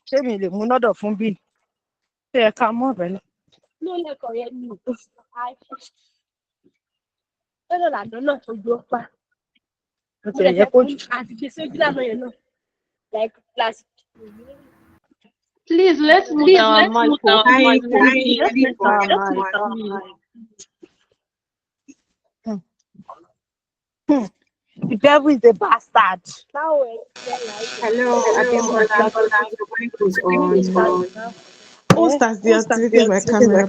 ṣé mi lè mú lọ́dọ̀ fún bí ṣé ẹ ká mọ́ ọ̀bẹ náà. ló lẹ́kọ̀ọ́ yẹn ní ìlú lọ́dọ̀ làdán náà tó gbó pa. ó ti yẹ kó àti ṣe sójú lànà yẹn náà like plastic. Please, let's mute our mic. The devil is a bastard. Hello, Who starts the activity of my camera?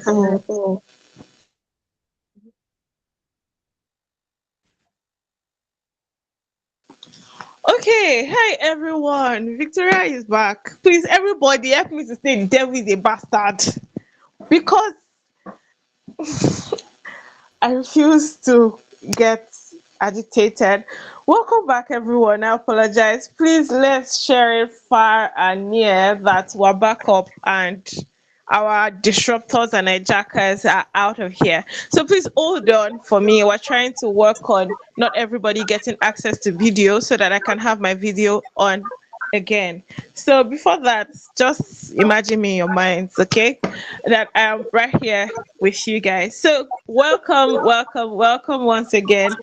Okay, hi everyone. Victoria is back. Please, everybody, help me to say the devil is a bastard because I refuse to get agitated. Welcome back, everyone. I apologize. Please, let's share it far and near that we're back up and our disruptors and hijackers are out of here. So please hold on for me. We're trying to work on not everybody getting access to video so that I can have my video on again. So before that, just imagine me in your minds, okay, that I am right here with you guys. So welcome once again.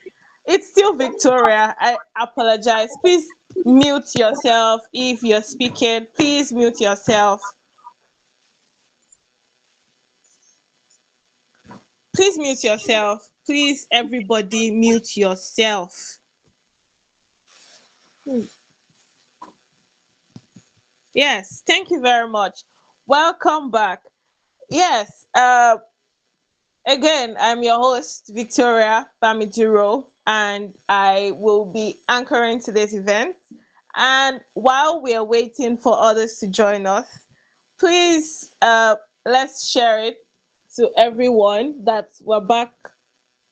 It's still Victoria. I apologize. Please mute yourself if you're speaking. Please mute yourself. Please mute yourself. Please, everybody, mute yourself. Yes, thank you very much. Welcome back. Yes, again, I'm your host, Victoria Bamiduro, and I will be anchoring today's event. And while we are waiting for others to join us, please let's share it to everyone that we're back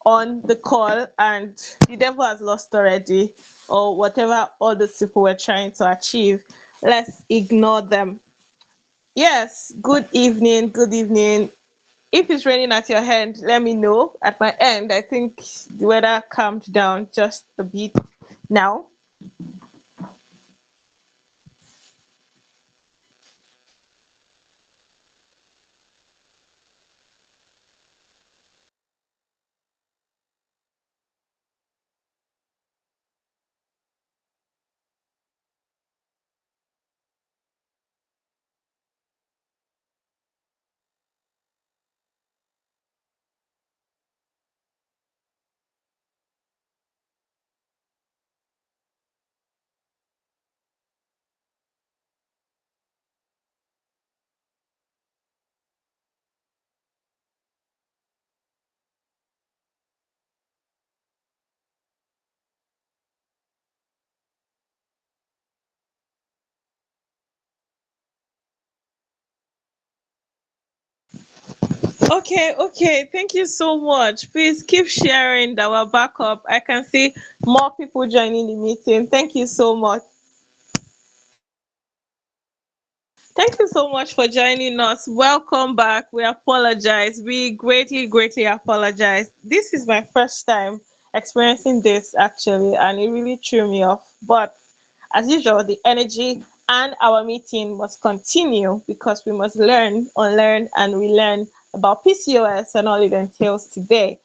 on the call and the devil has lost already, or whatever all those people were trying to achieve. Let's ignore them. Yes, good evening, good evening. If it's raining at your end, let me know. At my end, I think the weather calmed down just a bit now. Okay. Thank you so much. Please keep sharing that we're back up. I can see more people joining the meeting. Thank you so much. Thank you so much for joining us. Welcome back. We apologize. We greatly apologize. This is my first time experiencing this actually, and it really threw me off. But as usual, the energy and our meeting must continue because we must learn, unlearn, and relearn about PCOS and all it entails today.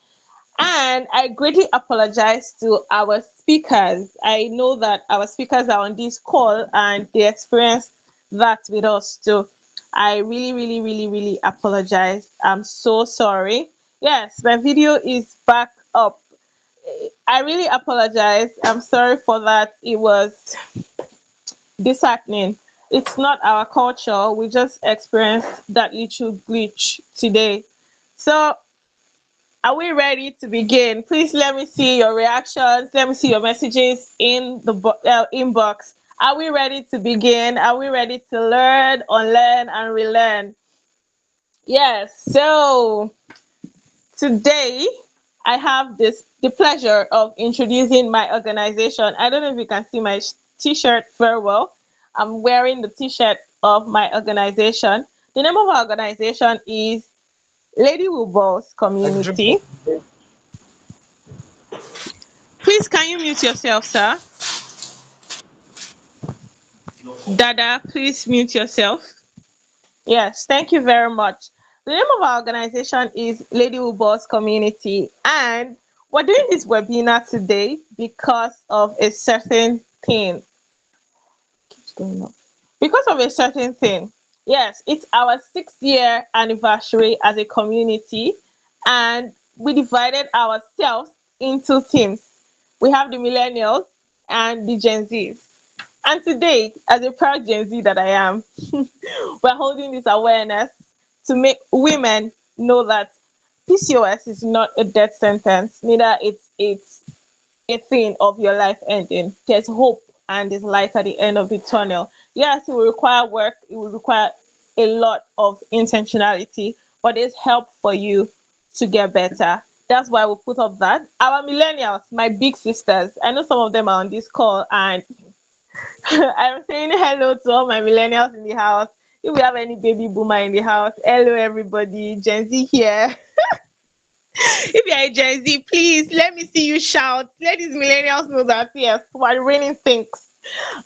And I greatly apologize to our speakers. I know that our speakers are on this call and they experienced that with us too. I really apologize. I'm so sorry. Yes, my video is back up. I really apologize. I'm sorry for that. It was disheartening. It's not our culture. We just experienced that little glitch today. So are we ready to begin? Please let me see your reactions. Let me see your messages in the inbox. Are we ready to begin? Are we ready to learn, unlearn, and relearn? Yes, so today I have the pleasure of introducing my organization. I don't know if you can see my t-shirt very well. I'm wearing the t-shirt of my organization. The name of our organization is Lady Wilbos Community. Please, can you mute yourself, sir? Dada, please mute yourself. Yes, thank you very much. The name of our organization is Lady Wilbos Community, and we're doing this webinar today because of a certain thing. Keeps going up. Because of a certain thing. Yes, it's our 6th-year anniversary as a community, and we divided ourselves into teams. We have the millennials and the Gen Zs. And today, as a proud Gen Z that I am, we're holding this awareness to make women know that PCOS is not a death sentence, neither it's a thing of your life ending. There's hope and there's light at the end of the tunnel. Yes, it will require work, it will require a lot of intentionality, but there's help for you to get better. That's why we put up that. Our millennials, my big sisters, I know some of them are on this call, and I'm saying hello to all my millennials in the house. If we have any baby boomer in the house, hello everybody, Gen Z here. If you're a Gen Z, please let me see you shout. Let these millennials know that yes, we're raining things.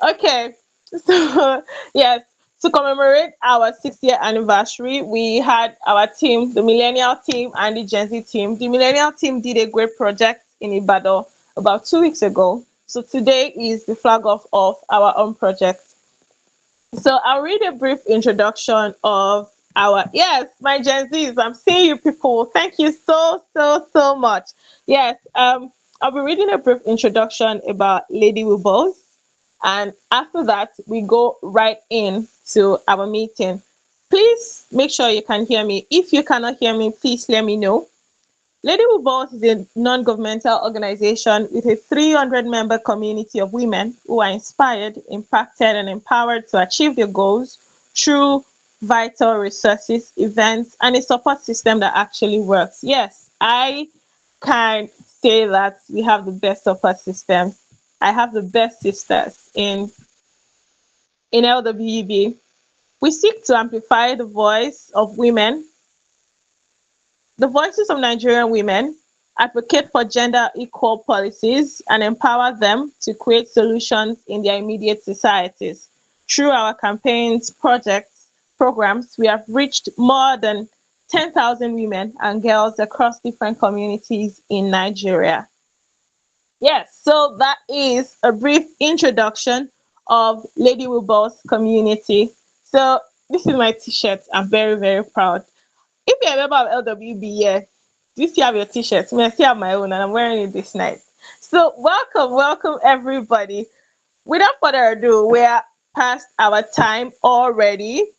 Okay, so yes, to commemorate our 6th-year anniversary, we had our team, the millennial team and the Gen Z team. The millennial team did a great project in Ibadan about 2 weeks ago. So today is the flag off of our own project. So I'll read a brief introduction of yes, my Gen Zs. I'm seeing you people. Thank you so much. Yes, I'll be reading a brief introduction about Lady Wilbos, and after that, we go right into our meeting. Please make sure you can hear me. If you cannot hear me, please let me know. Lady Wilbos is a non-governmental organization with a 300-member community of women who are inspired, impacted, and empowered to achieve their goals through vital resources, events, and a support system that actually works. Yes, I can say that we have the best support systems. I have the best sisters in LWEB. We seek to amplify the voices of Nigerian women, advocate for gender equal policies, and empower them to create solutions in their immediate societies. Through our campaigns, projects, programs, we have reached more than 10,000 women and girls across different communities in Nigeria. Yes, so that is a brief introduction of Lady Wilbos community. So this is my t-shirt. I'm very proud. If you're a member of LWB, yes, you still have your t-shirt. I still have my own, and I'm wearing it this night. So welcome everybody. Without further ado, we're past our time already.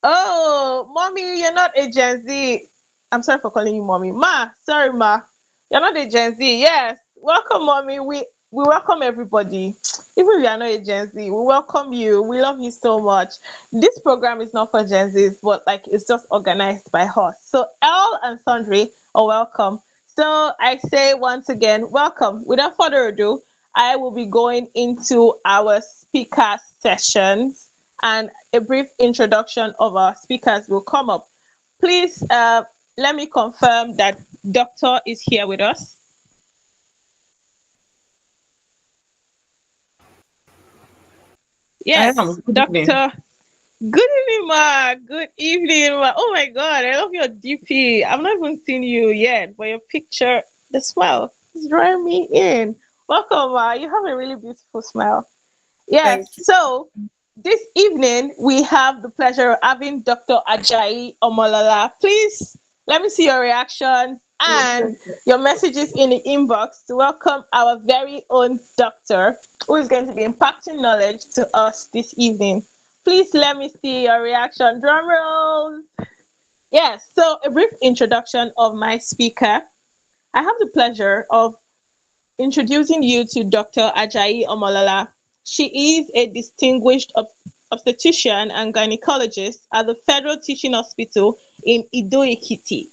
Oh, mommy, you're not a Gen Z. I'm sorry for calling you mommy. Ma, sorry, ma. You're not a Gen Z. Yes. Welcome, mommy. We welcome everybody. Even if you are not a Gen Z, we welcome you. We love you so much. This program is not for Gen Zs, but like it's just organized by us. So L and Sundry are welcome. So I say once again, welcome. Without further ado, I will be going into our speaker sessions, and a brief introduction of our speakers will come up. Please let me confirm that Doctor is here with us. I Yes, am. Good evening. Doctor. Good evening, ma. Good evening, ma. Oh my God, I love your DP. I've not even seen you yet, but your picture, the smile, is drawing me in. Welcome, ma. You have a really beautiful smile. Yes, Thank you. so this evening we have the pleasure of having Dr. Ajayi Omolola. Please let me see your reactions and your messages in the inbox to welcome our very own doctor who is going to be impacting knowledge to us this evening. Please let me see your reaction. Drum rolls. Yes, so a brief introduction of my speaker. I have the pleasure of introducing you to Dr. Ajayi Omolola. She is a distinguished obstetrician and gynaecologist at the Federal Teaching Hospital in Ido-Ekiti,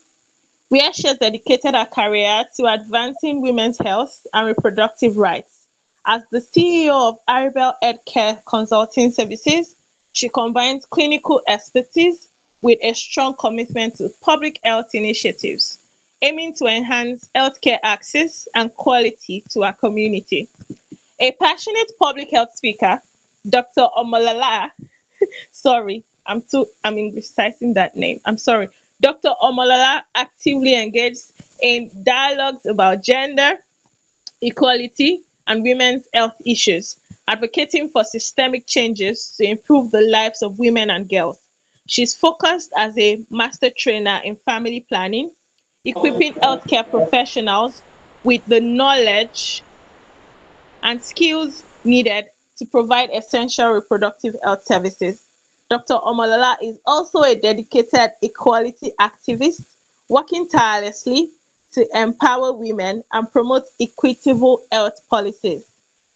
where she has dedicated her career to advancing women's health and reproductive rights. As the CEO of Aribel Healthcare Consulting Services, she combines clinical expertise with a strong commitment to public health initiatives, aiming to enhance healthcare access and quality to our community. A passionate public health speaker, Dr. Omolala, sorry, I'm reciting that name. I'm sorry. Dr. Omolala actively engaged in dialogues about gender, equality, and women's health issues, advocating for systemic changes to improve the lives of women and girls. She's focused as a master trainer in family planning, equipping healthcare professionals with the knowledge and skills needed to provide essential reproductive health services. Dr. Omolola is also a dedicated equality activist, working tirelessly to empower women and promote equitable health policies.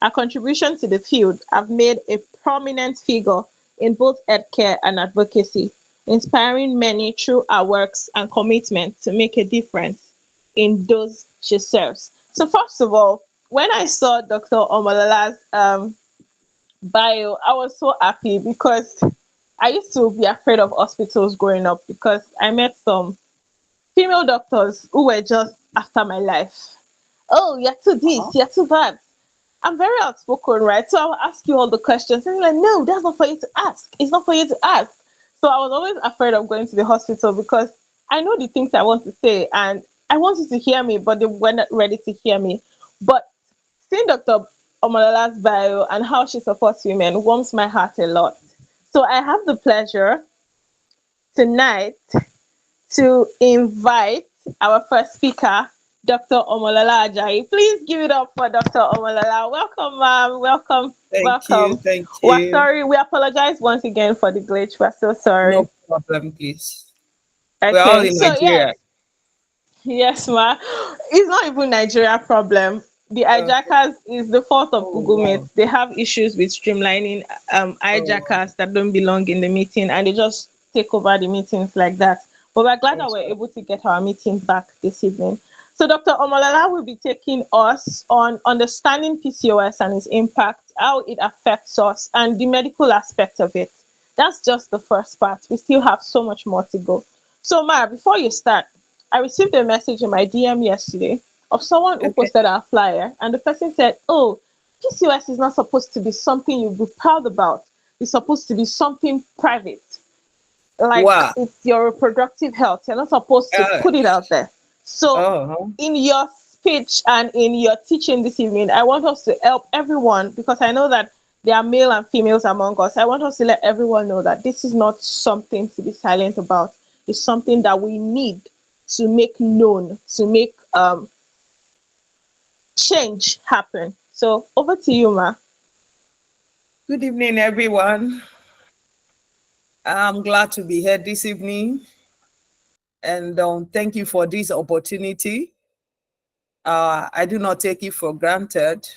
Her contributions to the field have made a prominent figure in both healthcare and advocacy, inspiring many through her works and commitment to make a difference in those she serves. So, first of all, when I saw Dr. Omolola's bio, I was so happy because I used to be afraid of hospitals growing up because I met some female doctors who were just after my life. Oh, you're too this, you're too that. I'm very outspoken, right? So I'll ask you all the questions. And you're like, no, that's not for you to ask. It's not for you to ask. So I was always afraid of going to the hospital because I know the things I want to say and I want you to hear me, but they were not ready to hear me. But seeing Dr. Omolola's bio and how she supports women warms my heart a lot. So I have the pleasure tonight to invite our first speaker, Dr. Omolola Ajayi. Please give it up for Dr. Omolola. Welcome, ma'am. Welcome. Thank you. Welcome. Thank We're you. sorry. We apologize once again for the glitch. We're so sorry. No problem, please. We're all Okay. in So, yes. Nigeria. Yes, ma. It's not even Nigeria problem. The Uh, hijackers is the fault of oh, Google Meet. wow. They have issues with streamlining Oh, wow. hijackers that don't belong in the meeting, and they just take over the meetings like that. But we're glad that Oh, we're able to get our meeting back this evening. So Dr. Omolala will be taking us on understanding PCOS and its impact, how it affects us, and the medical aspect of it. That's just the first part. We still have so much more to go. So, Mara, before you start, I received a message in my DM yesterday of someone who okay. posted our flyer, and the person said, "Oh, PCOS is not supposed to be something you be proud about. It's supposed to be something private. Like Wow. it's your reproductive health. You're not supposed to Uh, put it out there." So, oh, in your speech and in your teaching this evening, I want us to help everyone because I know that there are male and females among us. I want us to let everyone know that this is not something to be silent about. It's something that we need to make known, to make change happen. So over to you, Ma. good evening, everyone. I'm glad to be here this evening, and thank you for this opportunity. I do not take it for granted.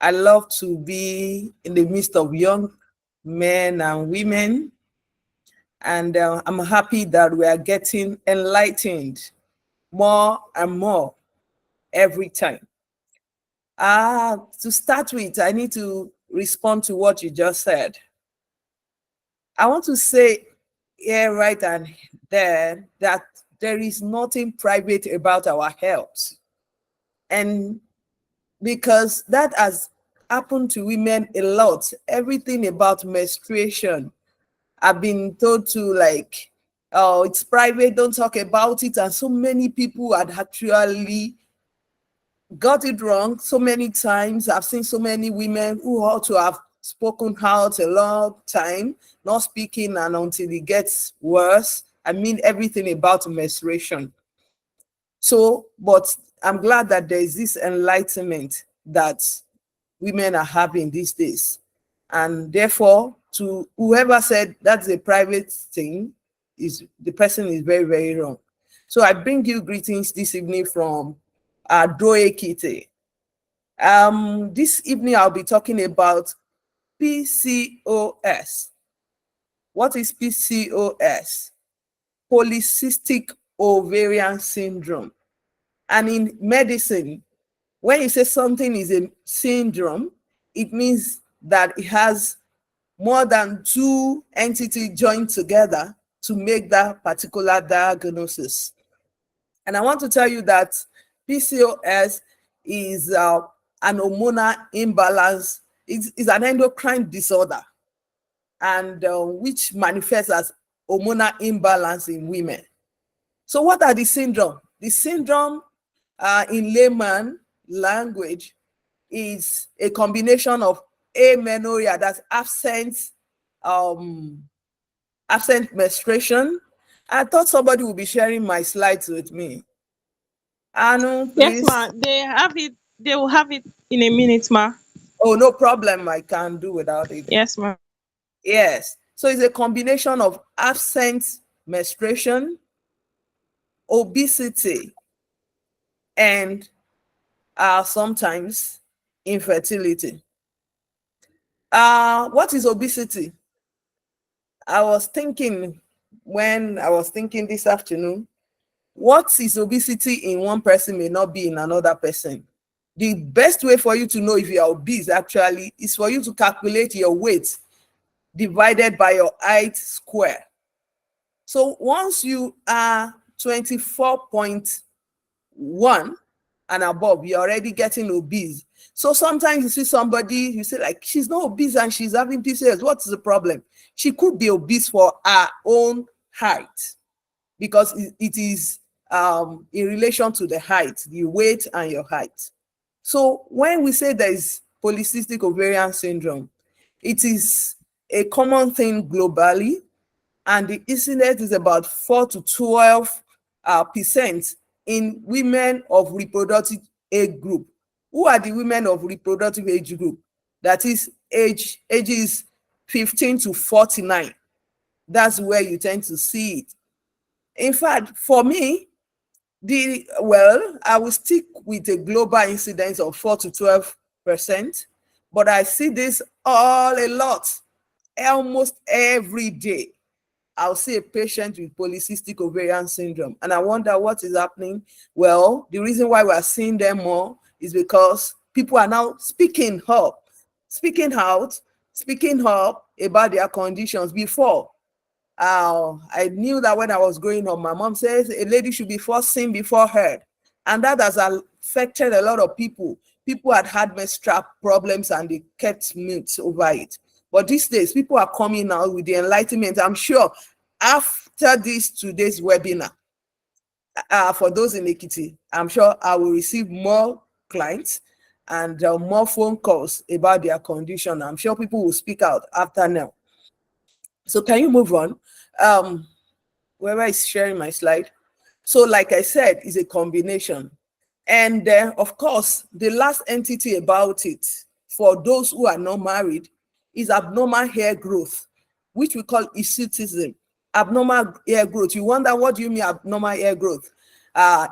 I love to be in the midst of young men and women, and I'm happy that we are getting enlightened more and more every time. To start with, I need to respond to what you just said. I want to say here, right and there, that there is nothing private about our health. And because that has happened to women a lot, everything about menstruation, I've been told to like, oh, it's private, don't talk about it. And so many people had actually got it wrong so many times. I've seen so many women who ought to have spoken out a long time, not speaking, and until it gets worse. I mean, everything about menstruation. So, but I'm glad that there is this enlightenment that women are having these days. And therefore, to whoever said that's a private thing, is the person is very, very wrong. So I bring you greetings this evening from Doe Kite. This evening I'll be talking about PCOS. What is PCOS? Polycystic ovarian syndrome. And in medicine, when you say something is a syndrome, it means that it has more than two entities joined together to make that particular diagnosis. And I want to tell you that PCOS is an hormonal imbalance. It's an endocrine disorder, and which manifests as hormonal imbalance in women. So what are the syndrome? The syndrome in layman language is a combination of amenorrhea, that's absent menstruation. I thought somebody would be sharing my slides with me. Anu, Yes, please. ma. They have it. They will have it in a minute, ma. Oh, no problem. I can do without it. Yes, ma. Yes. So it's a combination of absent menstruation, obesity, and sometimes infertility. What is obesity? I was thinking this afternoon, what is obesity in one person may not be in another person. The best way for you to know if you are obese actually is for you to calculate your weight divided by your height square. So once you are 24.1 and above, you're already getting obese. So sometimes you see somebody, you say like, she's not obese and she's having PCOS. What's the problem? She could be obese for her own height, because it is in relation to the height, the weight and your height. So when we say there is polycystic ovarian syndrome, it is a common thing globally, and the incidence is about 4 to 12% in women of reproductive age group. Who are the women of reproductive age group? That is ages 15 to 49. That's where you tend to see it. In fact, for me, I will stick with a global incidence of 4 to 12%, but I see this a lot, almost every day. I'll see a patient with polycystic ovarian syndrome, and I wonder what is happening. Well, the reason why we are seeing them more is because people are now speaking out about their conditions. Before, I knew that when I was growing up, my mom says a lady should be first seen before heard. And that has affected a lot of people. People had menstrual problems and they kept mute over it. But these days, people are coming out with the enlightenment. I'm sure after today's webinar, for those in Ekiti, I'm sure I will receive more clients and more phone calls about their condition. I'm sure people will speak out after now. So can you move on? Whoever is sharing my slide. So like I said, it's a combination. And of course, the last entity about it, for those who are not married, is abnormal hair growth, which we call hirsutism. Abnormal hair growth. You wonder, what do you mean abnormal hair growth?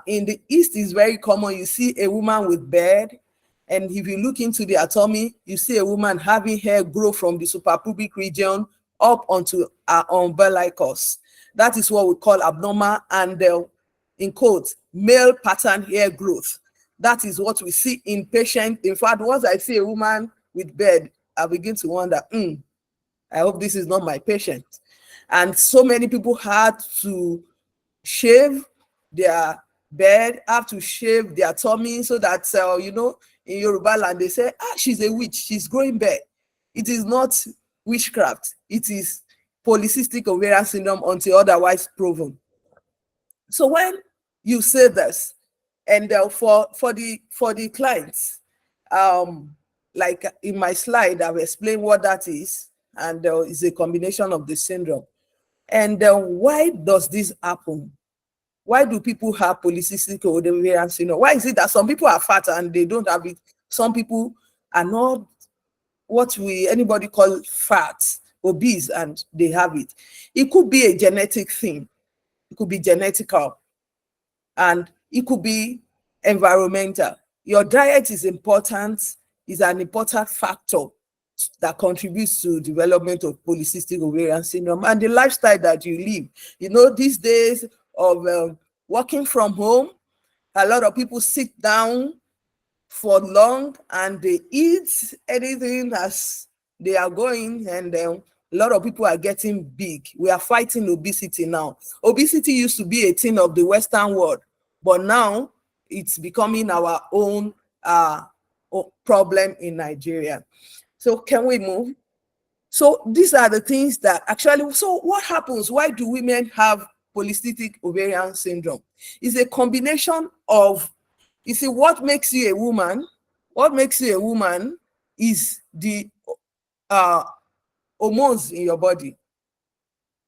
In the East, is very common. You see a woman with beard, and if you look into the anatomy, you see a woman having hair grow from the suprapubic region up onto her umbilicus. That is what we call abnormal, and in quotes, male pattern hair growth. That is what we see in patients. In fact, once I see a woman with beard, I begin to wonder, I hope this is not my patient. And so many people had to shave their beard, have to shave their tummy, so that, in Yoruba land, they say, she's a witch, she's growing beard. It is not witchcraft. It is polycystic ovarian syndrome until otherwise proven. So when you say this, and for the clients, like in my slide, I've explained what that is, and it's a combination of the syndrome. And why does this happen? Why do people have polycystic ovarian syndrome? Why is it that some people are fat and they don't have it? Some people are not what anybody call fat, obese, and they have it. It could be a genetic thing. It could be genetical, and it could be environmental. Your diet is important, is an important factor that contributes to development of polycystic ovarian syndrome, and the lifestyle that you live. You know, these days of working from home, a lot of people sit down for long and they eat anything as they are going, and a lot of people are getting big. We are fighting obesity now. Obesity used to be a thing of the Western world, but now it's becoming our own problem in Nigeria. So can we move? So these are the things that actually, so what happens? Why do women have polycystic ovarian syndrome? It's a combination of, you see, what makes you a woman? What makes you a woman is the hormones in your body.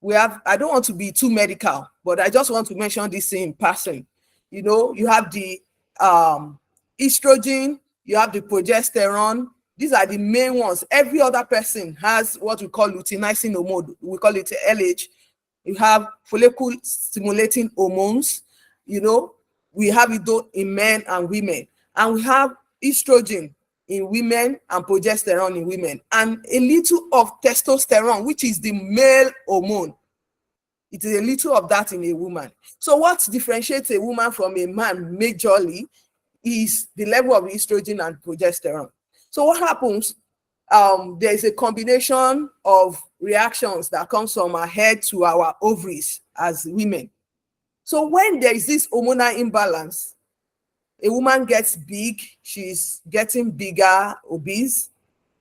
We have, I don't want to be too medical, but I just want to mention this in passing. You know, you have the estrogen, you have the progesterone. These are the main ones. Every other person has what we call luteinizing hormone. We call it LH. You have follicle stimulating hormones. You know, we have it though in men and women. And we have estrogen in women and progesterone in women. And a little of testosterone, which is the male hormone. It is a little of that in a woman. So what differentiates a woman from a man majorly is the level of estrogen and progesterone. So what happens? There's a combination of reactions that comes from our head to our ovaries as women. So when there is this hormonal imbalance, a woman gets big, she's getting bigger, obese,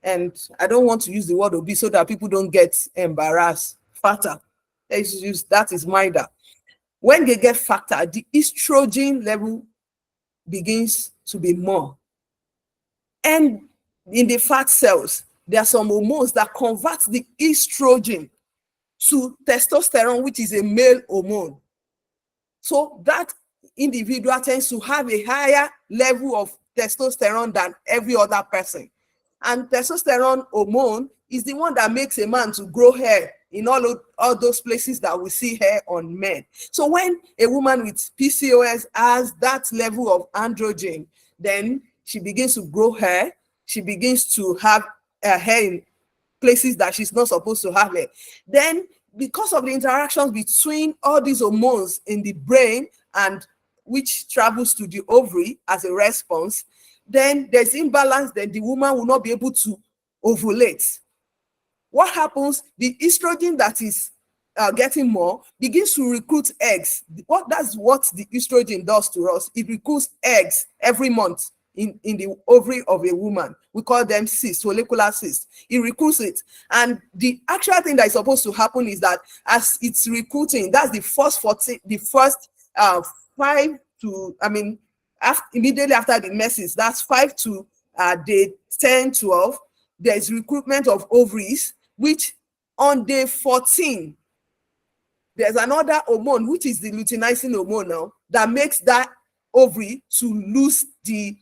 and I don't want to use the word obese so that people don't get embarrassed, fatter. That is milder. When they get fatter, the estrogen level begins to be more. And in the fat cells, there are some hormones that convert the estrogen to testosterone, which is a male hormone. So that individual tends to have a higher level of testosterone than every other person. And testosterone hormone is the one that makes a man to grow hair in all those places that we see hair on men. So when a woman with PCOS has that level of androgen, then she begins to grow hair. She begins to have hair in places that she's not supposed to have hair. Then because of the interactions between all these hormones in the brain and which travels to the ovary as a response, then there's imbalance, then the woman will not be able to ovulate. What happens? The estrogen that is getting more begins to recruit eggs. That's what the estrogen does to us. It recruits eggs every month in the ovary of a woman. We call them cysts, follicular cysts. It recruits it. And the actual thing that is supposed to happen is that as it's recruiting, that's the first 5 to, immediately after the menses, that's 5 to day 10, 12, there's recruitment of ovaries, which on day 14, there's another hormone, which is the luteinizing hormone now, that makes that ovary to lose the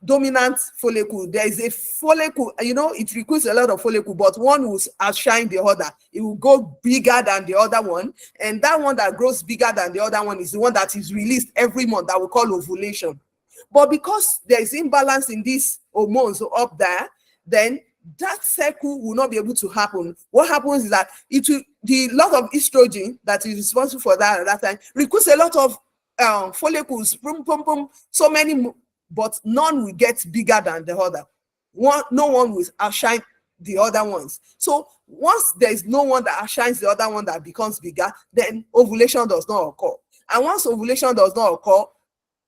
dominant follicle. There is a follicle, you know, it recruits a lot of follicle, but one will outshine the other. It will go bigger than the other one, and that one that grows bigger than the other one is the one that is released every month that we call ovulation. But because there is imbalance in these hormones up there, then that cycle will not be able to happen. What happens is that the lot of estrogen that is responsible for that at that time recruits a lot of follicles, so many, but none will get bigger than the other. No one will outshine the other ones. So once there is no one that outshines the other one that becomes bigger, then ovulation does not occur. And once ovulation does not occur,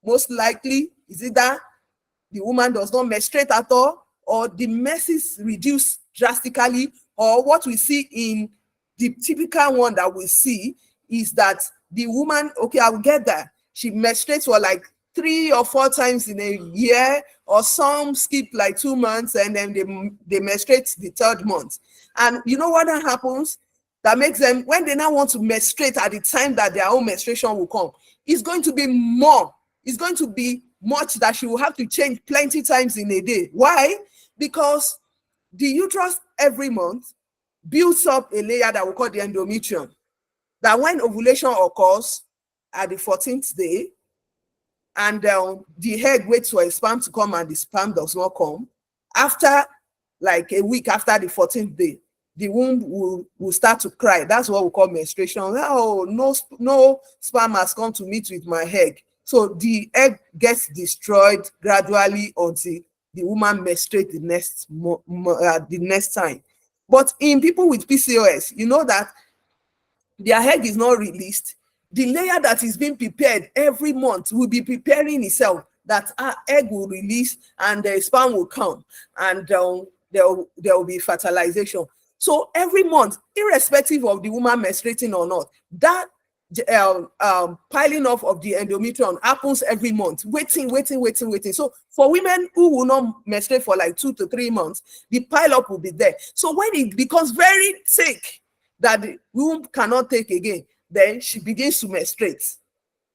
most likely is either the woman does not menstruate at all, or the menses reduce drastically, or what we see in the typical one that we see is that the woman, okay, I will get that, she menstruates for like 3 or 4 times in a year, or some skip like 2 months and then they menstruate the 3rd month. And you know what that happens? That makes them, when they now want to menstruate at the time that their own menstruation will come, it's going to be more. It's going to be much that she will have to change plenty times in a day. Why? Because the uterus every month builds up a layer that we call the endometrium, that when ovulation occurs at the 14th day, and the egg waits for a sperm to come and the sperm does not come, after like a week after the 14th day, the womb will start to cry. That's what we call menstruation. Oh, no sperm has come to meet with my egg. So the egg gets destroyed gradually until the woman menstruates the next time. But in people with PCOS, you know that their egg is not released. The layer that is being prepared every month will be preparing itself, that our egg will release and the sperm will come, and there will be fertilization. So every month, irrespective of the woman menstruating or not, that piling off of the endometrium happens every month, waiting. So for women who will not menstruate for like 2 to 3 months, the pile up will be there. So when it becomes very thick that the womb cannot take again, then she begins to menstruate.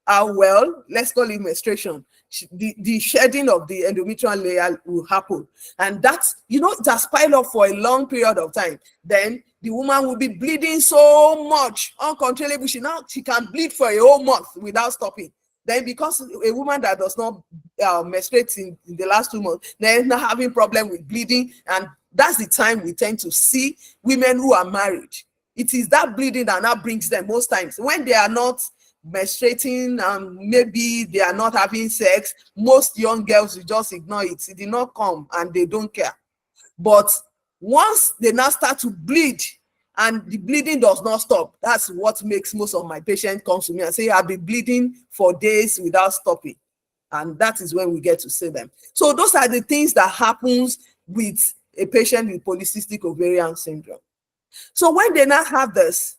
Well, let's call it menstruation. The shedding of the endometrial layer will happen, and that's, it has piled up for a long period of time. Then the woman will be bleeding so much, uncontrollable. She can bleed for a whole month without stopping. Then because a woman that does not menstruate in the last 2 months, they're not having problem with bleeding, and that's the time we tend to see women who are married. It is that bleeding that now brings them most times when they are not menstruating, and maybe they are not having sex. Most young girls will just ignore it. It did not come and they don't care. But once they now start to bleed and the bleeding does not stop, that's what makes most of my patients come to me and say, I've been bleeding for days without stopping. And that is when we get to see them. So those are the things that happens with a patient with polycystic ovarian syndrome. So when they now have this,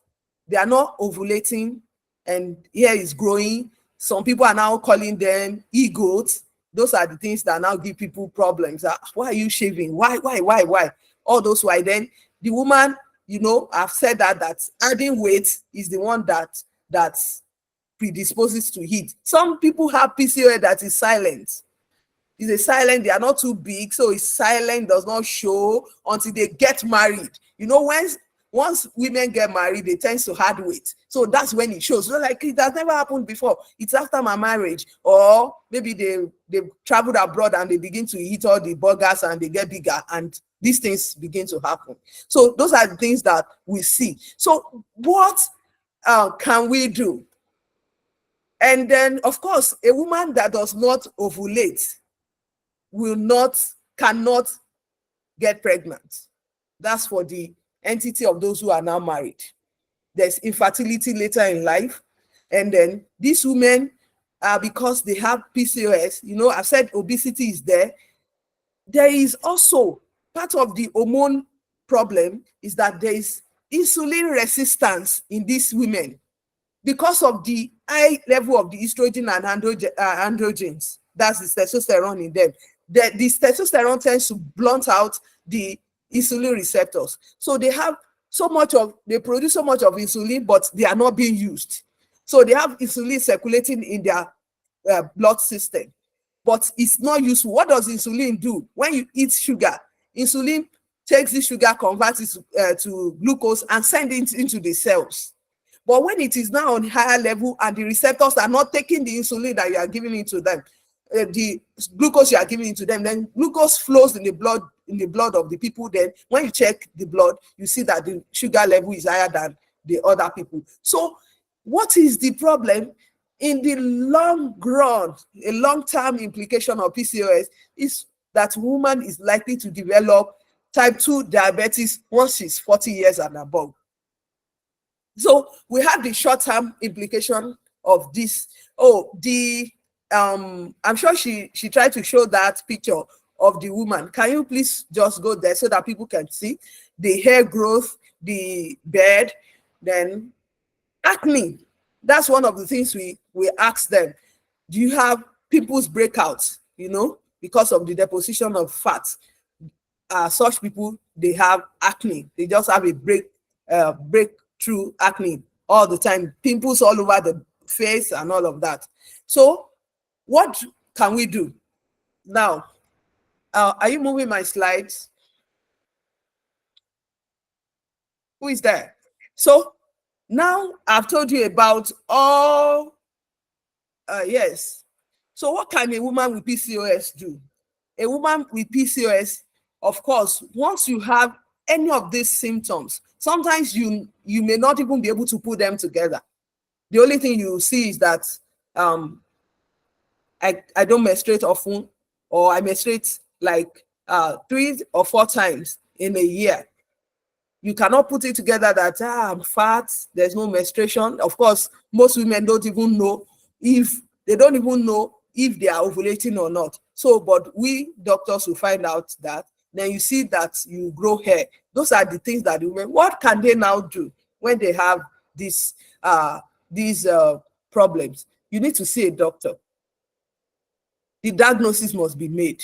they are not ovulating and hair is growing. Some people are now calling them e-goats. Those are the things that now give people problems. Why are you shaving? Why? All those why. Then the woman, I've said that adding weight is the one that predisposes to heat. Some people have PCOS that is silent. It's a silent, they are not too big, so it's silent, does not show until they get married. Once women get married, they tend to add weight. So that's when it shows. So like, it has never happened before. It's after my marriage, or maybe they've traveled abroad and they begin to eat all the burgers and they get bigger, and these things begin to happen. So those are the things that we see. So what can we do? And then, of course, a woman that does not ovulate cannot get pregnant. That's for the entity of those who are now married. There's infertility later in life. And then these women, because they have PCOS, I've said obesity is there. There is also part of the hormone problem is that there is insulin resistance in these women because of the high level of the estrogen and androgens. That's the testosterone in them. The testosterone tends to blunt out the insulin receptors. So they produce so much of insulin, but they are not being used. So they have insulin circulating in their blood system, but it's not useful. What does insulin do? When you eat sugar, insulin takes the sugar, converts it to glucose and sends it into the cells. But when it is now on higher level and the receptors are not taking the insulin that you are giving into them, the glucose you are giving into them, then glucose flows in the blood of the people. Then when you check the blood, you see that the sugar level is higher than the other people. So what is the problem? In the long run, a long-term implication of PCOS is that woman is likely to develop type 2 diabetes once she's 40 years and above. So we have the short-term implication of this. I'm sure she tried to show that picture of the woman. Can you please just go there so that people can see the hair growth, the bed, then acne? That's one of the things we ask them. Do you have pimples breakouts? Because of the deposition of fat. Such people, they have acne. They just have a breakthrough acne all the time, pimples all over the face and all of that. So what can we do now? Are you moving my slides? Who is there? So now I've told you about all, yes. So what can a woman with PCOS do? A woman with PCOS of course, once you have any of these symptoms, sometimes you may not even be able to put them together. The only thing you see is that I don't menstruate often, or I menstruate like 3 or 4 times in a year. You cannot put it together that I'm fat, there's no menstruation. Of course, most women don't even know if they are ovulating or not. So, but we doctors will find out that. Then you see that you grow hair. Those are the things that the women, what can they now do when they have these problems? You need to see a doctor. The diagnosis must be made.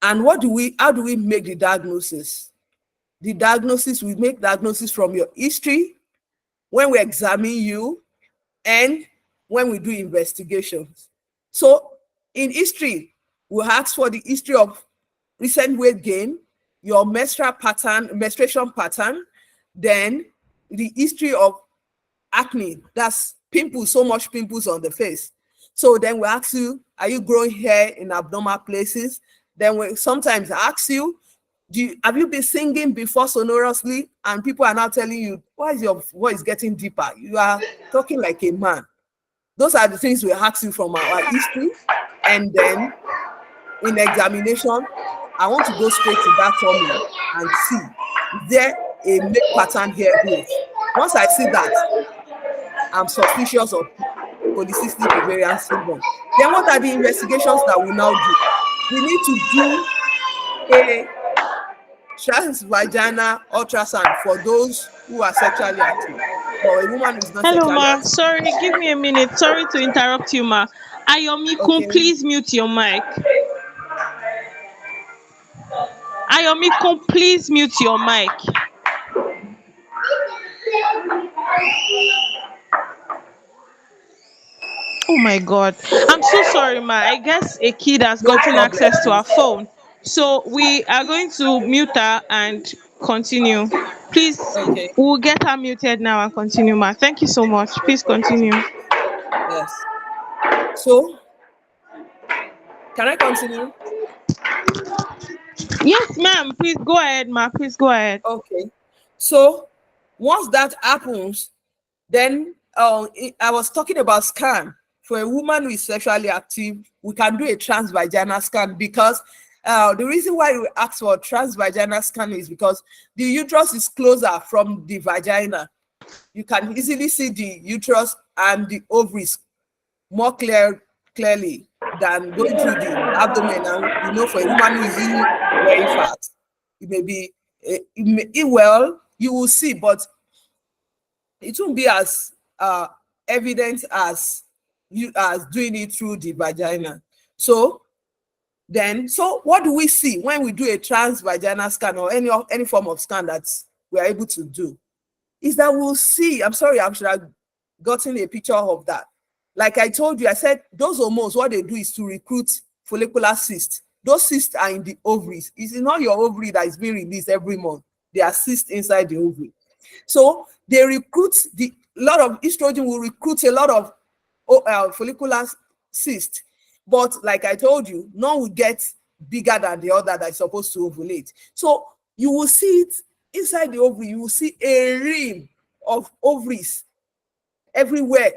And how do we make the diagnosis? The diagnosis, we make diagnosis from your history, when we examine you, and when we do investigations. So in history, we ask for the history of recent weight gain, your menstruation pattern, then the history of acne, that's pimples, so much pimples on the face. So then we ask you, are you growing hair in abnormal places? Then we sometimes ask you, have you been singing before sonorously and people are now telling you, why is your voice getting deeper? You are talking like a man. Those are the things we ask you from our history. And then in examination, I want to go straight to that tummy and see, is there a male pattern hair growth? Once I see that, I'm suspicious of polycystic ovarian syndrome. Then what are the investigations that we now do? We need to do a transvaginal ultrasound for those who are sexually active. For a woman who is not Hello, sexually ma. active. Sorry, give me a minute. Sorry to interrupt you, ma. Ayomikun, Okay. please mute your mic. Ayomikun, please mute your mic. Oh my God. I'm so sorry, ma. I guess a kid has No gotten problem, access to her please. phone. So we are going to mute her and continue. Please, Okay. we'll get her muted now and continue, ma. Thank you so much. No Please problem. continue. Yes. So, can I continue? Yes, ma'am. Please go ahead, ma. Please go ahead. Okay. So, once that happens, then I was talking about scan. For a woman who is sexually active, we can do a transvaginal scan because the reason why we ask for transvaginal scan is because the uterus is closer from the vagina. You can easily see the uterus and the ovaries more clearly than going through the abdomen. And you know, for a woman who is really very fat, it may be well, you will see, but it won't be as evident as you as doing it through the vagina. So what do we see when we do a transvaginal scan or any form of scan that we are able to do? Is that we'll see. I'm sorry, I should have gotten a picture of that. Like I told you, I said those hormones, what they do is to recruit follicular cysts. Those cysts are in the ovaries. It's not your ovary that is being released every month. They are cysts inside the ovary. So they recruit a lot of estrogen will recruit a lot of follicular cysts. But like I told you, none will get bigger than the other that is supposed to ovulate. So you will see it inside the ovary. You will see a ring of ovaries everywhere,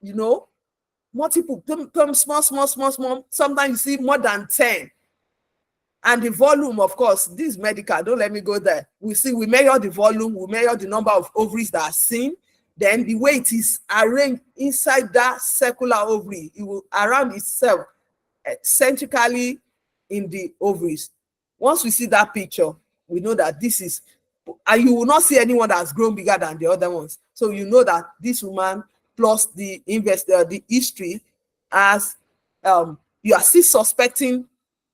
you know, multiple, small. Sometimes you see more than 10. And the volume, of course, this is medical. Don't let me go there. We measure the volume, we measure the number of ovaries that are seen. Then the way it is arranged inside that circular ovary, it will around itself centrically in the ovaries. Once we see that picture, we know that this is, and you will not see anyone that's grown bigger than the other ones. So you know that this woman plus the history as you are still suspecting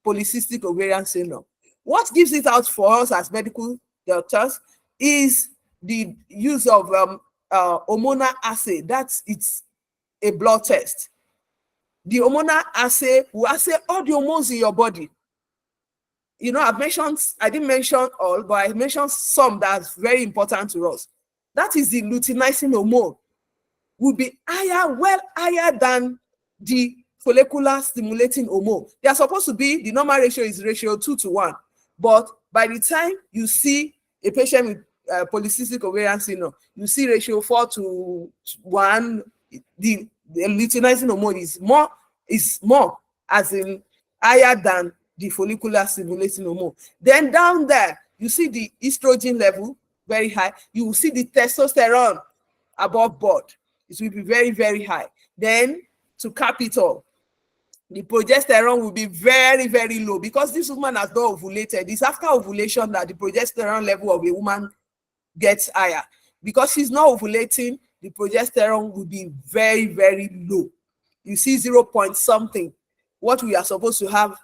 polycystic ovarian syndrome. What gives it out for us as medical doctors is the use of hormonal assay. It's a blood test. The hormonal assay will assay all the hormones in your body. You know, I didn't mention all, but I mentioned some that's very important to us. That is the luteinizing hormone. Will be higher, well higher than the follicular stimulating hormone. They are supposed to be, the normal ratio is ratio 2:1. But by the time you see a patient with polycystic ovarian syndrome, you see ratio 4:1. The luteinizing hormone is more, as in higher than the follicular stimulating hormone. Then down there, you see the estrogen level very high. You will see the testosterone above board. It will be very, very high. Then to cap it all, the progesterone will be very, very low, because this woman has not ovulated. It's after ovulation that the progesterone level of a woman gets higher. Because she's not ovulating, the progesterone will be very, very low. You see 0 point something. What we are supposed to have,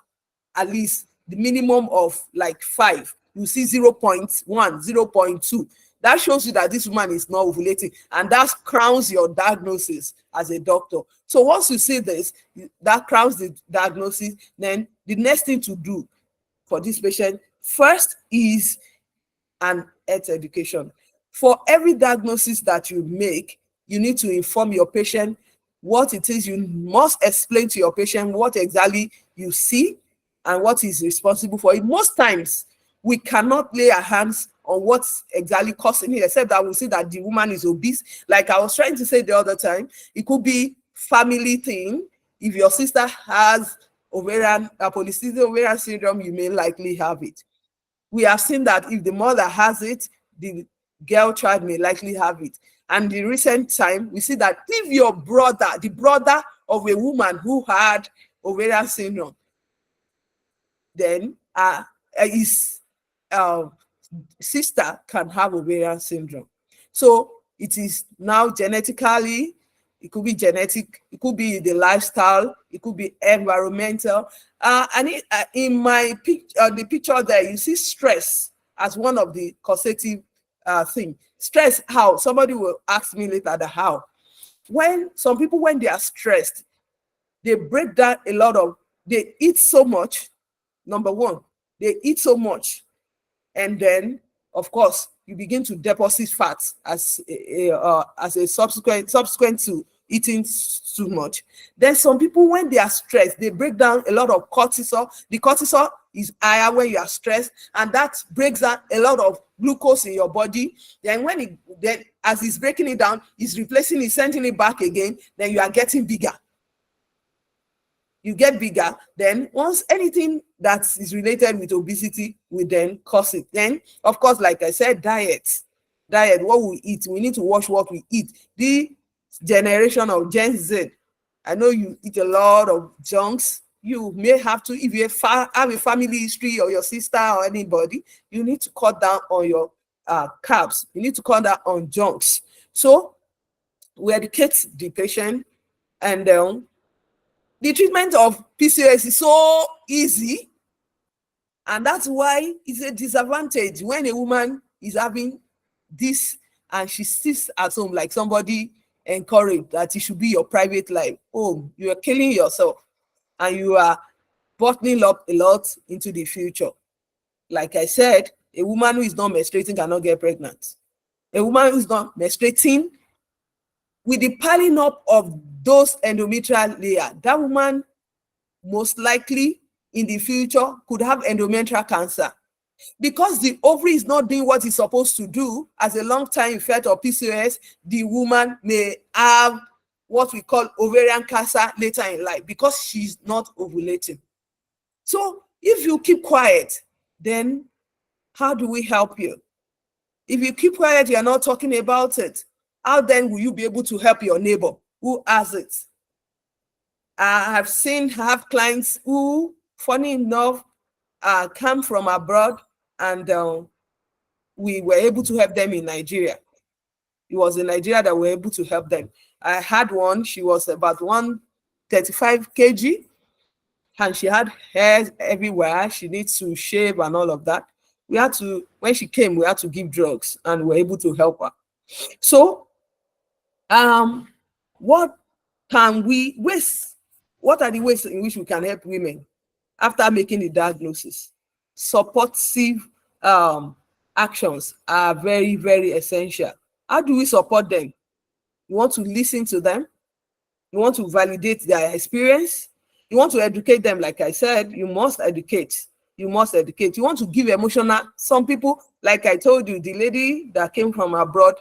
at least the minimum of like 5. You see 0.1, 0.2. That shows you that this woman is not ovulating, and that crowns your diagnosis as a doctor. So once you see this, that crowns the diagnosis. Then the next thing to do for this patient first is an health education. For every diagnosis that you make, you need to inform your patient what it is. You must explain to your patient what exactly you see and what is responsible for it. Most times, we cannot lay our hands on what's exactly causing it, except that we see that the woman is obese. Like I was trying to say the other time, it could be family thing. If your sister has polycystic ovarian syndrome, you may likely have it. We have seen that if the mother has it, the girl child may likely have it. And in recent time, we see that if your brother, the brother of a woman who had ovarian syndrome, then his sister can have ovarian syndrome. So it is now genetically, it could be genetic, it could be the lifestyle, it could be environmental. In my the picture there, you see stress as one of the causative thing. Stress, how? Somebody will ask me later the how. When some people, when they are stressed, they break down a lot of, they eat so much. Number one, they eat so much, and then of course you begin to deposit fats as a subsequent to eating too much. Then some people, when they are stressed, they break down a lot of cortisol. The cortisol is higher when you are stressed, and that breaks down a lot of glucose in your body. Then as it's breaking it down, it's replacing it, sending it back again. Then you are getting bigger. You get bigger. Then once anything that is related with obesity will then cause it. Then, of course, like I said, diet, what we eat. We need to watch what we eat. The generation of Gen Z, I know you eat a lot of junks. You may have to, if you have a family history, or your sister or anybody, you need to cut down on your carbs. You need to cut down on junks. So we educate the patient, and the treatment of PCOS is so easy, and that's why it's a disadvantage when a woman is having this and she sits at home, like somebody encouraged that it should be your private life. Oh, you are killing yourself, and you are bottling up a lot into the future. Like I said, a woman who is not menstruating cannot get pregnant. A woman who is not menstruating, with the piling up of those endometrial layer, that woman most likely in the future could have endometrial cancer, because the ovary is not doing what it's supposed to do. As a long-time effect of PCOS, the woman may have what we call ovarian cancer later in life, because she's not ovulating. So if you keep quiet, then how do we help you? If you keep quiet, you are not talking about it, how then will you be able to help your neighbor who has it? I have clients who, funny enough, come from abroad, and we were able to help them in Nigeria. It was in Nigeria that we were able to help them. I had one, she was about 135 kg, and she had hair everywhere. She needs to shave and all of that. When she came, we had to give drugs, and we were able to help her. So, what are the ways in which we can help women after making the diagnosis? Supportive actions are very, very essential. How do we support them? We want to listen to them. You want to validate their experience. You want to educate them. Like I said, you must educate. You must educate. You want to give emotional. Some people, like I told you, the lady that came from abroad,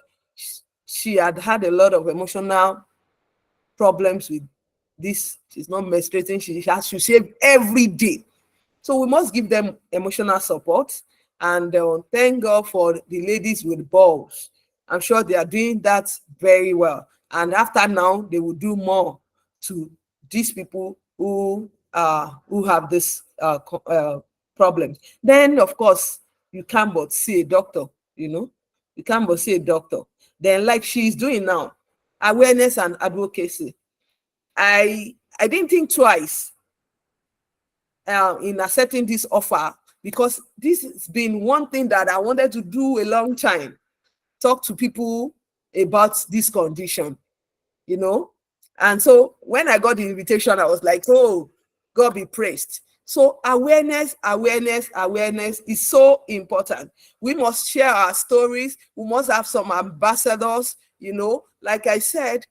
she had a lot of emotional problems with this. She's not menstruating. She has to shave every day. So we must give them emotional support. And thank God for the ladies with balls. I'm sure they are doing that very well. And after now, they will do more to these people who have this problem. Then, of course, you can't but see a doctor. You can't but see a doctor. Then, like she's doing now, awareness and advocacy. I didn't think twice in accepting this offer, because this has been one thing that I wanted to do a long time. Talk to people about this condition, And so when I got the invitation, I was like, oh, God be praised. So awareness is so important. We must share our stories. We must have some ambassadors, Like I said,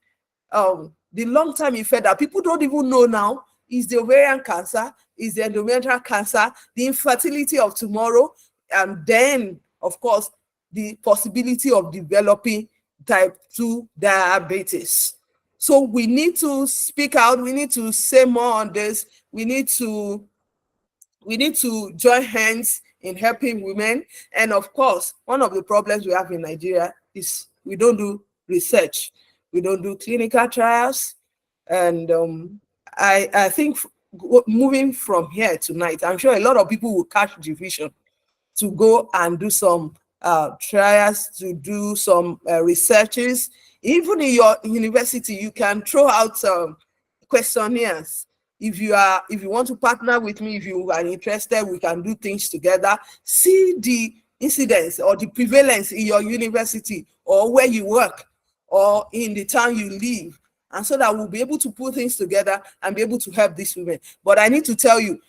the long-term effect that people don't even know now is the ovarian cancer, is the endometrial cancer, the infertility of tomorrow, and then, of course, the possibility of developing type 2 diabetes. So we need to speak out. We need to say more on this. We need to join hands in helping women. And of course, one of the problems we have in Nigeria is we don't do research. We don't do clinical trials. And I think moving from here tonight, I'm sure a lot of people will catch the vision to go and do some trials, to do some researches. Even in your university, you can throw out questionnaires. If you want to partner with me, if you are interested, we can do things together. See the incidence or the prevalence in your university or where you work or in the town you live. And so that we'll be able to put things together and be able to help these women. But I need to tell you,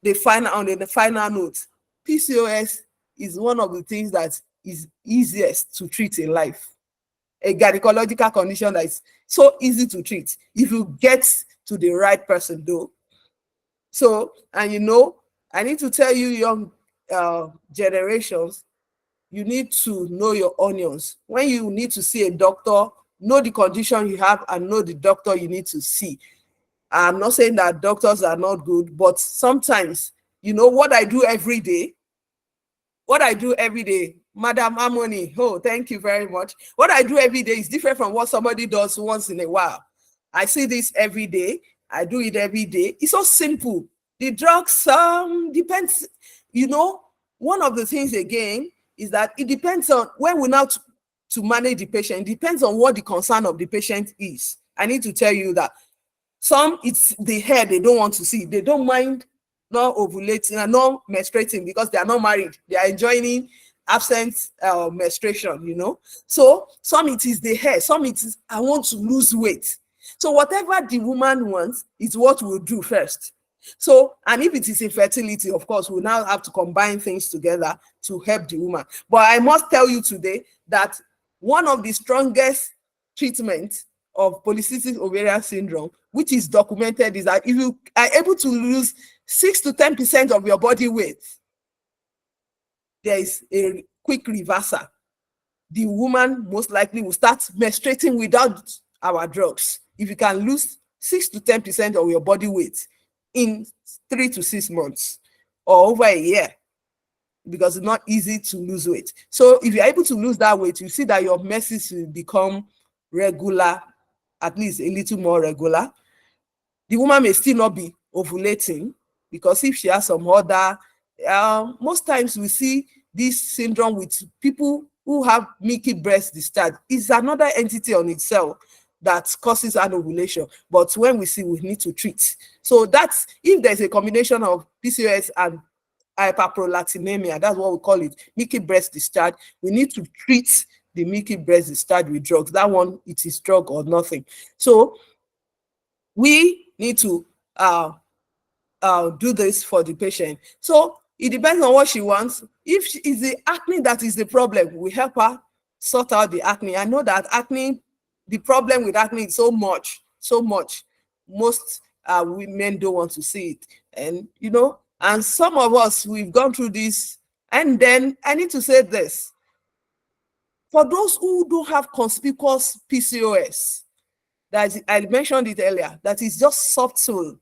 the final note, PCOS is one of the things that is easiest to treat in life. A gynecological condition that is so easy to treat if you get to the right person, though. So, and I need to tell you, young generations, you need to know your onions. When you need to see a doctor, know the condition you have and know the doctor you need to see. I'm not saying that doctors are not good, but sometimes, what I do every day, Madam Harmony, oh, thank you very much. What I do every day is different from what somebody does once in a while. I see this every day. I do it every day. It's so simple. The drugs depends, one of the things again is that it depends on when we now to manage the patient. It depends on what the concern of the patient is. I need to tell you that some, it's the hair they don't want to see. They don't mind not ovulating and not menstruating because they are not married. They are enjoying absent menstruation, So some it is the hair, some it is I want to lose weight. So whatever the woman wants is what we'll do first. So, and if it is infertility, of course, we'll now have to combine things together to help the woman. But I must tell you today that one of the strongest treatments of polycystic ovarian syndrome, which is documented, is that if you are able to lose 6 to 10% of your body weight, there is a quick reversal. The woman most likely will start menstruating without our drugs. If you can lose 6 to 10% of your body weight in 3 to 6 months or over a year, because it's not easy to lose weight. So if you're able to lose that weight, you see that your menses will become regular, at least a little more regular. The woman may still not be ovulating, because if she has some other, most times we see this syndrome with people who have milky breast discharge. It's another entity on itself that causes anovulation. But when we see, we need to treat. So that's, if there's a combination of PCOS and hyperprolactinemia, that's what we call it, milky breast discharge, we need to treat the milky breast discharge with drugs. That one, it is drug or nothing. So we need to do this for the patient. So it depends on what she wants. If it's the acne that is the problem, we help her sort out the acne. I know that acne, the problem with acne is so much so much. Most women don't want to see it. And, and some of us, we've gone through this. And then I need to say this. For those who don't have conspicuous PCOS, that I mentioned it earlier, that is just subtle,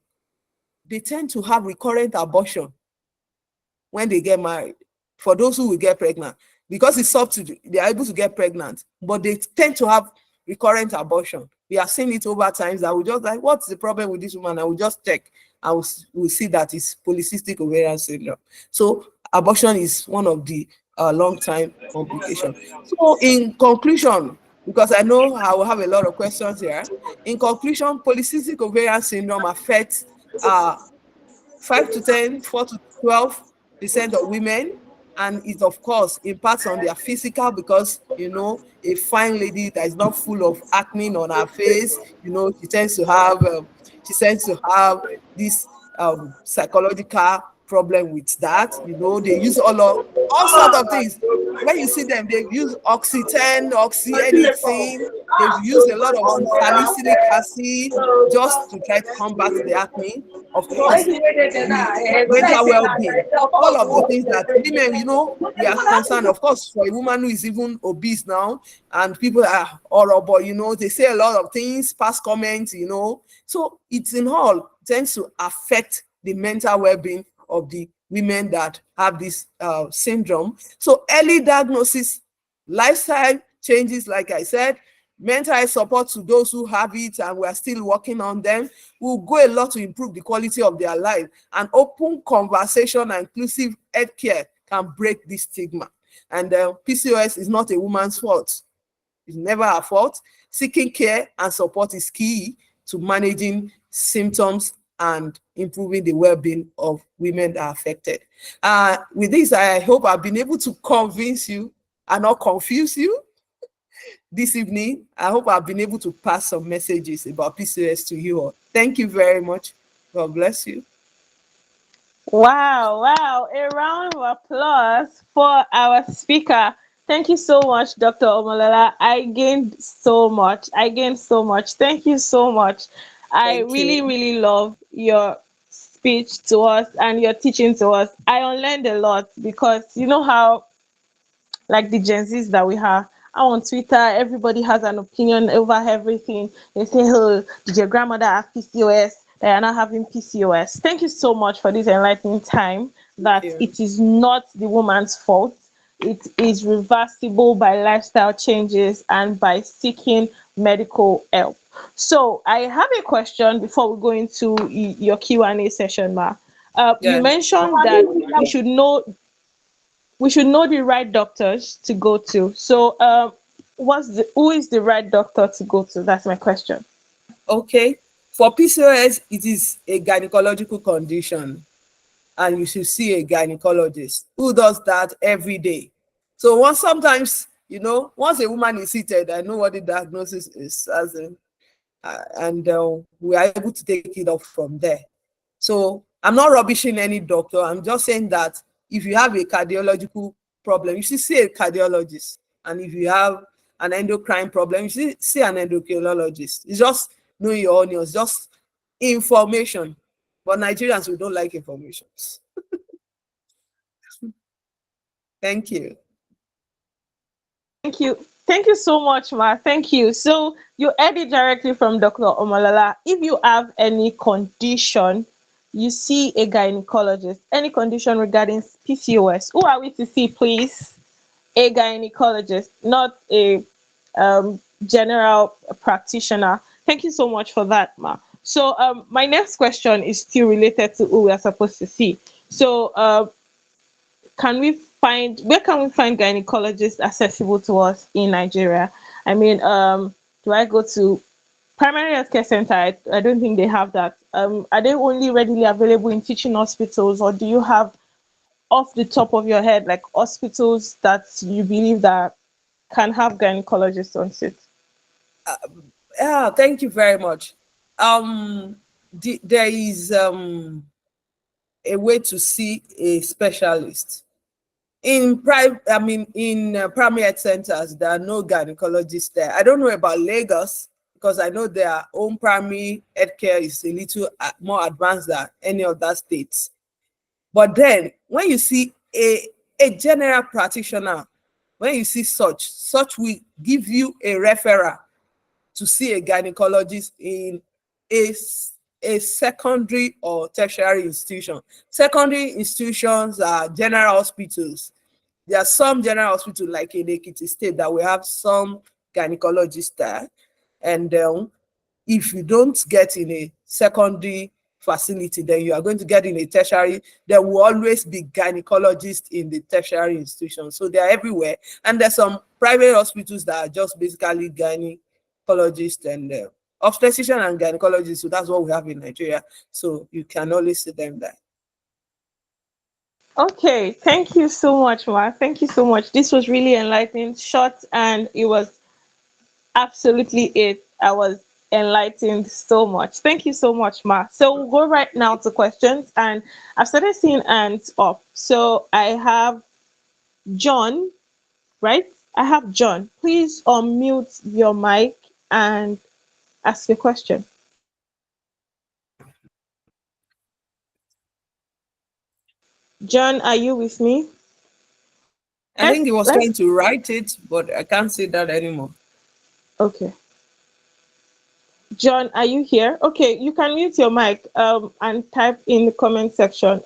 they tend to have recurrent abortion when they get married. For those who will get pregnant, because it's subtle, they are able to get pregnant, but they tend to have recurrent abortion. We have seen it over times that we just like, what's the problem with this woman? I will just check and we'll see that it's polycystic ovarian syndrome. So abortion is one of the long-time complications. So in conclusion, because I know I will have a lot of questions here. In conclusion, polycystic ovarian syndrome affects 5 to 10, 4 to 12% of women, and it of course impacts on their physical, because a fine lady that is not full of acne on her face, she tends to have this psychological problem with that. They use all sorts of things. When you see them, they use Oxy10, Oxy anything. They've used a lot of salicylic acid just to try to combat the acne. Of course, mental well-being, all of the things that women, we are concerned. Of course, for a woman who is even obese now, and people are horrible, they say a lot of things, past comments, so it's in all tends to affect the mental well-being of the women that have this syndrome. So early diagnosis, lifestyle changes, like I said, mental health support to those who have it, and we're still working on them, will go a lot to improve the quality of their life. And open conversation and inclusive health care can break this stigma. And PCOS is not a woman's fault. It's never her fault. Seeking care and support is key to managing symptoms and improving the well-being of women that are affected. With this, I hope I've been able to convince you and not confuse you this evening. I hope I've been able to pass some messages about PCOS to you all. Thank you very much. God bless you. Wow. A round of applause for our speaker. Thank you so much, Dr. Omolola. I gained so much. Thank you so much. I really love your speech to us and your teaching to us. I learned a lot, because you know how, like the Gen Zs that we have, on Twitter, everybody has an opinion over everything. They say, oh, did your grandmother have PCOS? They are not having PCOS. Thank you so much for this enlightening time, that it is not the woman's fault. It is reversible by lifestyle changes and by seeking medical help. So I have a question before we go into your Q&A session, Ma. You mentioned that we should know the right doctors to go to. So who is the right doctor to go to? That's my question. Okay. For PCOS, it is a gynecological condition, and you should see a gynecologist who does that every day. So sometimes, once a woman is seated, I know what the diagnosis is, and we are able to take it up from there. So I'm not rubbishing any doctor. I'm just saying that if you have a cardiological problem, you should see a cardiologist. And if you have an endocrine problem, you should see an endocrinologist. It's just know your onions, just information. But Nigerians, we don't like information. Thank you. Thank you so much, Ma. Thank you. So you heard it directly from Dr. Omolola. If you have any condition, you see a gynecologist. Any condition regarding PCOS, who are we to see, please? A gynecologist, not a general practitioner. Thank you so much for that, Ma. So my next question is still related to who we are supposed to see. So where can we find gynecologists accessible to us in Nigeria? I mean, do I go to primary healthcare center? I don't think they have that. Are they only readily available in teaching hospitals, or do you have, off the top of your head, like hospitals that you believe that can have gynecologists on sit? Thank you very much. There is a way to see a specialist. In primary health centers, there are no gynecologists there. I don't know about Lagos. because I know their own primary healthcare is a little more advanced than any other states. But then when you see a general practitioner, when you see such will give you a referral to see a gynecologist in a secondary or tertiary institution. Secondary institutions are general hospitals. There are some general hospitals like in Ekiti State that we have some gynecologists there. And if you don't get in a secondary facility, then you are going to get in a tertiary. There will always be gynecologists in the tertiary institution. So they are everywhere. And there's some private hospitals that are just basically gynecologists and obstetrician and gynecologists. So that's what we have in Nigeria. So you can always see them there. Okay, thank you so much, Ma. Thank you so much. This was really enlightening, short, and it was absolutely it. I was enlightened so much. Thank you so much, Ma. So we'll go right now to questions, and I've started seeing hands up. So I have John, right? I have John. Please unmute your mic and ask your question. John, are you with me? I think he was trying to write it, but I can't see that anymore. Okay. John, are you here? Okay, you can mute your mic and type in the comment section.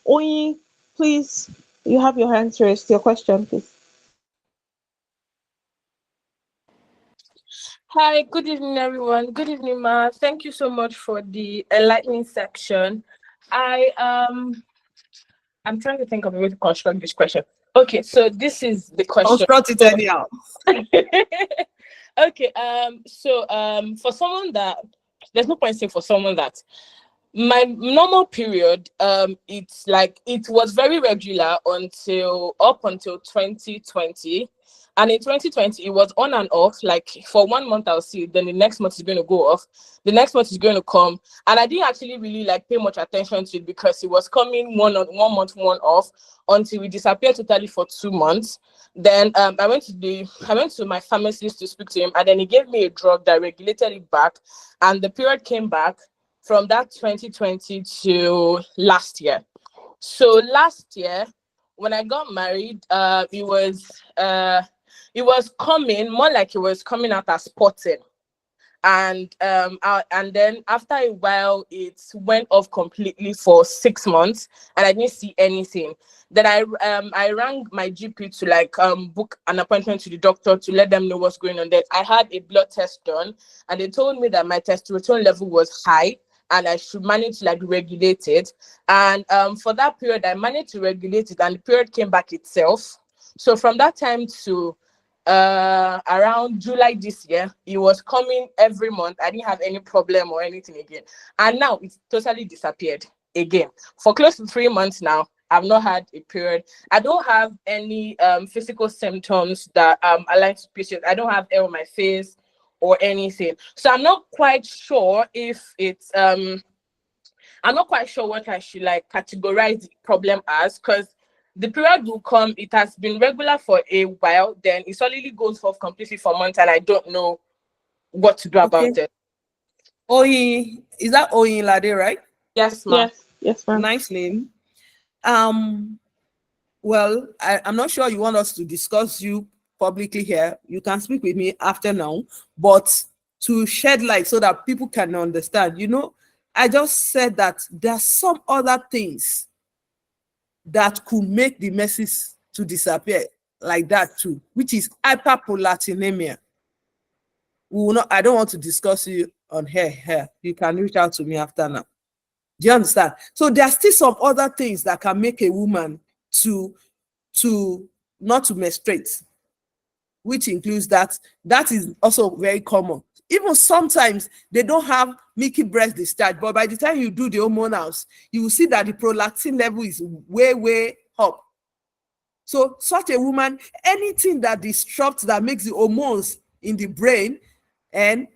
Oyi, please, you have your hands raised. Your question, please. Hi, good evening, everyone. Good evening, Ma. Thank you so much for the enlightening section. I'm trying to think of a way to construct this question. Okay, so this is the question. Construct it anyhow. Okay, for someone that there's no point saying for someone that my normal period, it's like it was very regular up until 2020. And in 2020, it was on and off. Like for 1 month, I'll see it. Then the next month is going to go off. The next month is going to come. And I didn't actually really like pay much attention to it because it was coming 1 month, one off until it disappeared totally for 2 months. Then I went to my pharmacist to speak to him, and then he gave me a drug that regulated it back. And the period came back from that 2020 to last year. So last year, when I got married, it was coming more like it was coming out as spotting, and then after a while it went off completely for 6 months, and I didn't see anything. Then I rang my GP to book an appointment to the doctor to let them know what's going on. Then I had a blood test done, and they told me that my testosterone level was high and I should manage to regulate it. And for that period, I managed to regulate it, and the period came back itself. So from that time to around July this year, it was coming every month. I didn't have any problem or anything again. And now it's totally disappeared again. For close to 3 months now, I've not had a period. I don't have any physical symptoms that align to Pcos. I don't have hair on my face or anything. So I'm not quite sure if it's I'm not quite sure what I should categorize the problem as, because the period will come. It has been regular for a while, then it suddenly goes off completely for months, and I don't know what to do about it. Oyi, is that Oyi Lade, right? Yes, ma'am. Yes, ma'am. Nice name. Well, I'm not sure you want us to discuss you publicly here. You can speak with me after now, but to shed light so that people can understand, I just said that there's some other things that could make the messes to disappear like that too, which is hyperprolactinemia. I don't want to discuss you on here. You can reach out to me after now. Do you understand? So there are still some other things that can make a woman to not to menstruate, which includes that is also very common. Even sometimes they don't have milky breast discharge, but by the time you do the hormonals, you will see that the prolactin level is way up. So such a woman, anything that disrupts, that makes the hormones in the brain, and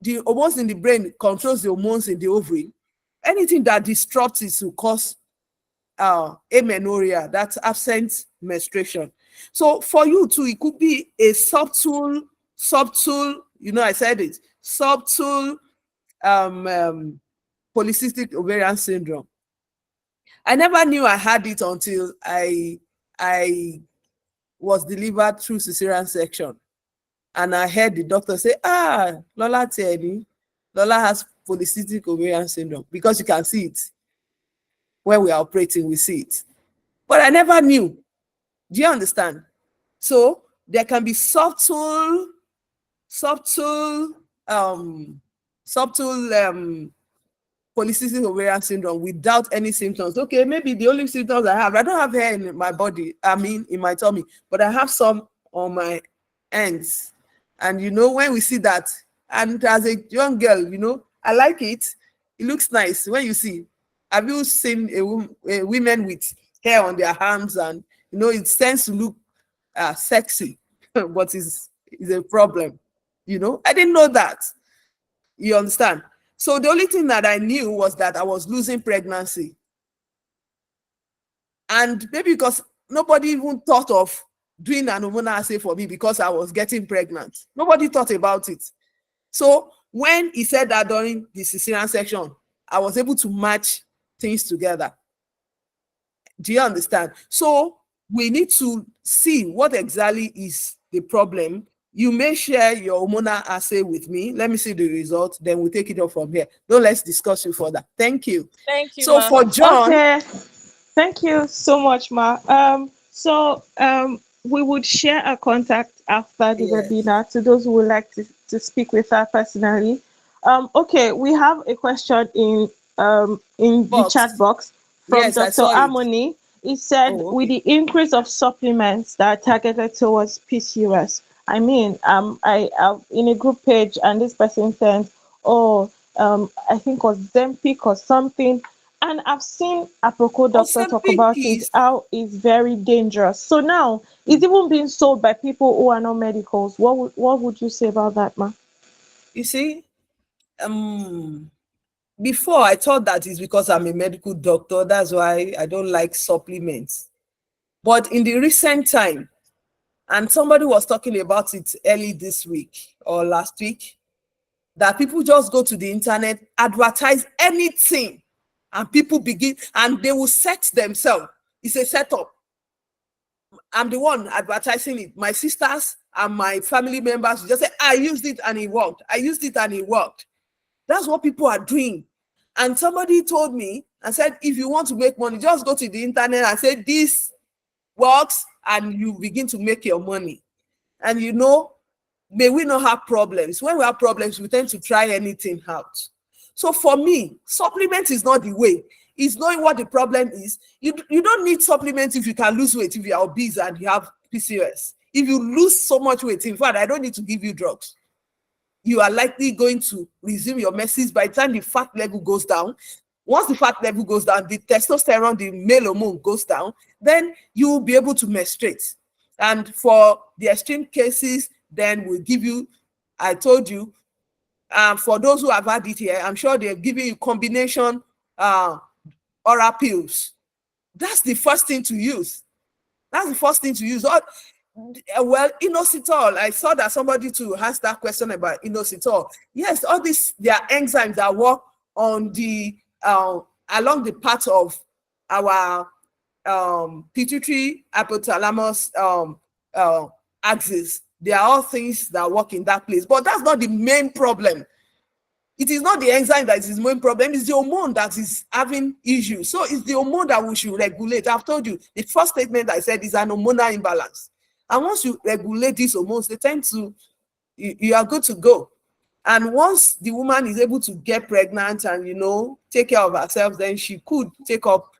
the hormones in the brain controls the hormones in the ovary, anything that disrupts it will cause amenorrhea, that's absent menstruation. So for you too, it could be a subtle You know, I said it. Subtle polycystic ovarian syndrome. I never knew I had it until I was delivered through cesarean section. And I heard the doctor say, Lola Teddy, Lola has polycystic ovarian syndrome, because you can see it. When we are operating, we see it. But I never knew. Do you understand? So there can be subtle polycystic ovarian syndrome without any symptoms. Okay, maybe the only symptoms I don't have hair in my body, I mean in my tummy, but I have some on my ends. And you know, when we see that, and as a young girl, you know, I like it. It looks nice when you see. Have you seen a women with hair on their arms, and you know, it tends to look sexy, but is a problem. You know, I didn't know that. You understand? So the only thing that I knew was that I was losing pregnancy. And maybe because nobody even thought of doing an hormonal assay for me because I was getting pregnant. Nobody thought about it. So when he said that during the cesarean section, I was able to match things together. Do you understand? So we need to see what exactly is the problem. You may share your hormonal assay with me. Let me see the result. Then we'll take it up from here. No, let's discuss it further. Thank you. Thank you, So ma. for John, Okay. Thank you so much, Ma. We would share a contact after the yes. webinar to those who would like to speak with her personally. Okay, we have a question in the chat box from Yes, I Dr. saw it. Harmony. He said, Oh, okay. with the increase of supplements that are targeted towards PCOS, I mean, I in a group page, and this person said, I think it was Zempic or something. And I've seen Aproko doctor talk about it, how it's very dangerous. So now it's even being sold by people who are not medicals. What would you say about that, ma? You see, before I thought that is because I'm a medical doctor. That's why I don't like supplements. But in the recent time, and somebody was talking about it early this week or last week, that people just go to the internet, advertise anything, and people begin, and they will set themselves. It's a setup. I'm the one advertising it. My sisters and my family members just say, I used it and it worked. I used it and it worked. That's what people are doing. And somebody told me and said, if you want to make money, just go to the internet and say, this works, and you begin to make your money. And you know, may we not have problems. When we have problems, we tend to try anything out. So for me, supplement is not the way. It's knowing what the problem is. You don't need supplements if you can lose weight, if you are obese and you have PCOS. If you lose so much weight, in fact, I don't need to give you drugs. You are likely going to resume your menses by the time the fat level goes down. Once the fat level goes down, the testosterone, the male hormone goes down, then you will be able to menstruate. And for the extreme cases, then we'll give you, I told you, for those who have had it here, I'm sure they're giving you combination oral pills. That's the first thing to use. That's the first thing to use. Well, inositol, I saw that somebody too asked that question about inositol. Yes, all these, there are enzymes that work on the along the path of our pituitary hypothalamus axis. They are all things that work in that place, but that's not the main problem. It is not the enzyme that is the main problem, it's the hormone that is having issues. So it's the hormone that we should regulate. I've told you, the first statement I said is an hormonal imbalance. And once you regulate these hormones, they tend to, you are good to go. And once the woman is able to get pregnant and, you know, take care of herself, then she could take up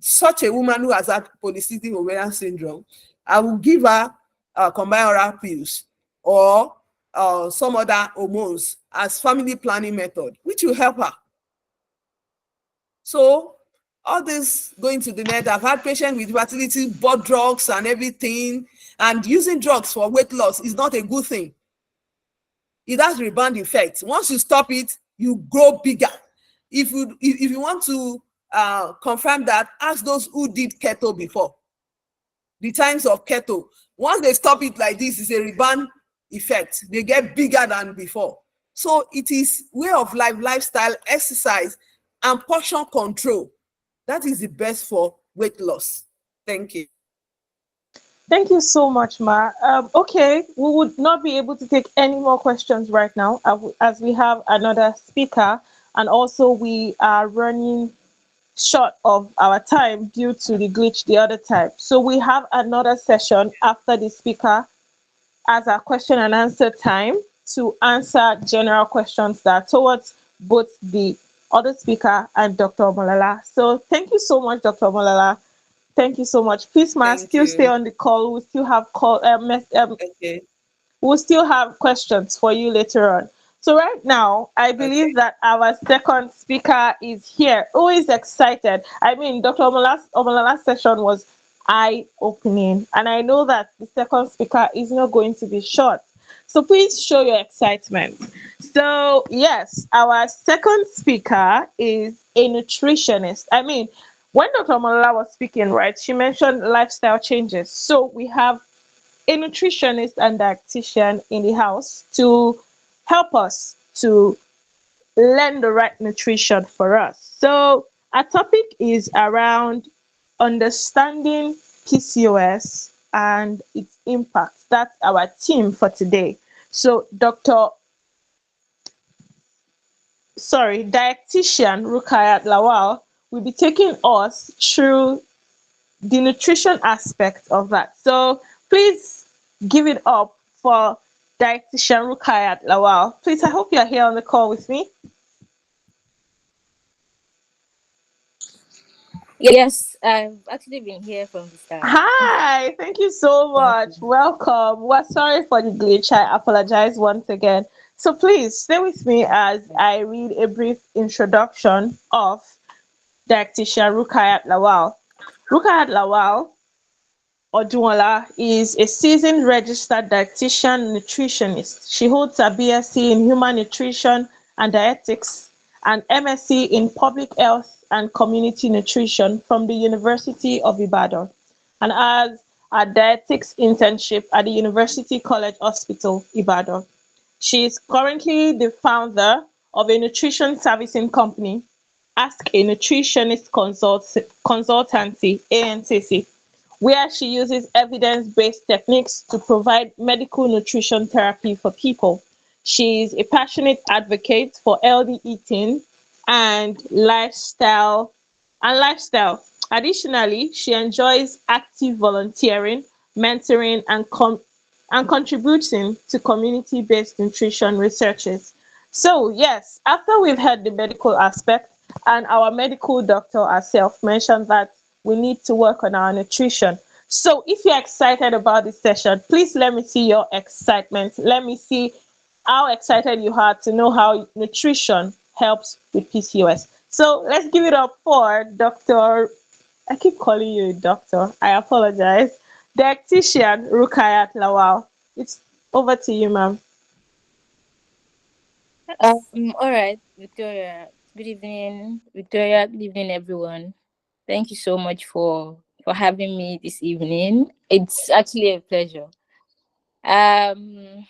such a woman who has had polycystic ovarian syndrome, I will give her combined oral pills or some other hormones as family planning method, which will help her. So all this going to the net, I've had patients with fertility, bought drugs and everything, and using drugs for weight loss is not a good thing. It has rebound effects. Once you stop it, you grow bigger. If you want to confirm that, ask those who did keto before. The times of keto. Once they stop it like this, it's a rebound effect. They get bigger than before. So it is way of life, lifestyle, exercise, and portion control. That is the best for weight loss. Thank you. Thank you so much, Ma. Okay, we would not be able to take any more questions right now as we have another speaker, and also we are running short of our time due to the glitch the other time. So we have another session after the speaker as a question and answer time to answer general questions that are towards both the other speaker and Dr. Omolala. So thank you so much, Dr. Omolala. Thank you so much. Please, Ma, Thank still stay you. on the call. We still have Okay. we'll still have questions for you later on. So right now, I Okay. believe that our second speaker is here. Who is excited? I mean, Dr. Omalala's session was eye-opening, and I know that the second speaker is not going to be short. So please show your excitement. So yes, our second speaker is a nutritionist. I mean, when Dr. Omalala was speaking, right, she mentioned lifestyle changes. So we have a nutritionist and dietitian in the house to help us to learn the right nutrition for us. So our topic is around understanding PCOS and its impact. That's our theme for today. So dietitian Rukayat Lawal will be taking us through the nutrition aspect of that. So please give it up for dietitian Rukayat Lawal. Please, I hope you're here on the call with me. Yes, I've actually been here from the start. Hi, thank you so Thank much. you. Welcome. We're sorry for the glitch. I apologize once again. So please stay with me as I read a brief introduction of dietitian Rukayat Lawal. Rukayat Lawal Odunola is a seasoned registered dietitian nutritionist. She holds a BSc in human nutrition and dietetics and MSc in public health and community nutrition from the University of Ibadan, and has a dietetics internship at the University College Hospital, Ibadan. She is currently the founder of a nutrition servicing company, Ask a Nutritionist Consultancy, ANCC, where she uses evidence-based techniques to provide medical nutrition therapy for people. She is a passionate advocate for healthy eating and lifestyle. Additionally, she enjoys active volunteering, mentoring, and contributing to community-based nutrition researches. So, yes, after we've had the medical aspect, and our medical doctor herself mentioned that we need to work on our nutrition. So, if you're excited about this session, please let me see your excitement. Let me see how excited you are to know how nutrition helps with PCOS. So, let's give it up for Dr. I keep calling you a doctor. I apologize. Dietitian Rukayat Lawal. It's over to you, ma'am. All right, Victoria. Good evening, Victoria. Good evening, everyone. Thank you so much for having me this evening. It's actually a pleasure. Um,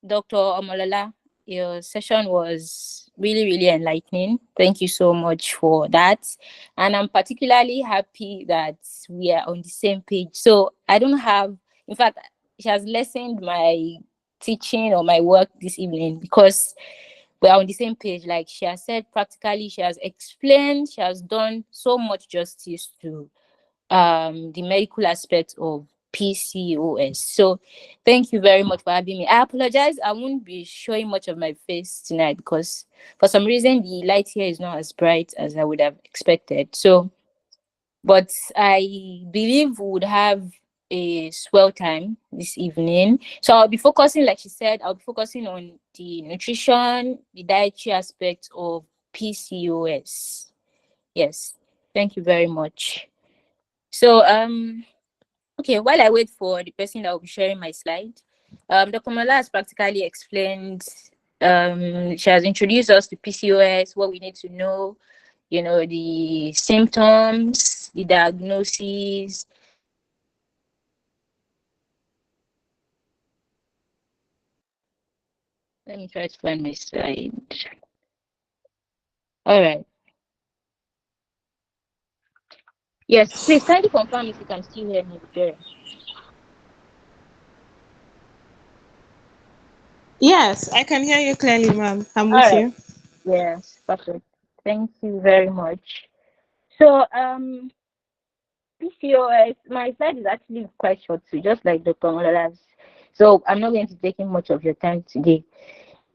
Dr. Omolala, your session was really, really enlightening. Thank you so much for that. And I'm particularly happy that we are on the same page. So I don't have, in fact, she has lessened my teaching or my work this evening because we're on the same page. Like she has said, practically, she has explained, she has done so much justice to the medical aspect of PCOS. So thank you very much for having me. I apologize, I won't be showing much of my face tonight because for some reason the light here is not as bright as I would have expected. So, but I believe we would have a swell time this evening. So I'll be focusing, like she said, I'll be focusing on the nutrition, the dietary aspect of PCOS. Yes, thank you very much. So okay, while I wait for the person that will be sharing my slide, Dr. Mala has practically explained, she has introduced us to PCOS, what we need to know, the symptoms, the diagnosis, Let me try to find my slide. All right. Yes, please kindly confirm if you can still hear me, Victoria. Yes, I can hear you clearly, ma'am. I'm All with right. you. Yes, perfect. Thank you very much. So, PCOS, my slide is actually quite short too, just like Dr. Molala's. So I'm not going to take in much of your time today.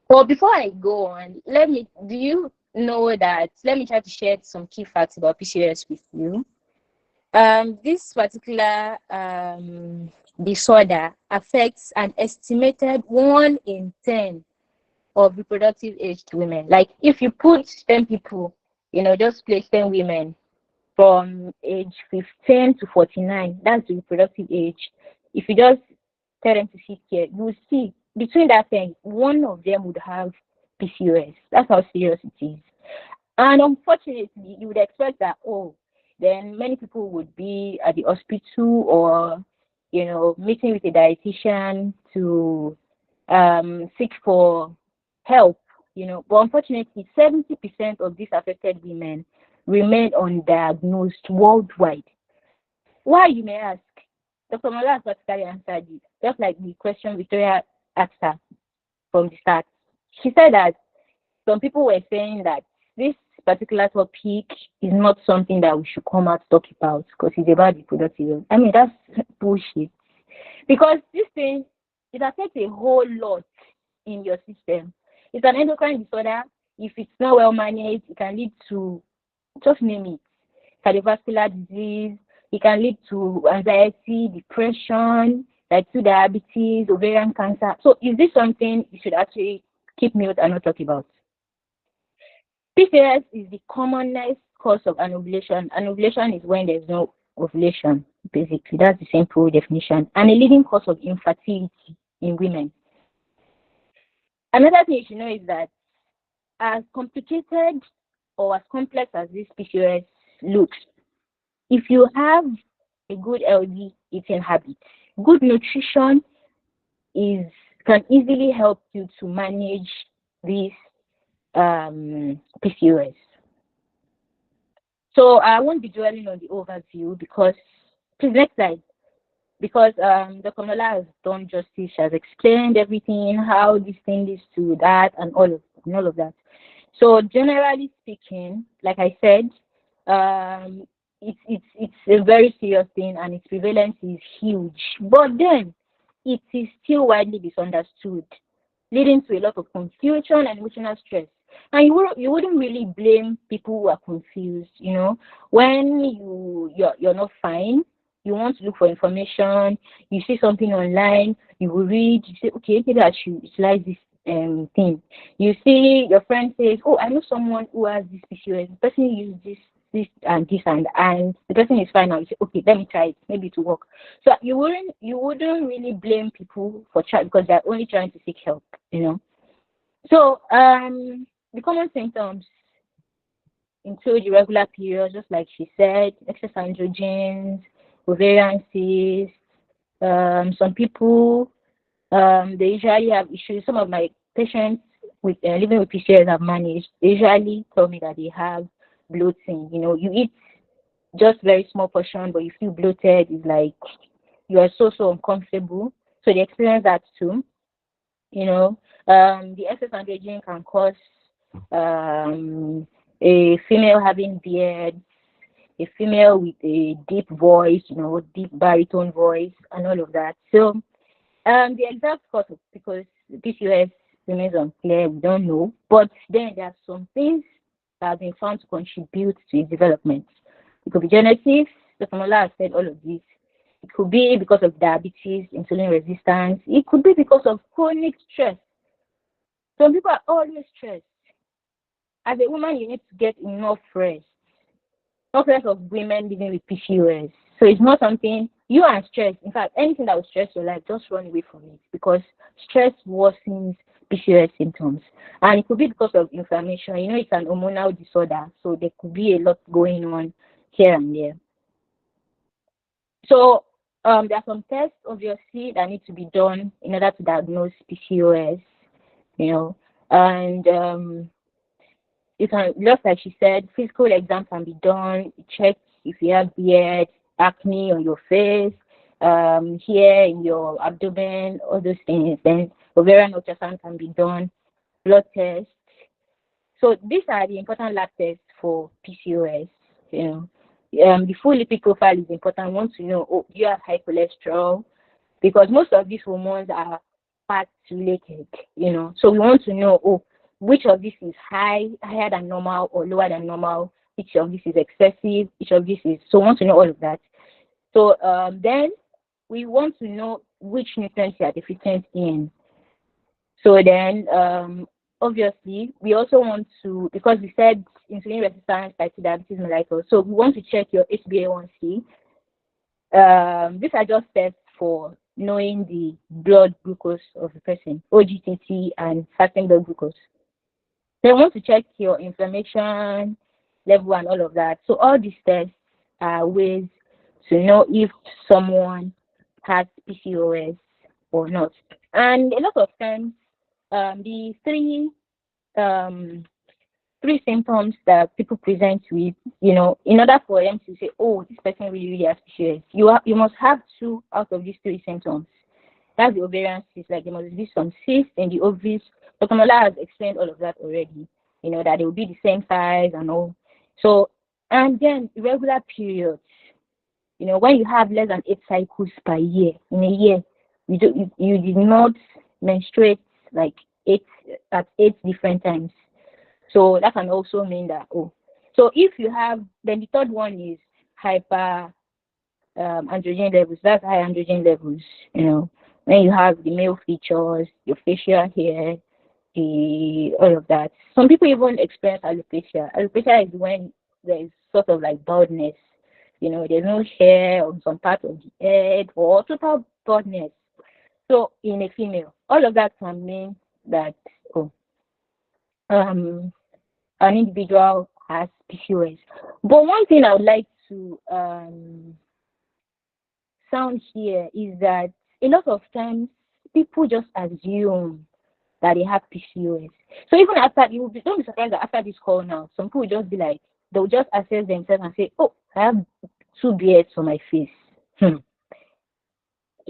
But before I go on, do you know that, let me try to share some key facts about PCOS with you. This particular disorder affects an estimated 1 in 10 of reproductive aged women. Like if you put 10 people, just place 10 women from age 15 to 49, that's the reproductive age. If you just tell them to sit here, you will see between that 10, one of them would have PCOS. That's how serious it is. And unfortunately, you would expect that, then many people would be at the hospital or, meeting with a dietitian to seek for help, But unfortunately, 70% of these affected women remain undiagnosed worldwide. Why, you may ask? Dr. Mola has practically answered it, just like the question Victoria asked her from the start. She said that some people were saying that this particular topic is not something that we should come out to talk about because it's about reproductive health. I mean, that's bullshit. Because this thing, it affects a whole lot in your system. It's an endocrine disorder. If it's not well managed, it can lead to, just name it, cardiovascular disease. It can lead to anxiety, depression, type 2 diabetes, ovarian cancer. So is this something you should actually keep mute and not talk about? PCOS is the commonest cause of anovulation. Anovulation is when there's no ovulation, basically. That's the simple definition. And a leading cause of infertility in women. Another thing you should know is that as complicated or as complex as this PCOS looks, if you have a good healthy eating habit, good nutrition can easily help you to manage this PCOS. So I won't be dwelling on the overview because, please, next slide. Because Dr. Nola has done justice, she has explained everything, how this thing leads to that, and all of that. So generally speaking, like I said, it's a very serious thing, and its prevalence is huge. But then it is still widely misunderstood, leading to a lot of confusion and emotional stress. And you wouldn't really blame people who are confused, when you're not fine, you want to look for information, you see something online, you will read, you say, okay, maybe I should utilize this thing. You see your friend says, oh, I know someone who has this PCOS, the person uses this and this and the person is fine now. You say, okay, let me try it, maybe it will work. So you wouldn't really blame people for trying because they're only trying to seek help, So the common symptoms include irregular periods, just like she said, excess androgens, ovarian cysts. Some people, they usually have issues. Some of my patients living with PCOS have managed. They usually tell me that they have bloating. You eat just very small portion, but you feel bloated. It's like you are so uncomfortable. So they experience that too. The excess androgen can cause a female having beard, a female with a deep voice, deep baritone voice, and all of that. So the exact cause of because PCOS remains unclear, we don't know. But then there are some things that have been found to contribute to its development. It could be genetics. Dr. Mola has said all of this. It could be because of diabetes, insulin resistance. It could be because of chronic stress. Some people are always stressed. As a woman, you need to get enough rest. Not less of women living with PCOS. So it's not something you are stressed. In fact, anything that will stress your life, just run away from it because stress worsens PCOS symptoms. And it could be because of inflammation. It's an hormonal disorder, so there could be a lot going on here and there. So there are some tests, obviously, that need to be done in order to diagnose PCOS. And you can, just like she said, physical exam can be done. Check if you have beard, acne on your face, hair in your abdomen, all those things. Then ovarian ultrasound can be done, blood test. So these are the important lab tests for PCOS. The full lipid profile is important. We want to know, do you have high cholesterol? Because most of these hormones are fat related. So we want to know, which of this is higher than normal or lower than normal, which of this is excessive, which of this is, so we want to know all of that. So then we want to know which nutrients you are deficient in. So then obviously we also want to, because we said insulin resistance, type 2 diabetes mellitus, so we want to check your HbA1c. These are just tests for knowing the blood glucose of the person, OGTT and fasting blood glucose. They want to check your inflammation level and all of that. So all these tests are ways to know if someone has PCOS or not. And a lot of times, the three symptoms that people present with, in order for them to say, this person really has PCOS, you must have 2 out of these 3 symptoms. That's the ovarian cyst, like there must be some cyst in the ovaries. Dr. Mola has explained all of that already, that they will be the same size and all. So, and then irregular periods, when you have less than 8 cycles per year, in a year, you did not menstruate like 8 different times. So that can also mean that, so if you have, then the third one is hyper androgen levels. That's high androgen levels, when you have the male features, your facial hair, all of that. Some people even experience alopecia. Alopecia is when there is sort of like baldness, there's no hair on some part of the head or total baldness. So in a female, all of that can mean that an individual has PCOS. But one thing I would like to sound here is that a lot of times people just assume that they have PCOS. So even after, don't be surprised that after this call now, some people will just be like, they'll just assess themselves and say, I have 2 beards on my face.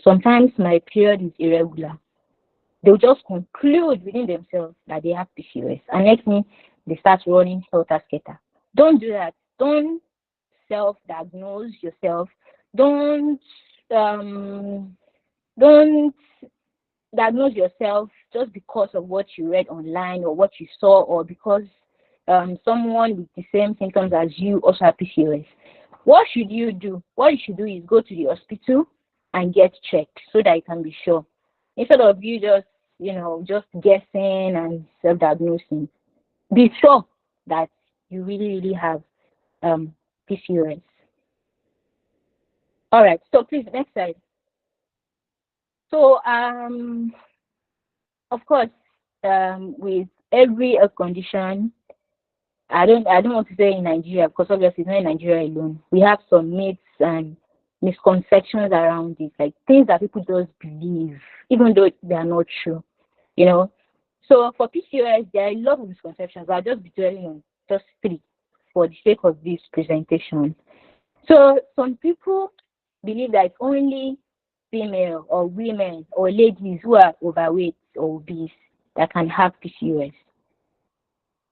Sometimes my period is irregular. They'll just conclude within themselves that they have PCOS. And next thing, they start running helter-skelter. Don't do that. Don't self-diagnose yourself. Don't diagnose yourself just because of what you read online or what you saw, or because someone with the same symptoms as you also have PCOS. What should you do? What you should do is go to the hospital and get checked so that you can be sure. Instead of you just guessing and self-diagnosing, be sure that you really have PCOS. All right, so please, next slide. So, of course, with every health condition, I don't want to say in Nigeria, because obviously it's not in Nigeria alone. We have some myths and misconceptions around it, like things that people just believe, even though they are not true, So for PCOS, there are a lot of misconceptions. I'll just be dwelling on just 3 for the sake of this presentation. So some people believe that it's only female or women or ladies who are overweight or obese that can have PCOS.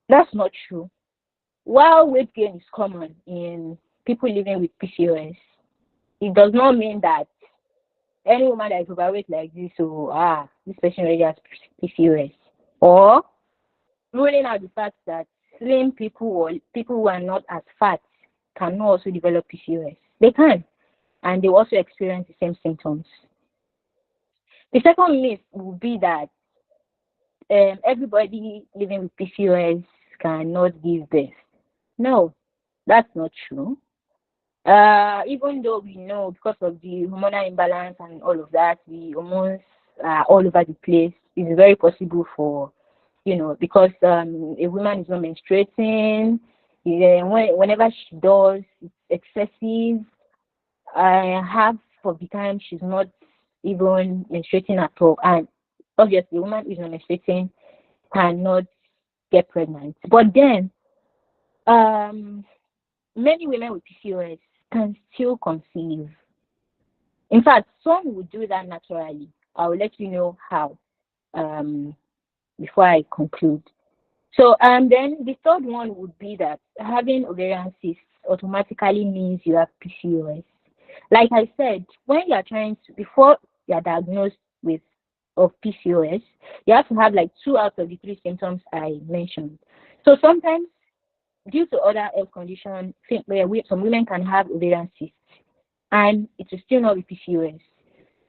That's not true. While weight gain is common in people living with PCOS, it does not mean that any woman that is overweight like this, this person already has PCOS. Or ruling out the fact that slim people or people who are not as fat can also develop PCOS. They can, and they also experience the same symptoms. The second myth would be that everybody living with PCOS cannot give birth. No, that's not true. Even though we know because of the hormonal imbalance and all of that, the hormones are all over the place, it's very possible for, because a woman is not menstruating, whenever she does, it's excessive. Half of the time she's not even menstruating at all. And obviously, the woman is not menstruating, cannot get pregnant. But then, many women with PCOS can still conceive. In fact, some will do that naturally. I will let you know how before I conclude. So, then the third one would be that having ovarian cysts automatically means you have PCOS. Like I said, when you're before you're diagnosed with of PCOS, you have to have like 2 out of the 3 symptoms I mentioned. So sometimes, due to other health conditions, some women can have ovarian cysts and it will still not be PCOS.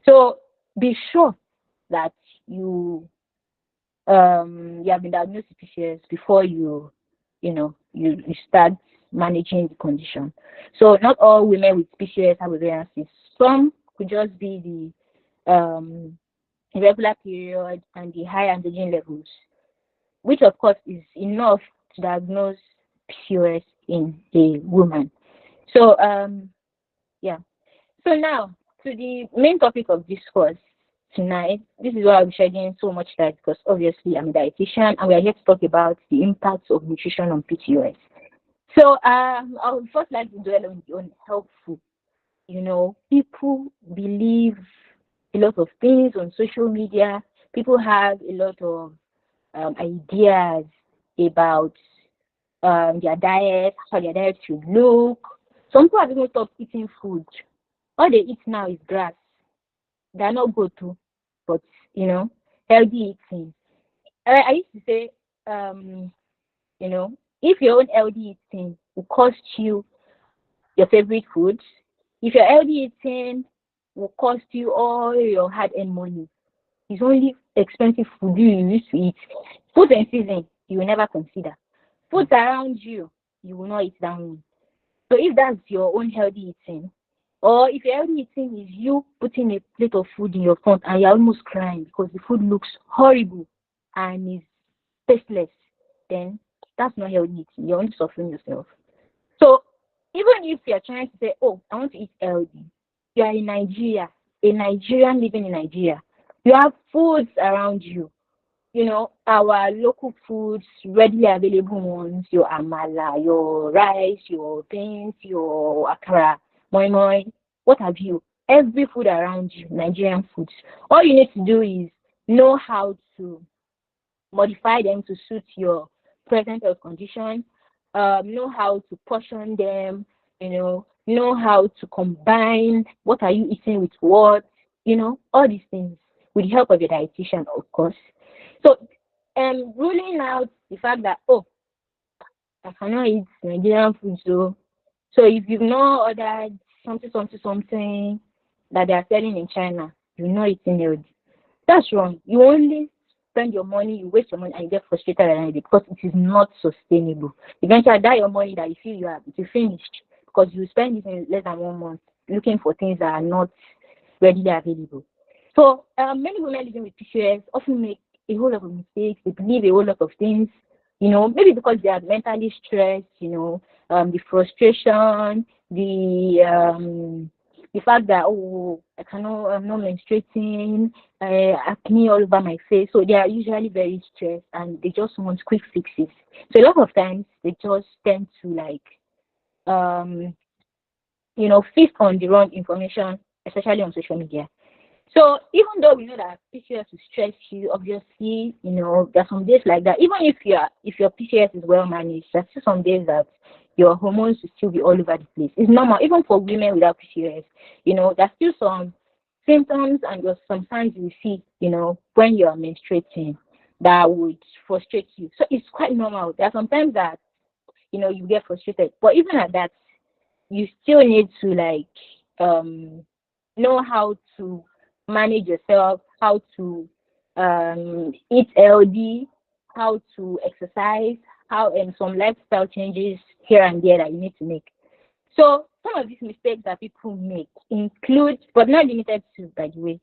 So be sure that you have been diagnosed with PCOS before you start managing the condition. So not all women with PCOS have ovarian cysts. Some could just be the irregular period and the high androgen levels, which of course is enough to diagnose PCOS in a woman. So yeah. So now to the main topic of discourse tonight. This is why I'll be shedding so much light because obviously I'm a dietitian and we are here to talk about the impacts of nutrition on PCOS. So I would first like to dwell on health food. People believe a lot of things on social media. People have a lot of ideas about their diet, how their diet should look. Some people have even stopped eating food. All they eat now is grass. They're not good too, but healthy eating. I used to say, if your own healthy eating will cost you your favorite foods, if your healthy eating will cost you all your hard-earned money, it's only expensive food you used to eat. Food and season, you will never consider. Foods around you, you will not eat that one. So if that's your own healthy eating, or if your healthy eating is you putting a plate of food in your front and you're almost crying because the food looks horrible and is tasteless, then that's not healthy eating. You're only suffering yourself. So even if you're trying to say, oh, I want to eat healthy, you are in Nigeria, a Nigerian living in Nigeria, you have foods around you. Our local foods, readily available ones, your amala, your rice, your beans, your akara, moi moi, what have you. Every food around you, Nigerian foods. All you need to do is know how to modify them to suit your present health condition, know how to portion them, know how to combine what are you eating with what, all these things with the help of your dietitian, of course. So, ruling out the fact that, I cannot eat Nigerian food, so if you've not ordered something that they are selling in China, you're not eating healthy. That's wrong. You only spend your money, you waste your money, and you get frustrated around it because it is not sustainable. Eventually, that your money that you feel you have, it is finished because you spend it in less than 1 month looking for things that are not readily available. So, many women living with PCOS often make a whole lot of mistakes. They believe a whole lot of things, maybe because they are mentally stressed, the frustration, the fact that, I'm not menstruating, acne all over my face. So they are usually very stressed and they just want quick fixes. So a lot of times they just tend to feast on the wrong information, especially on social media. So even though we know that PCOS will stress you, obviously, there are some days like that. Even if your PCOS is well managed, there's still some days that your hormones will still be all over the place. It's normal, even for women without PCOS. There's still some symptoms and some signs you see, when you're menstruating that would frustrate you. So it's quite normal. There are some times that, you get frustrated. But even at that, you still need to know how to manage yourself, how to eat healthy, how to exercise, and some lifestyle changes here and there that you need to make. So some of these mistakes that people make include, but not limited to, by the way,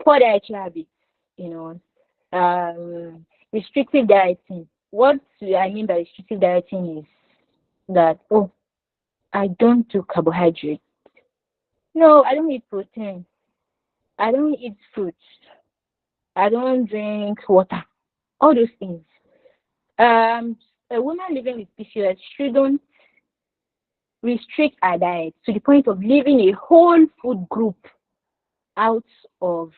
poor dietary habits, restrictive dieting. What I mean by restrictive dieting is that, I don't do carbohydrates. No, I don't eat protein. I don't eat fruits. I don't drink water. All those things. A woman living with PCOS shouldn't restrict her diet to the point of leaving a whole food group out of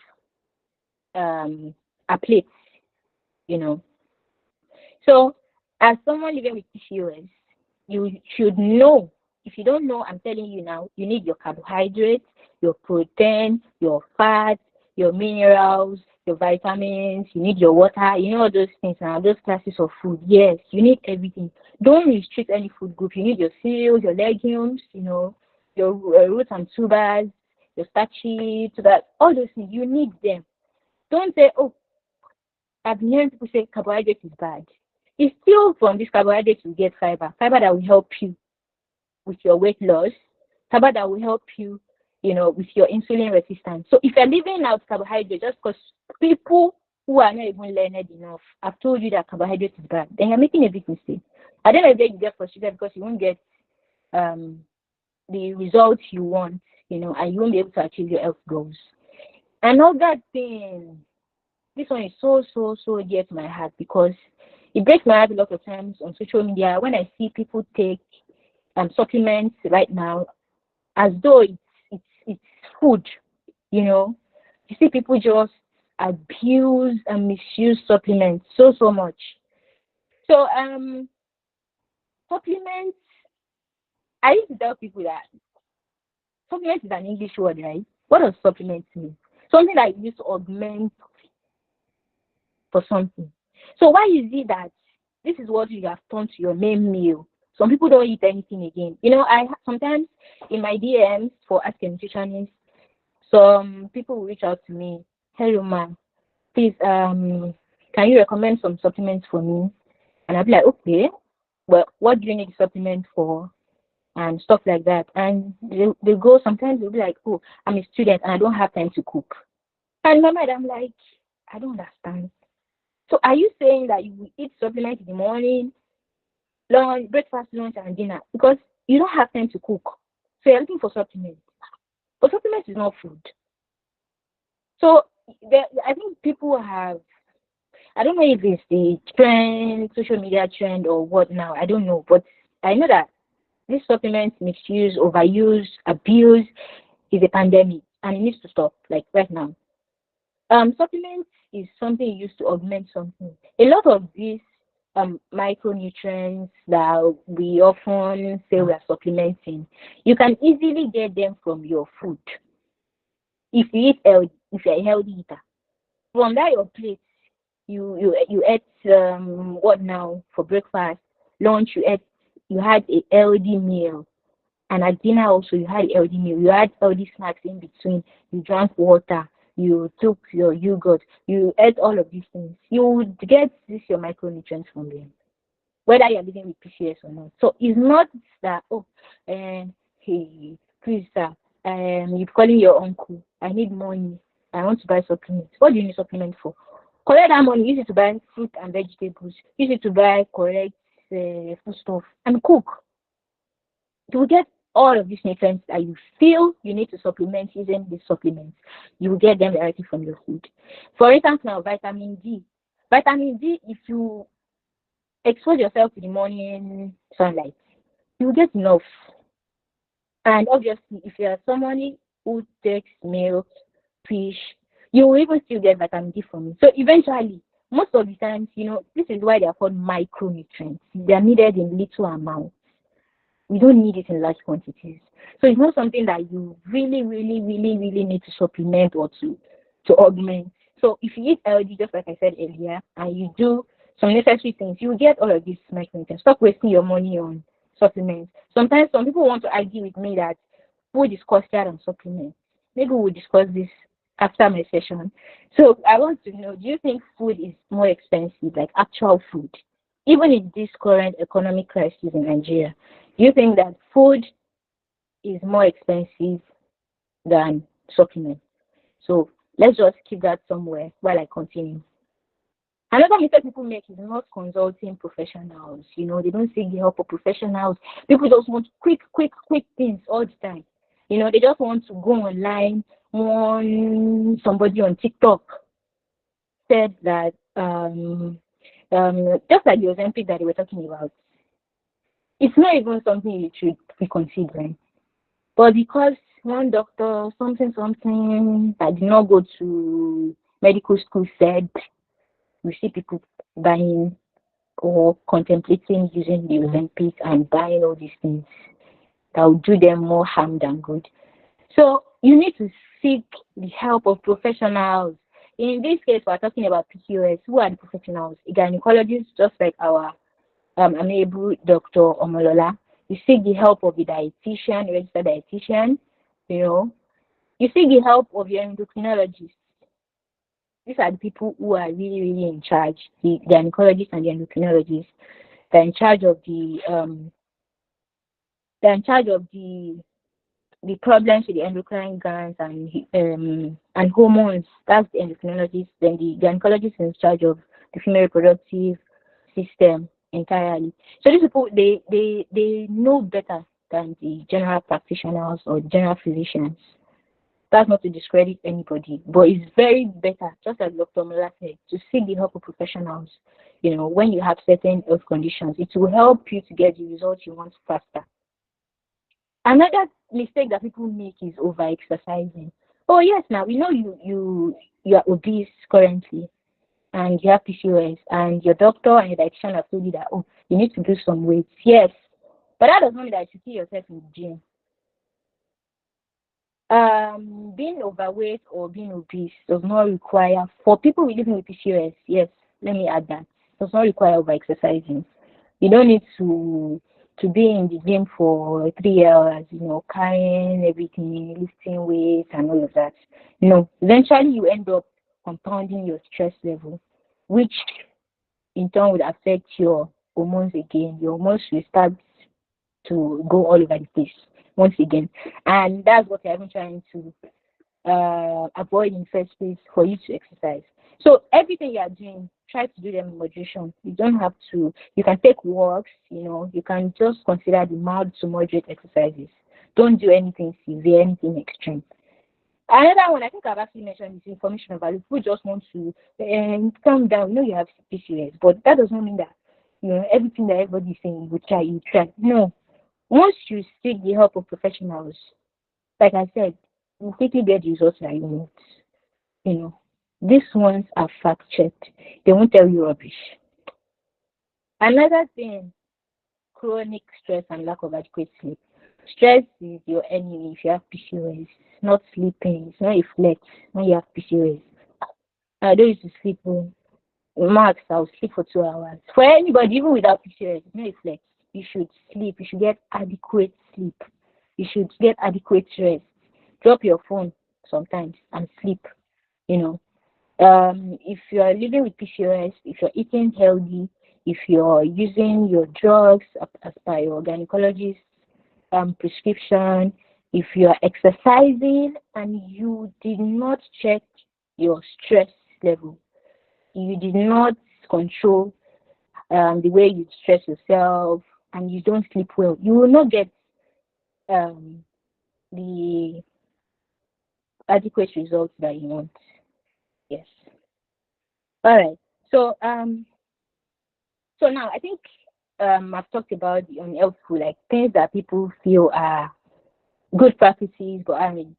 a plate, you know. So, as someone living with PCOS, you should know. If you don't know, I'm telling you now, you need your carbohydrates, your protein, your fats, your minerals, your vitamins, you need your water, you know all those things now, those classes of food. Yes, you need everything. Don't restrict any food group. You need your cereals, your legumes, you know, your roots and tubers, your starchy, so that all those things, you need them. Don't say, oh, I've been hearing people say carbohydrate is bad. It's still from this carbohydrate you get fiber that will help you with your weight loss, fiber that will help you, you know, with your insulin resistance. So if you're leaving out carbohydrate just because people who are not even learned enough have told you that carbohydrate is bad, then you're making a big mistake. At the end of the day, you get frustrated because you won't get the results you want, you know, and you won't be able to achieve your health goals. Another thing, this one is so dear to my heart because it breaks my heart a lot of times on social media when I see people take supplements right now as though it's food, you know. You see people just abuse and misuse supplements so much. So supplements, I used to tell people that supplements is an English word, right? What does supplements mean? Something that you use to augment for something. So why is it that this is what you have turned to your main meal? Some people don't eat anything again. You know, I sometimes in my DMs for Ask a Nutritionist, some people will reach out to me. Hello, ma'am. Please, can you recommend some supplements for me? And I'll be like, okay. Well, what do you need supplement for? And stuff like that. And they go, sometimes they'll be like, oh, I'm a student and I don't have time to cook. And in my mind, I'm like, I don't understand. So are you saying that you will eat supplements in the morning, lunch, breakfast, lunch, and dinner because you don't have time to cook? So you're looking for supplements. But supplements is not food. So I think people have, I don't know if it's the trend, social media trend or what now, I don't know. But I know that this supplement misuse, overuse, abuse is a pandemic and it needs to stop, like right now. Supplements is something used to augment something. A lot of these micronutrients that we often say we are supplementing, you can easily get them from your food. If you eat healthy, if you're a healthy eater, from that your plate, you ate what now for breakfast, lunch you had a healthy meal, and at dinner also you had a healthy meal. You had healthy snacks in between. You drank water. You took your yogurt. You ate all of these things. You would get your micronutrients from them, whether you're living with PCS or not. So it's not that hey, please sir, you're calling your uncle. I need money. I want to buy supplements. What do you need supplement for? Collect that money. Use it to buy fruit and vegetables. Use it to buy correct food stuff and cook. You will get all of these nutrients that you feel you need to supplement using these supplements. You will get them directly from your food. For instance, now vitamin D. Vitamin D, if you expose yourself to the morning sunlight, you will get enough. And obviously, if you are somebody who takes milk, fish, you will even still get vitamin D from it. So eventually, most of the times, you know, this is why they are called micronutrients. They are needed in little amounts. We don't need it in large quantities. So it's not something that you really need to supplement or to augment. So if you eat healthy, just like I said earlier, and you do some necessary things, you will get all of these micronutrients. Stop wasting your money on supplements. Sometimes some people want to argue with me that food is costlier than supplements. Maybe we'll discuss this after my session. So I want to know, do you think food is more expensive, like actual food? Even in this current economic crisis in Nigeria, do you think that food is more expensive than supplements? So let's just keep that somewhere while I continue. Another mistake people make is not consulting professionals. You know, they don't seek the help of professionals. People just want quick things all the time. You know, they just want to go online. Somebody on TikTok said that just like the Ozempic that they were talking about, it's not even something you should be considering. But because one doctor, something that did not go to medical school said, we see people buying or contemplating using the Ozempic and buying all these things that will do them more harm than good. So you need to seek the help of professionals. In this case, we're talking about PCOS. Who are the professionals? A gynecologist, just like our amiable Dr. Omolola. You seek the help of a dietitian, a registered dietitian. You seek the help of your endocrinologist. These are the people who are really, really in charge. The gynecologist and the endocrinologist. They're in charge of the problems with the endocrine glands and hormones. That's the endocrinologist. Then the gynecologist is in charge of the female reproductive system entirely. So these people, they know better than the general practitioners or general physicians. That's not to discredit anybody, but it's very better, just as Dr. Mula said, to seek the help of professionals. When you have certain health conditions, it will help you to get the results you want faster. Another mistake that people make is over-exercising. Oh yes, now we know you are obese currently, and you have PCOS, and your doctor and your dietitian have told you that you need to lose some weight. Yes, but that doesn't mean that you see yourself in the gym. Being overweight or being obese does not require, for people living with PCOS, yes, let me add that, does not require over-exercising. You don't need to be in the gym for 3 hours, carrying everything, lifting weights and all of that. No, eventually you end up compounding your stress level, which in turn would affect your hormones again. Your hormones will start to go all over the place once again. And that's what you're even trying to avoid in the first place, for you to exercise. So everything you are doing, try to do them in moderation. You don't have to, you can take walks, you can just consider the mild to moderate exercises. Don't do anything severe, anything extreme. Another one, I think I've actually mentioned, is information value. People just want to calm down. You have PCOS, but that does not mean that everything that everybody is saying you try. No. Once you seek the help of professionals, like I said, you quickly get the results that you want. These ones are fact checked. They won't tell you rubbish. Another thing, chronic stress and lack of adequate sleep. Stress is your enemy if you have PCOS. Not sleeping. It's not a flex when you have PCOS. I don't used to sleep. Max, I'll sleep for 2 hours. For anybody, even without PCOS, it's not a flex. You should sleep. You should get adequate sleep. You should get adequate rest. Drop your phone sometimes and sleep. If you are living with PCOS, if you're eating healthy, if you're using your drugs as per your gynecologist prescription, if you are exercising and you did not check your stress level, you did not control the way you stress yourself, and you don't sleep well, you will not get the adequate results that you want. Yes. All right. So now I think I've talked about the unhelpful, like things that people feel are good practices but aren't.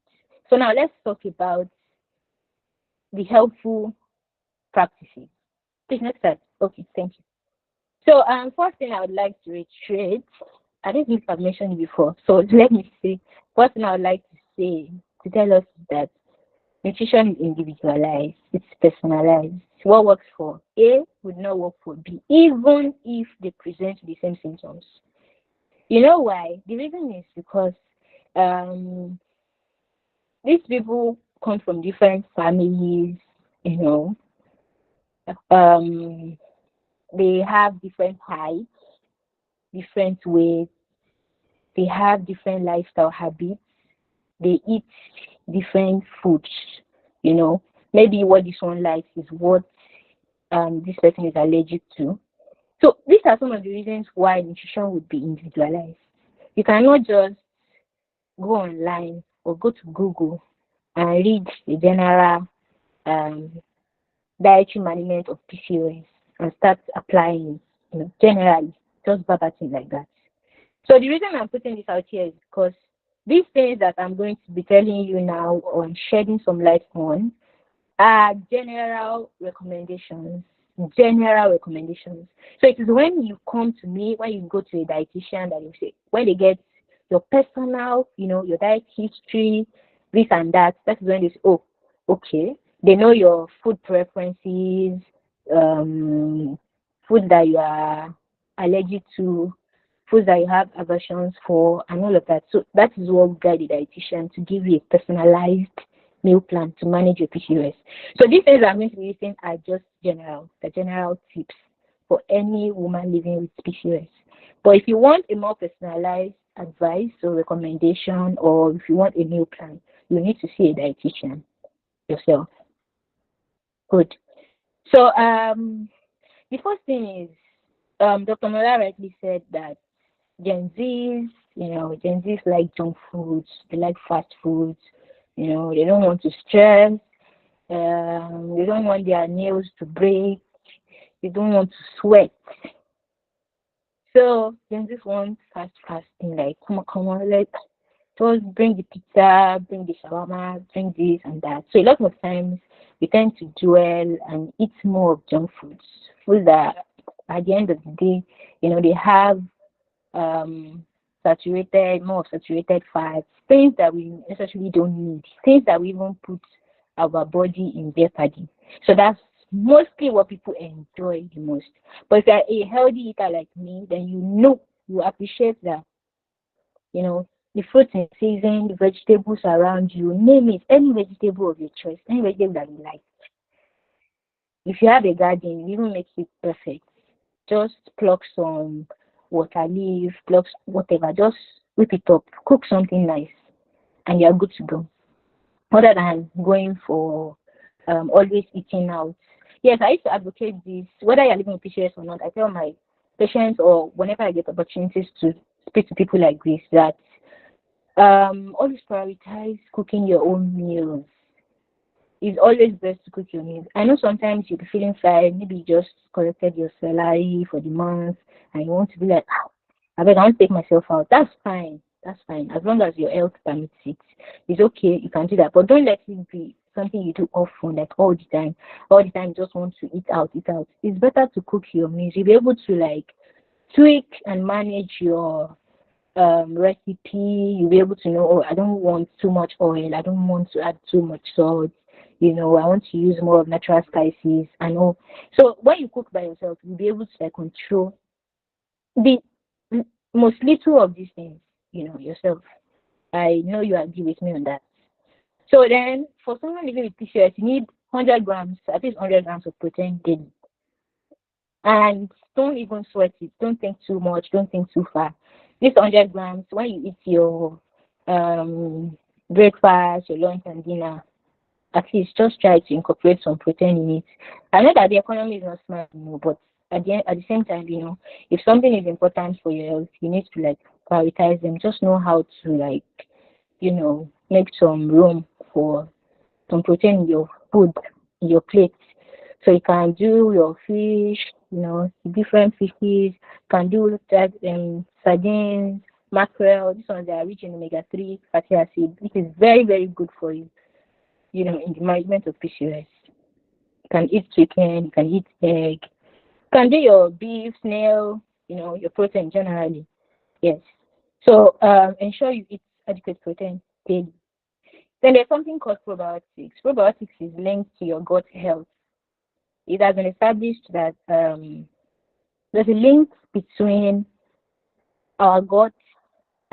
So now let's talk about the helpful practices. Please, next slide. Okay, thank you. So first thing I would like to reiterate, I don't think I've mentioned it before. So let me say, first thing I would like to say to tell us is that nutrition is individualized, it's personalized. What works for A would not work for B, even if they present the same symptoms. You know why? The reason is because these people come from different families, they have different heights, different weights, they have different lifestyle habits, they eat different foods, maybe what this one likes is what this person is allergic to. So these are some of the reasons why nutrition would be individualized. You cannot just go online or go to Google and read the general dietary management of PCOS and start applying, generally, just verbatim like that. So the reason I'm putting this out here is because these things that I'm going to be telling you now or shedding some light on are general recommendations. General recommendations. So it is when you come to me, when you go to a dietitian, that you say, when they get your personal, your diet history, this and that, that is when they say, oh, okay. They know your food preferences, food that you are allergic to, foods that you have aversions for, and all of that. So that is what we guide the dietitian to give you a personalized meal plan to manage your PCOS. So these things I'm going to be using are just the general tips for any woman living with PCOS. But if you want a more personalized advice or recommendation, or if you want a meal plan, you need to see a dietitian yourself. Good. So the first thing is, Dr. Mola rightly said that Gen Zs like junk foods, they like fast foods, they don't want to stress, they don't want their nails to break, they don't want to sweat. So Gen Zs want fasting, like come on, like just bring the pizza, bring the shawarma, bring this and that. So a lot of times we tend to dwell and eat more of junk foods that at the end of the day, they have more saturated fats, things that we necessarily don't need, things that we even put our body in jeopardy. So that's mostly what people enjoy the most. But if you're a healthy eater like me, then you appreciate that, the fruits in season, the vegetables around you, name it, any vegetable of your choice, any vegetable that you like. If you have a garden, you even make it perfect. Just pluck some water leaf, pluck whatever, just whip it up, cook something nice, and you're good to go. Other than going for always eating out. Yes, I used to advocate this, whether you're living with PCOS or not. I tell my patients, or whenever I get opportunities to speak to people like this, that always prioritize cooking your own meals. It's always best to cook your meals. I know sometimes you'll be feeling fine, maybe you just collected your salary for the month and you want to be like, I want to take myself out. That's fine. That's fine. As long as your health permits it. It's okay, you can do that. But don't let it be something you do often, like all the time. All the time you just want to eat out. It's better to cook your meals. You'll be able to like tweak and manage your recipe. You'll be able to know, I don't want too much oil, I don't want to add too much salt, I want to use more of natural spices and all. So when you cook by yourself, you'll be able to control the most little of these things, yourself. I know you agree with me on that. So then for someone living with PCOS, you need 100 grams, at least 100 grams of protein daily. And don't even sweat it. Don't think too much. Don't think too far. This 100 grams, when you eat your breakfast, your lunch and dinner, at least just try to incorporate some protein in it. I know that the economy is not smart, but at the same time, if something is important for your health, you need to prioritize them. Just know how to make some room for some protein in your food, in your plate. So you can do your fish, different fishes. You can do sardines, mackerel. These ones are rich in omega-3 fatty acid, which is very, very good for you, in the management of PCOS. You can eat chicken, you can eat egg, you can do your beef, snail, your protein generally. Yes. So ensure you eat adequate protein daily. Then there's something called probiotics. Probiotics is linked to your gut health. It has been established that there's a link between our gut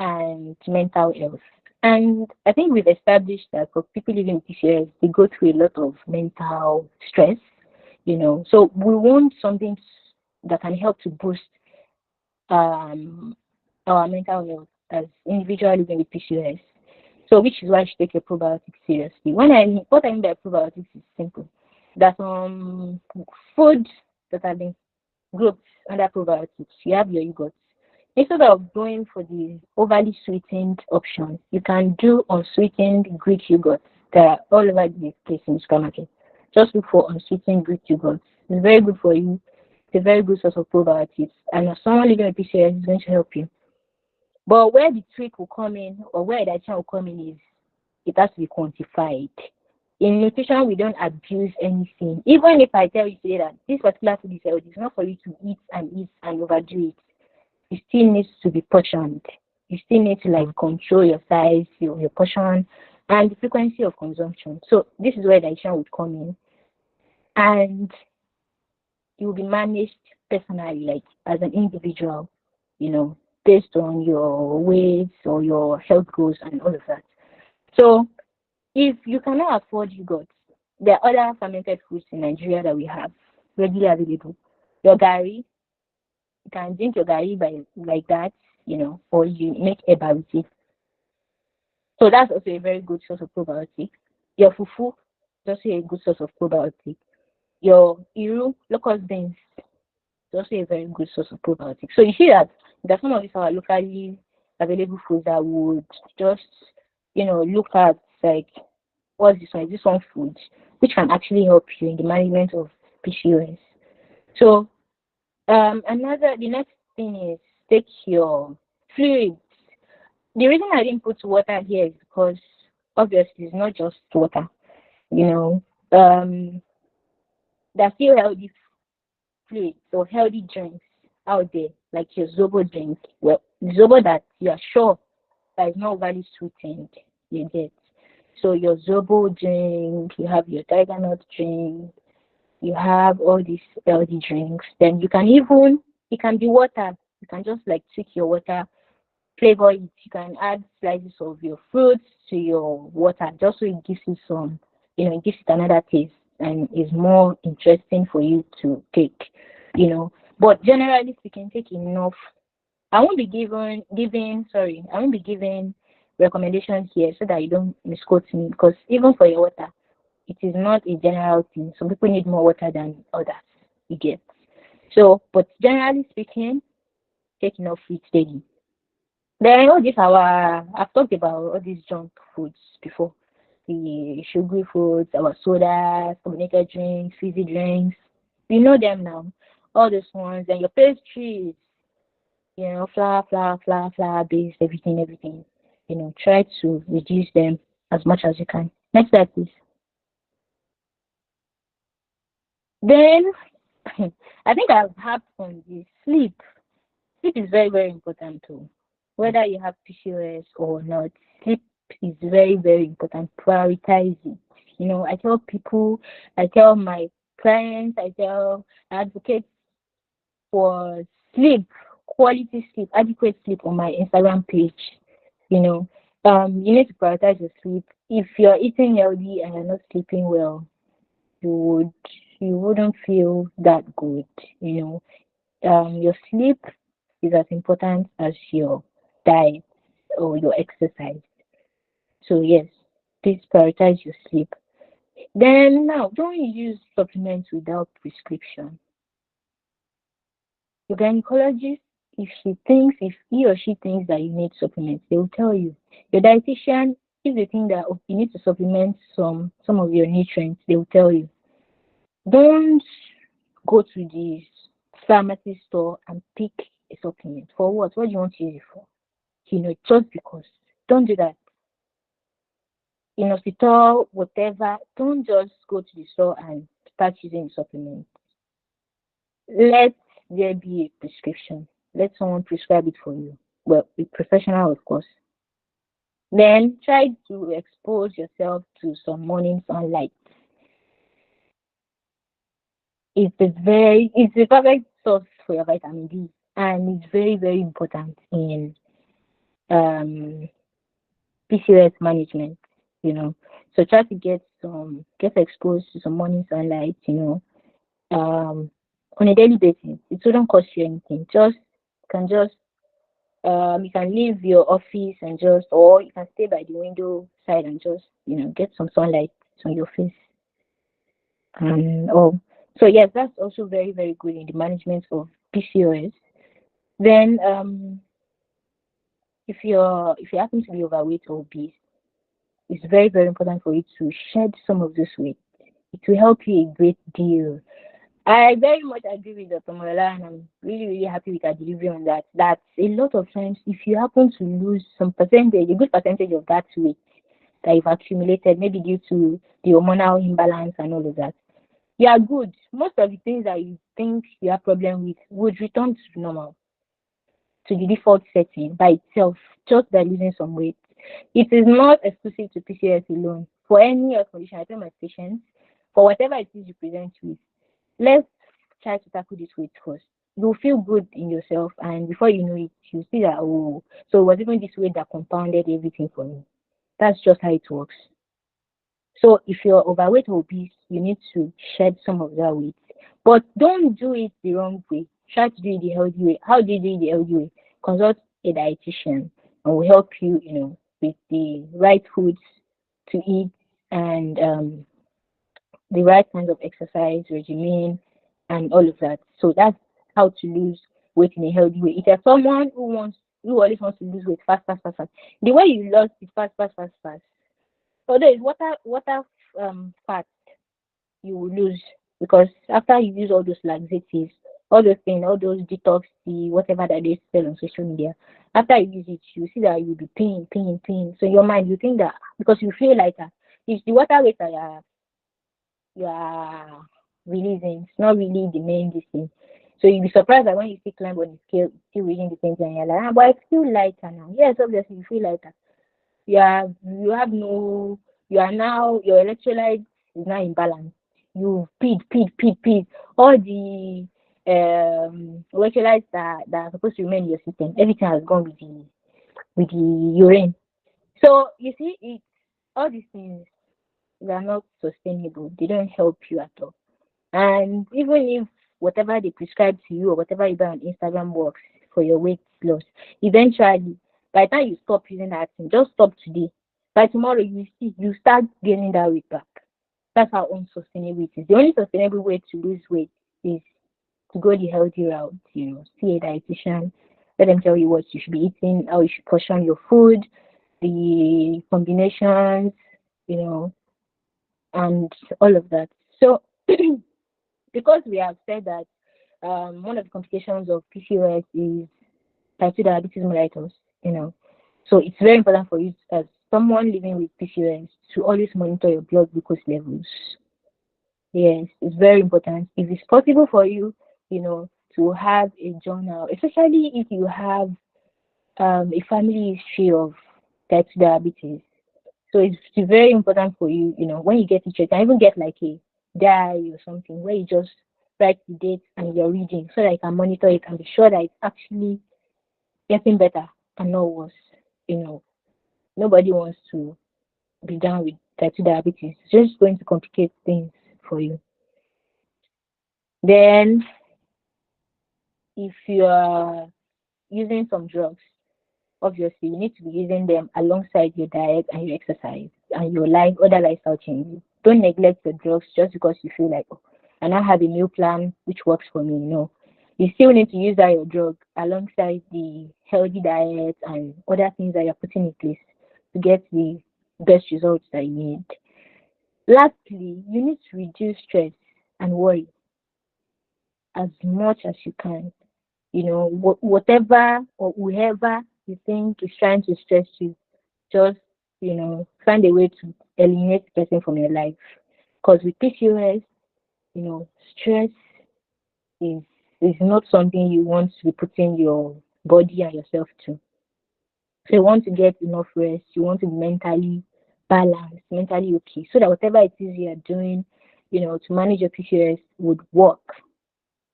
and mental health. And I think we've established that for people living with PCOS, they go through a lot of mental stress, So we want something that can help to boost our mental health as individuals living with PCOS. So which is why I should take your probiotics seriously. What I mean by probiotics is simple. There's some foods that have been grouped under probiotics. You have your yogurt. Instead of going for the overly sweetened option, you can do unsweetened Greek yogurt that are all over the place in the supermarket. Just look for unsweetened Greek yogurt. It's very good for you. It's a very good source of probiotics. And if someone living with PCOS is going to help you. But where the trick will come in, or where the action will come in, is it has to be quantified. In nutrition, we don't abuse anything. Even if I tell you today that this particular food is healthy, it's not for you to eat and overdo it. It still needs to be portioned. You still need to like control your size, your portion, and the frequency of consumption. So this is where dietitian would come in, and it will be managed personally, like as an individual, based on your weight or your health goals and all of that. So if you cannot afford yogurt, there are other fermented foods in Nigeria that we have readily available. Your gari, you can drink your gari by like that, or you make eba with it. So that's also a very good source of probiotic. Your fufu is also a good source of probiotic. Your iru, locust beans, is also a very good source of probiotic. So you see that there's some of these are locally available foods that would just, look at like, what's this one? Is this one food which can actually help you in the management of PCOS? So the next thing is take your fluids. The reason I didn't put water here is because obviously it's not just water, there's still healthy fluids or healthy drinks out there, like your Zobo drink. Well, Zobo that you are sure that is not overly sweetened, you get. So your Zobo drink, you have your tiger nut drink, you have all these healthy drinks. Then it can be water. You can just like tweak your water, flavor it. You can add slices of your fruits to your water, just so it gives you some, it gives it another taste and is more interesting for you to take, But generally speaking, take enough. I won't be giving recommendations here so that you don't misquote me, because even for your water, it is not a general thing. Some people need more water than others, you get. So, but generally speaking, take enough fruits daily. Then I've talked about all these junk foods before. The sugary foods, our sodas, carbonated drinks, fizzy drinks. You know them now. All those ones. And your pastries, flour based, everything. Try to reduce them as much as you can. Next slide, please. Then, I think I've had on this sleep. Sleep is very, very important too. Whether you have PCOS or not, sleep is very, very important. Prioritize it. I tell people, I tell my clients, I advocate for sleep, quality sleep, adequate sleep on my Instagram page. You need to prioritize your sleep. If you're eating healthy and you're not sleeping well, you wouldn't feel that good. Your sleep is as important as your diet or your exercise. So yes, please prioritize your sleep. Then now, don't use supplements without prescription. Your gynecologist, if he or she thinks that you need supplements, they will tell you. Your dietitian, if they think that you need to supplement some of your nutrients, they will tell you. Don't go to the pharmacy store and pick a supplement. For what? What do you want to use it for? Just because. Don't do that. In hospital, whatever, don't just go to the store and start using the supplement. Let there be a prescription. Let someone prescribe it for you. Well, a professional, of course. Then try to expose yourself to some morning sunlight. It's a perfect source for your vitamin D, and it's very, very important in PCOS management. So try to get exposed to some morning sunlight. On a daily basis. It shouldn't cost you anything. You can leave your office or you can stay by the window side and just get some sunlight on your face. So yes, that's also very, very good in the management of PCOS. Then if you happen to be overweight or obese, it's very, very important for you to shed some of this weight. It will help you a great deal. I very much agree with Dr. Morella, and I'm really, really happy with her delivery on that. That a lot of times, if you happen to lose some percentage, a good percentage of that weight that you've accumulated, maybe due to the hormonal imbalance and all of that, you are good. Most of the things that you think you have problem with would return to normal, to the default setting by itself, just by losing some weight. It is not exclusive to PCOS alone. For any health condition, I tell my patients, for whatever it is you present with, let's try to tackle this weight first. You'll feel good in yourself, and before you know it, you see that, oh, so it was even this weight that compounded everything for me. That's just how it works. So if you're overweight or obese, you need to shed some of that weight. But don't do it the wrong way. Try to do it the healthy way. How do you do it the healthy way? Consult a dietitian and will help you, with the right foods to eat and the right kinds of exercise regimen and all of that. So that's how to lose weight in a healthy way. If you're someone who always wants to lose weight fast, fast, fast, fast, the way you lost it fast, fast, fast, fast. Although it's water fat you will lose, because after you use all those laxatives, all those things, all those detox tea, whatever that they sell on social media, after you use it, you see that you'll be pain, pain, pain. So in your mind, you think that because you feel lighter, it's the water weight that you are releasing. It's not really the main thing. So you'll be surprised that when you still climb on the scale, it's still reading the same thing. You're like, but I feel lighter now. Yes, obviously you feel lighter. You are now, your electrolyte is now imbalanced. You peed. All the electrolytes that are supposed to remain in your system, everything has gone with the urine. So you see, all these things, they are not sustainable. They don't help you at all. And even if whatever they prescribe to you or whatever you buy on Instagram works for your weight loss, eventually, by the time you stop using that thing, just stop today. By tomorrow, you start gaining that weight back. That's how unsustainable it is. The only sustainable way to lose weight is to go the healthy route. See a dietitian, let them tell you what you should be eating, how you should portion your food, the combinations, you know, and all of that. So because we have said that one of the complications of PCOS is type 2 diabetes mellitus, so it's very important for you as someone living with PCOS to always monitor your blood glucose levels. Yes, it's very important. If it's possible for you, to have a journal, especially if you have a family history of type 2 diabetes. So it's very important for you, when you get it, you can even get like a diary or something where you just write the date and your reading so that you can monitor it and be sure that it's actually getting better and not worse. Nobody wants to be down with type 2 diabetes. It's just going to complicate things for you. Then, if you are using some drugs, obviously you need to be using them alongside your diet and your exercise and your other lifestyle changes. Don't neglect the drugs just because you feel like, oh, I now have a meal plan which works for me. No, you still need to use that your drug alongside the healthy diet and other things that you're putting in place to get the best results that you need. Lastly, you need to reduce stress and worry as much as you can. Whatever or whoever you think is trying to stress you, just find a way to eliminate the person from your life. Because with PCOS, stress is is not something you want to be putting your body and yourself to. So you want to get enough rest, you want to be mentally balanced, mentally okay, so that whatever it is you are doing, to manage your PCOS would work.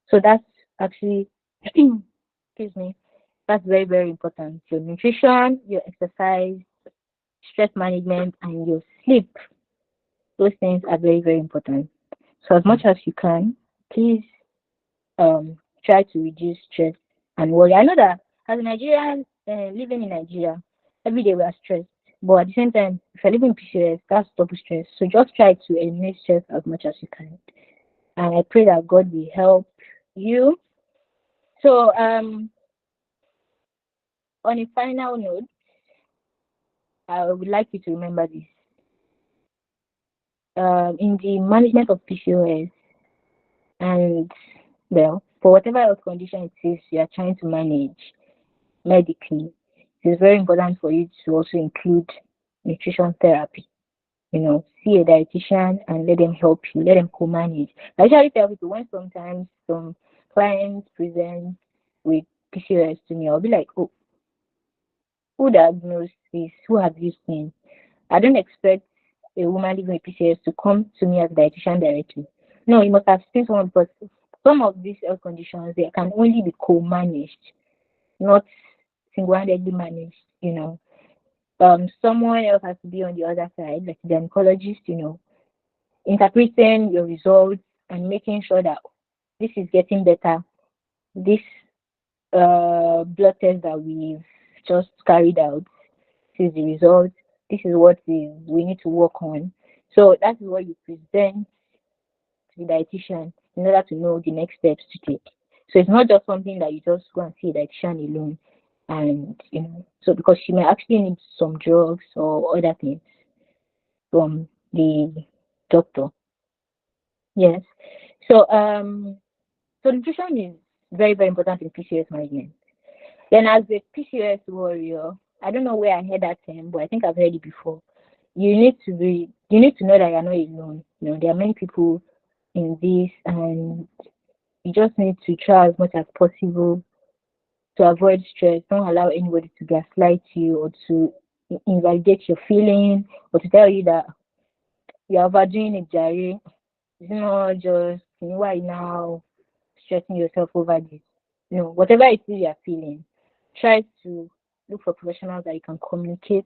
So that's actually excuse me, that's very, very important. Your nutrition, your exercise, stress management, and your sleep. Those things are very, very important. So as much as you can, please try to reduce stress and worry. I know that as a Nigerian living in Nigeria, every day we are stressed. But at the same time, if you're living in PCOS, that's double stress. So just try to eliminate stress as much as you can. And I pray that God will help you. So on a final note, I would like you to remember this. In the management of PCOS, And well, for whatever health condition it is you are trying to manage medically, it is very important for you to also include nutrition therapy. See a dietitian and let them help you, let them co-manage. I usually tell people when sometimes some clients present with PCOS to me, I'll be like, oh, who diagnosed this? Who have you seen? I don't expect a woman living with PCOS to come to me as a dietitian directly. No, you must have seen someone, because some of these health conditions they can only be co-managed, not single-handedly managed. Someone else has to be on the other side, like the gynecologist, interpreting your results and making sure that this is getting better. This blood test that we've just carried out, this is the result. This is what we need to work on. So that is what you present to the dietitian in order to know the next steps to take. So it's not just something that you just go and see a dietitian alone. And so because she may actually need some drugs or other things from the doctor. Yes. So nutrition is very, very important in PCOS management. Then as a PCOS warrior, I don't know where I heard that term, but I think I've heard it before. You need to know that you're not alone. There are many people in this, and you just need to try as much as possible to avoid stress. Don't allow anybody to gaslight you or to invalidate your feeling or to tell you that you're overdoing it, Jerry. It's not just why now stressing yourself over this. Whatever it is you're feeling, try to look for professionals that you can communicate,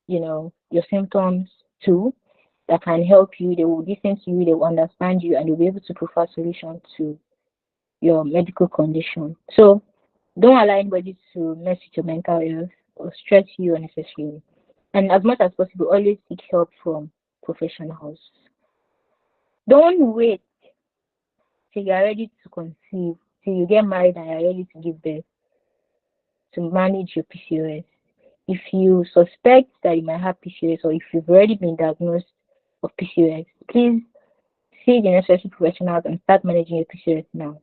your symptoms to, that can help you. They will listen to you, they will understand you, and they'll be able to provide solution to your medical condition. So don't allow anybody to mess with your mental health or stress you unnecessarily. And as much as possible, always seek help from professionals. Don't wait till you're ready to conceive, till you get married and you're ready to give birth to manage your PCOS. If you suspect that you might have PCOS, or if you've already been diagnosed of PCOS, please see the necessary professionals and start managing your PCOS now.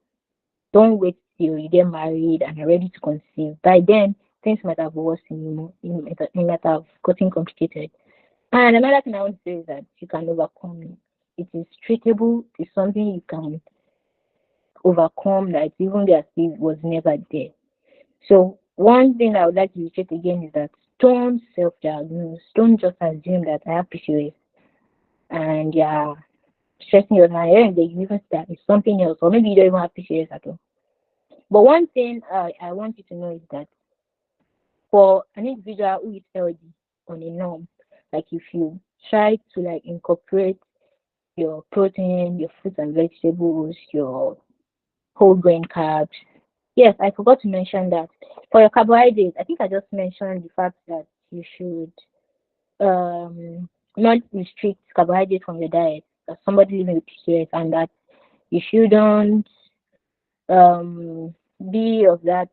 Don't wait till you get married and are ready to conceive. By then, things might have worsened, it might have gotten complicated. And another thing I want to say is that you can overcome it. It is treatable. It's something you can overcome, that even as if it was never there. So one thing I would like to repeat again is that don't self-diagnose. Don't just assume that I have PCOS and you're stressing your mind, and you even start it's something else, or maybe you don't even have PCOS at all. But one thing I want you to know is that for an individual who is healthy on a norm, like if you try to incorporate your protein, your fruits and vegetables, your whole grain carbs. Yes, I forgot to mention that. For your carbohydrates, I think I just mentioned the fact that you should not restrict carbohydrates from your diet as somebody living with PCOS, and that you shouldn't be of that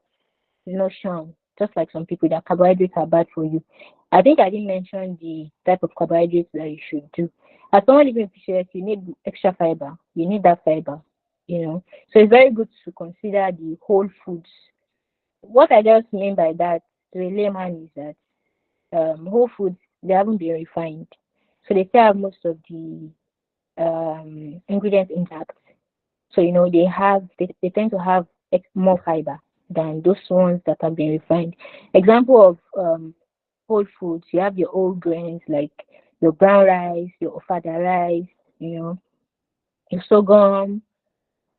notion, just like some people, that carbohydrates are bad for you. I think I didn't mention the type of carbohydrates that you should do. As someone living with PCOS, you need extra fiber. You need that fiber, So it's very good to consider the whole foods. What I just mean by that to a layman is that whole foods, they haven't been refined. So they still have most of the ingredients intact. So, they tend to have more fiber than those ones that have been refined. Example of whole foods, you have your whole grains like your brown rice, your ofada rice, your sorghum,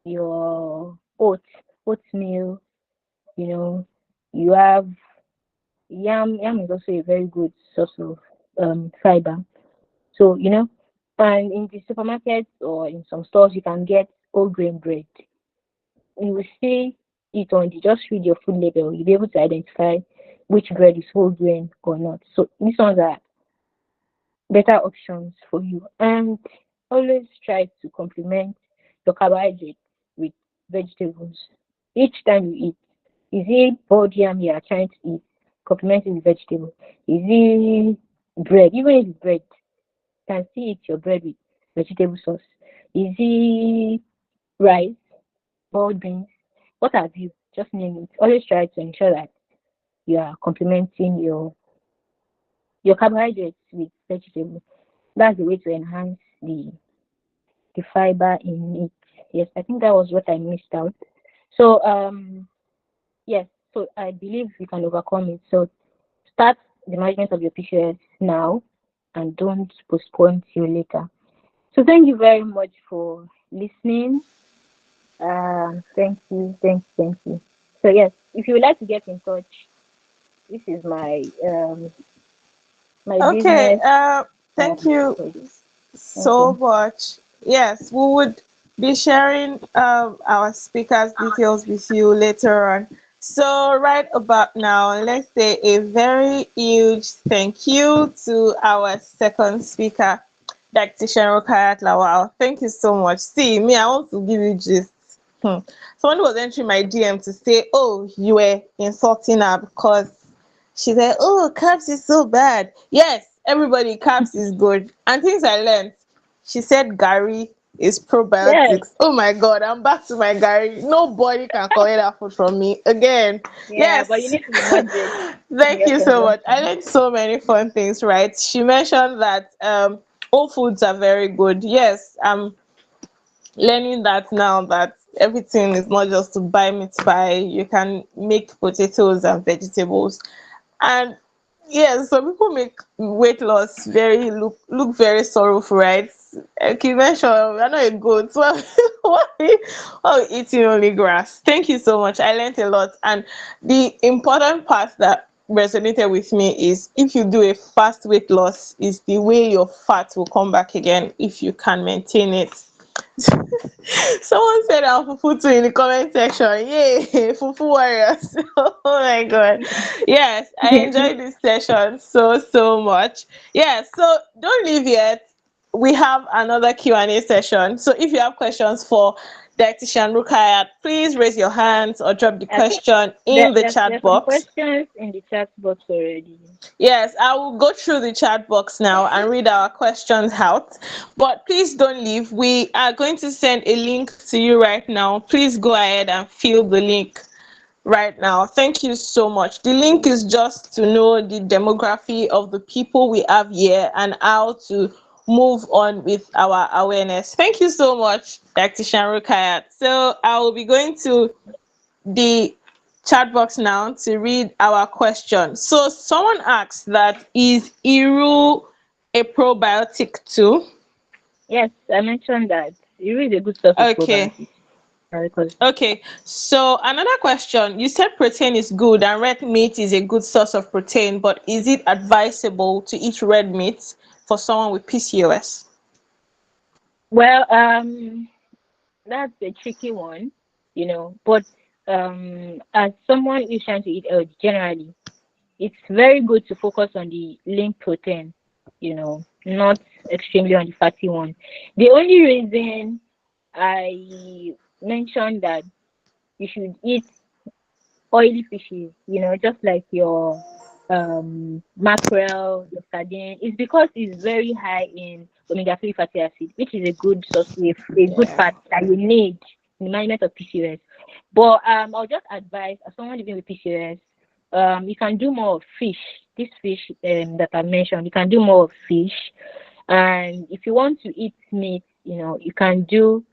your oatmeal, you have yam. Yam is also a very good source of fiber. So, and in the supermarkets or in some stores, you can get whole grain bread. You will see it on just read your food label. You'll be able to identify which bread is whole grain or not. So these ones are better options for you. And always try to complement your carbohydrates with vegetables. Each time you eat, is it boiled yam you are trying to eat? Complement it with vegetable. Is it bread? Even if it's bread, you can still eat your bread with vegetable sauce. Is it rice, boiled beans. What have you? Just name it. Always try to ensure that you are complementing your carbohydrates with vegetables. That's the way to enhance the fiber in it. Yes, I think that was what I missed out. So yes, so I believe we can overcome it. So start the management of your PCOS now and don't postpone till later. So thank you very much for listening. Thank you. So yes, if you would like to get in touch, this is my Okay, business. thank you Page. Thank so you. much. Yes, we would be sharing our speakers' details with you later on. So, right about now, let's say a very huge thank you to our second speaker, Dietitian Rukayat Lawal. Thank you so much. See, me, I want to give you just. Someone was entering my DM to say, oh, you were insulting her because she said, oh, carbs is so bad. Yes, everybody, carbs is good. And things I learned, she said Gary is Yes, probiotics. Oh my God, I'm back to my Gary. Nobody can collect that food from me again. yeah, but you Yes. need to be moderate in Thank your you so much. I consumption. learned so many fun things, right? She mentioned that all foods are very good. Yes, I'm learning that now, that everything is not just to buy meat pie. You can make potatoes and vegetables. And yes, some people make weight loss very look very sorrowful, right? Like you mentioned, we're not a goat. Why are we eating only grass? Thank you so much. I learned a lot. And the important part that resonated with me is if you do a fast weight loss, is the way your fat will come back again if you can maintain it. Someone said I'm fufu too in the comment section. Yay, fufu warriors. Oh my god. Yes, I enjoyed this session so much. Yes, so don't leave yet. We have another Q&A session. So if you have questions for Dietitian Rukayat, please raise your hands or drop the I think question in the chat there's some box. questions in the chat box already. Yes, I will go through the chat box now and read our questions out. But please don't leave. We are going to send a link to you right now. Please go ahead and fill the link right now. Thank you so much. The link is just to know the demography of the people we have here and how to move on with our awareness. Thank you so much, Dr. Shanrukayat. So I will be going to the chat box now to read our question. So someone asks that is Iru a probiotic too? Yes, I mentioned that. It is a good source of Okay. probiotics because Okay. So another question. You said protein is good and red meat is a good source of protein, but is it advisable to eat red meat for someone with PCOS? well, that's a tricky one, But as someone who's trying to eat healthy, generally, it's very good to focus on the lean protein, not extremely on the fatty one. The only reason I mentioned that you should eat oily fishes, just like your mackerel, your sardine, is because it's very high in omega-3 fatty acid, which is a good source, a good Yeah. fat that you need in the management of PCOS. But I'll just advise as someone living with PCOS, you can do more of fish. This fish that I mentioned, you can do more of fish. And if you want to eat meat, you can do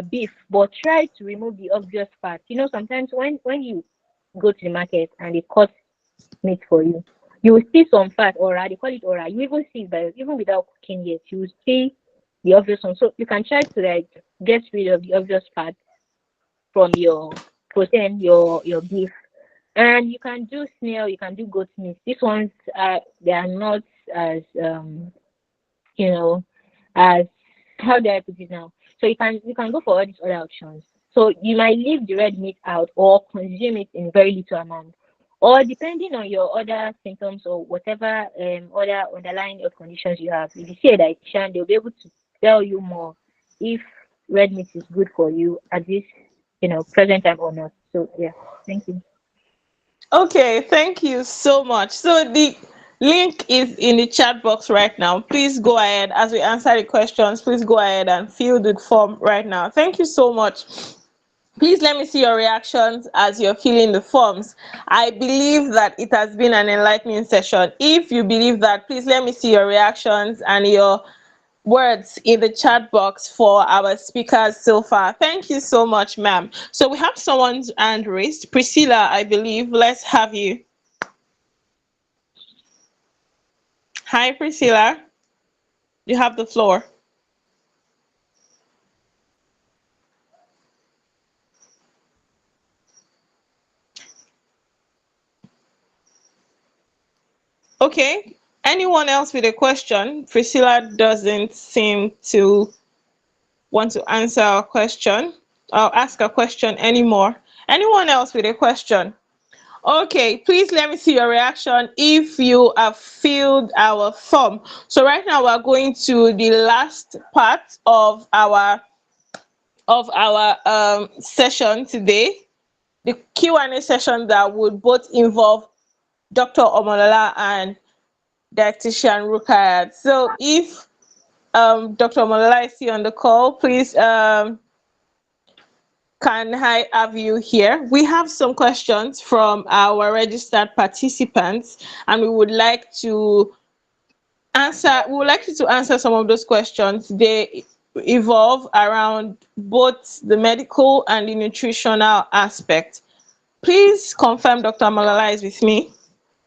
beef, but try to remove the obvious fat. Sometimes when you go to the market and they cut meat for you, you will see some fat aura. They call it aura. You even see it by even without cooking yet. You will see the obvious one. So you can try to get rid of the obvious fat from your protein, your beef, and you can do snail. You can do goat meat. These ones they are not as you know as how do I put it now? So you can go for all these other options. So you might leave the red meat out or consume it in very little amount. Or depending on your other symptoms or whatever other underlying health conditions you have, if you see a dietitian, they'll be able to tell you more if red meat is good for you at this present time or not. So yeah, thank you. Okay, thank you so much. So Link is in the chat box right now. Please go ahead as we answer the questions. Please go ahead and fill the form right now. Thank you so much. Please let me see your reactions as you're filling the forms. I believe that it has been an enlightening session. If you believe that, please let me see your reactions and your words in the chat box for our speakers so far. Thank you so much, ma'am. So we have someone's hand raised. Priscilla, I believe. Let's have you. Hi, Priscilla. You have the floor. Okay. Anyone else with a question? Priscilla doesn't seem to want to answer a question or ask a question anymore. Anyone else with a question? Okay, please let me see your reaction if you have filled our form. So right now we're going to the last part of our session today, the Q&A session that would both involve Dr. Omolola and dietitian Rukayat. So if Dr. Omolola is here on the call, please can I have you here? We have some questions from our registered participants, and we would like to answer. We would like you to answer some of those questions. They evolve around both the medical and the nutritional aspect. Please confirm Dr. Malala is with me.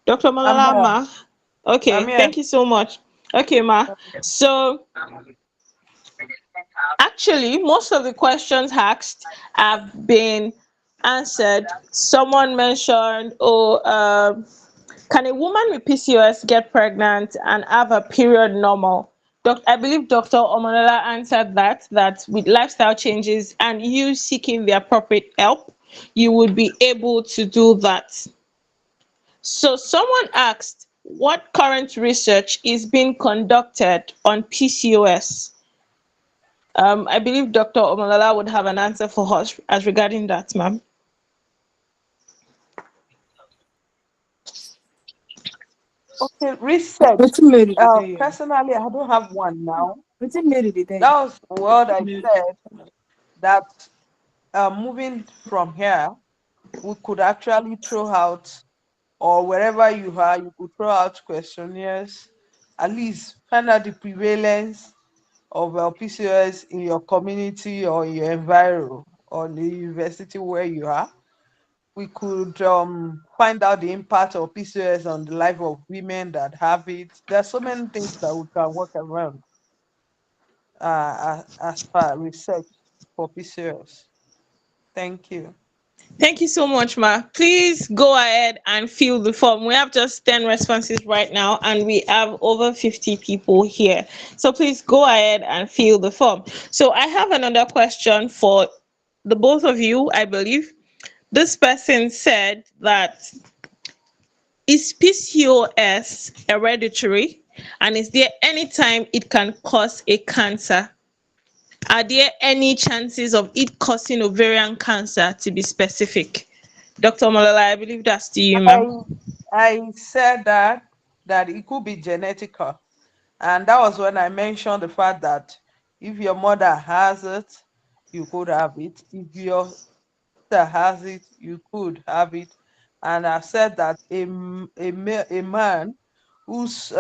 Dr. I'm Malala, here. ma. I'm Okay, here. thank you so much. Okay, ma. So actually, most of the questions asked have been answered. Someone mentioned, oh, can a woman with PCOS get pregnant and have a period normal? I believe Dr. Omonola answered that with lifestyle changes and you seeking the appropriate help, you would be able to do that. So someone asked, what current research is being conducted on PCOS? I believe Dr. Omolola would have an answer for us as regarding that, ma'am. Okay, research. Wetin Mary dey tell you? Personally, I don't have one now. Wetin Mary dey tell you? That was what I said, that moving from here, we could actually throw out, or wherever you are, you could throw out questionnaires, at least find out the prevalence of PCOS in your community or in your environment or the university where you are. We could find out the impact of PCOS on the life of women that have it. There are so many things that we can work around as per research for PCOS. Thank you. Thank you so much, ma. Please go ahead and fill the form. We have just 10 responses right now, and we have over 50 people here. So please go ahead and fill the form. So I have another question for the both of you, I believe. This person said that, is PCOS hereditary? And is there any time it can cause a cancer? Are there any chances of it causing ovarian cancer, to be specific? Dr. Malola, I believe that's to you, I ma'am. I said that it could be genetical, and that was when I mentioned the fact that if your mother has it, you could have it. If your sister has it, you could have it. And I said that a man whose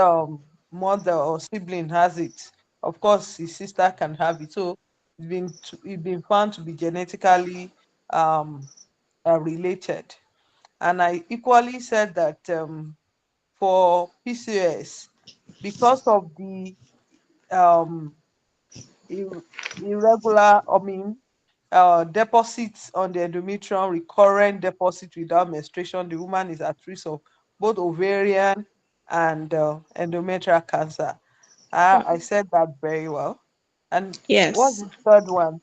mother or sibling has it, of course, his sister can have it. So it's been found to be genetically um, related. And I equally said that for PCOS, because of the um, ir- irregular, deposits on the endometrium, recurrent deposit without menstruation, the woman is at risk of both ovarian and endometrial cancer. I said that very well. And what's Yes. the third one?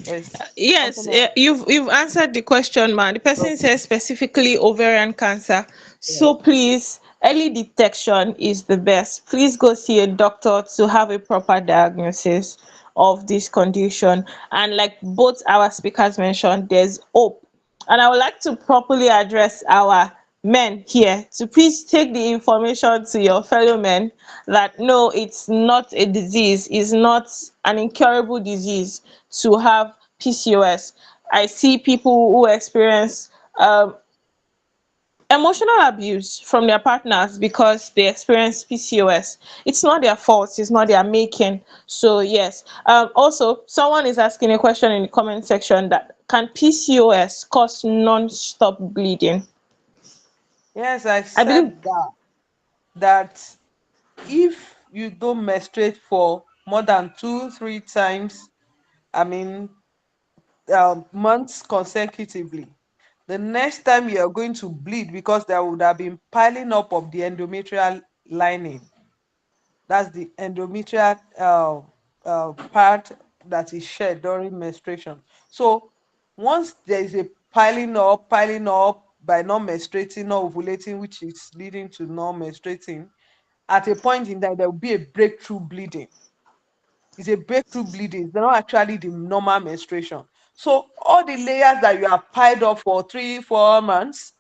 Is Yes, something else? you've answered the question, man. The person Okay. says specifically ovarian cancer. Yeah. So please, early detection is the best. Please go see a doctor to have a proper diagnosis of this condition. And like both our speakers mentioned, there's hope. And I would like to properly address our men here to please take the information to your fellow men that no, it's not a disease, it's not an incurable disease to have PCOS. I see people who experience emotional abuse from their partners because they experience PCOS. It's not their fault, it's not their making. So yes. Also, someone is asking a question in the comment section that can PCOS cause non-stop bleeding? Yes, I I believe. said that if you don't menstruate for more than 2, 3 times, I mean, months consecutively, the next time you are going to bleed because there would have been piling up of the endometrial lining. That's the endometrial part that is shed during menstruation. So once there is a piling up by not menstruating, not ovulating, which is leading to not menstruating, at a point in time there will be a breakthrough bleeding. It's a breakthrough bleeding. It's not actually the normal menstruation. So all the layers that you have piled up for 3, 4 months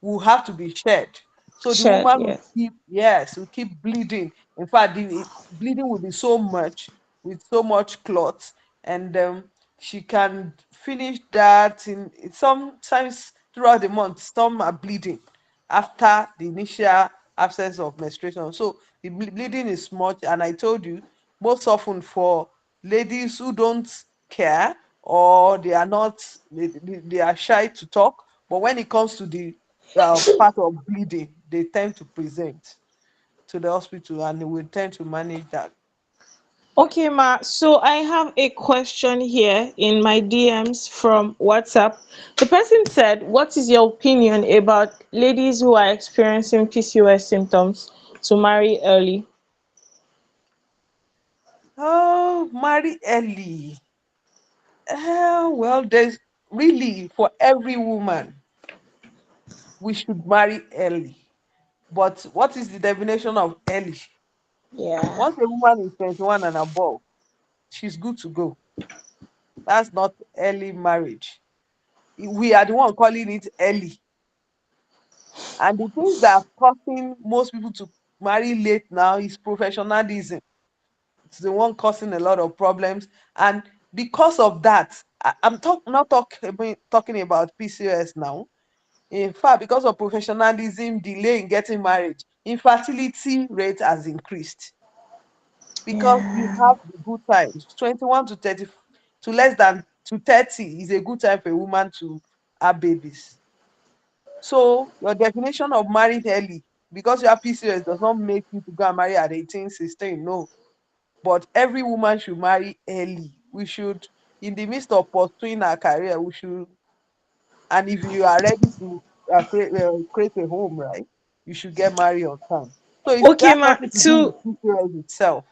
will have to be shed. So the Shed, woman will yes. keep, yes, will keep bleeding. In fact, the bleeding will be so much with so much clots, and she can finish that in sometimes throughout the month. Some are bleeding after the initial absence of menstruation. So the bleeding is much, and I told you, most often for ladies who don't care or they are not, they are shy to talk. But when it comes to the part of bleeding, they tend to present to the hospital and we tend to manage that. Okay, Ma. So I have a question here in my DMs from WhatsApp. The person said, what is your opinion about ladies who are experiencing PCOS symptoms to marry early? Oh, marry early. Well, there's really for every woman, we should marry early. But what is the definition of early? Yeah. Once a woman is 21 and above, she's good to go. That's not early marriage. We are the one calling it early. And the things that are causing most people to marry late now is professionalism. It's the one causing a lot of problems. And because of that, I'm not talking about PCOS now. In fact, because of professionalism, delay in getting married, infertility rate has increased because you Yeah. have the good times. 21 to 30 to less than to 30 is a good time for a woman to have babies. So your definition of marrying early because you have PCOS does not make you to go and marry at 18, 16. No. But every woman should marry early. We should, in the midst of pursuing our career, we should, and if you are ready to create a home, right, you should get married on time. So it Okay, has Ma. nothing to do with To PCOS itself.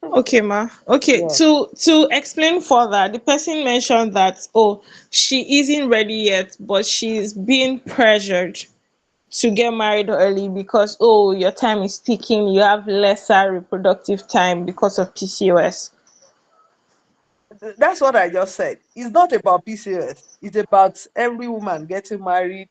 Okay, ma. Okay, Yeah. to explain further, the person mentioned that oh, she isn't ready yet, but she's being pressured to get married early because oh, your time is ticking, you have lesser reproductive time because of PCOS. That's what I just said. It's not about PCOS. It's about every woman getting married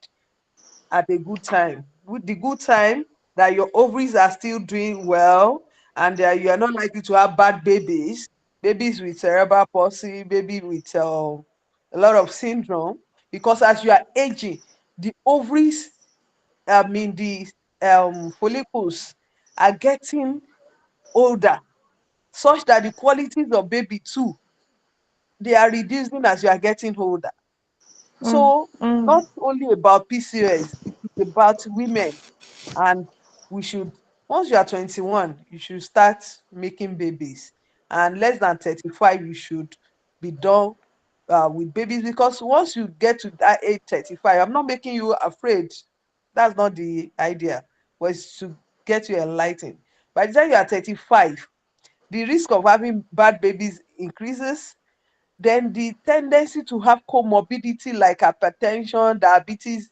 at a good time. With the good time that your ovaries are still doing well and you are not likely to have bad babies, babies with cerebral palsy, baby with a lot of syndrome. Because as you are aging, the ovaries, I mean, the follicles are getting older, such that the qualities of baby too, they are reducing as you are getting older. Mm, So it's mm. not only about PCOS, it is about women. And we should, once you are 21, you should start making babies. And less than 35, you should be done with babies because once you get to that age 35, I'm not making you afraid. That's not the idea, but it's to get you enlightened. By the time you are 35, the risk of having bad babies increases, then the tendency to have comorbidity like hypertension, diabetes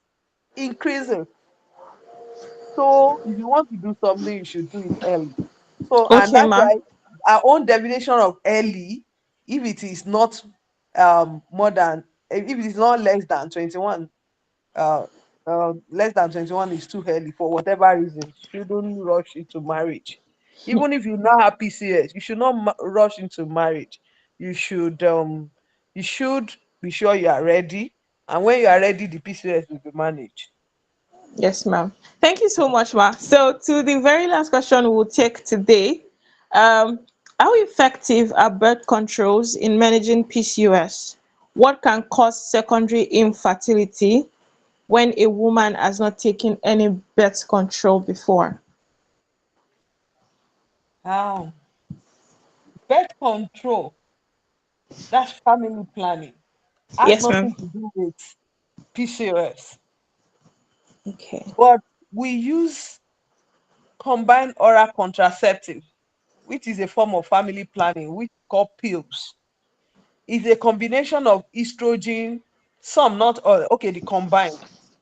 increases. So if you want to do something, you should do it early. So, and Okay, that's ma. why our own definition of early, if it is not more than, if it is not less than 21, uh, less than 21 is too early for whatever reason, shouldn't rush into marriage. Even if you now have PCS, you should not rush into marriage. You should be sure you are ready, and when you are ready, the PCS will be managed. Yes, ma'am. Thank you so much, ma. So, to the very last question we'll take today, um, how effective are birth controls in managing PCOS? What can cause secondary infertility when a woman has not taken any birth control before? How? Birth control, that's family planning. Has Yes, ma'am. nothing to do with PCOS. Okay. But we use combined oral contraceptive, which is a form of family planning, which is called pills. It's a combination of estrogen, some not all, okay, the combined.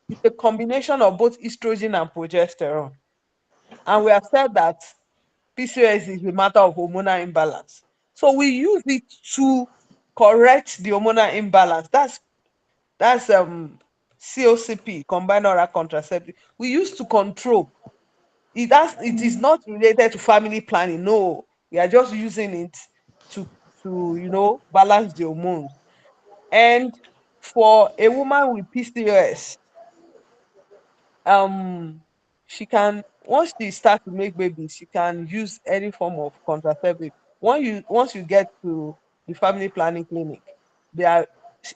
It's a combination of both estrogen and progesterone. And we have said that PCOS is a matter of hormonal imbalance. So we use it to correct the hormonal imbalance. That's COCP, combined oral contraceptive. We use to control. It is not related to family planning. No, we are just using it to balance the hormones. And for a woman with PCOS, um she can, once she starts to make babies, she can use any form of contraceptive. Once you get to the family planning clinic, there are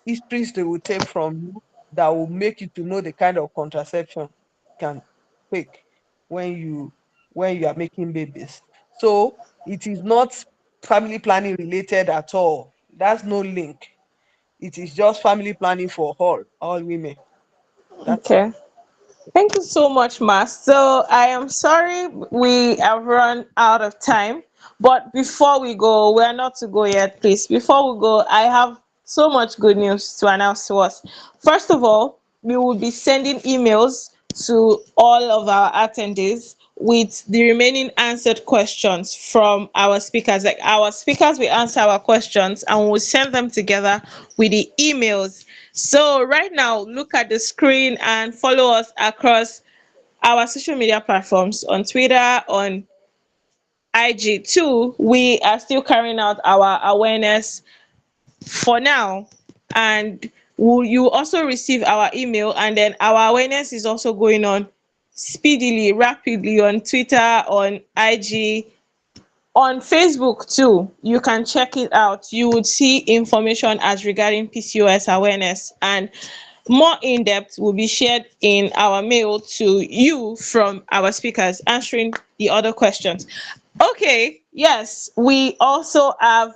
histories they will take from you that will make you to know the kind of contraception you can take when you are making babies. So it is not family planning related at all. There's no link. It is just family planning for all women. That's it. Okay. Thank you so much, Ma. So I am sorry we have run out of time, but before we go, we are not to go yet, please. Before we go, I have so much good news to announce to us. First of all, we will be sending emails to all of our attendees with the remaining answered questions from our speakers. Like our speakers will answer our questions and we'll send them together with the emails. So right now, look at the screen and follow us across our social media platforms on Twitter, on IG too. We are still carrying out our awareness for now, and you also receive our email, and then our awareness is also going on speedily, rapidly on Twitter, on IG, on Facebook too. You can check it out. You would see information as regarding PCOS awareness, and more in depth will be shared in our mail to you from our speakers answering the other questions. Okay, yes, we also have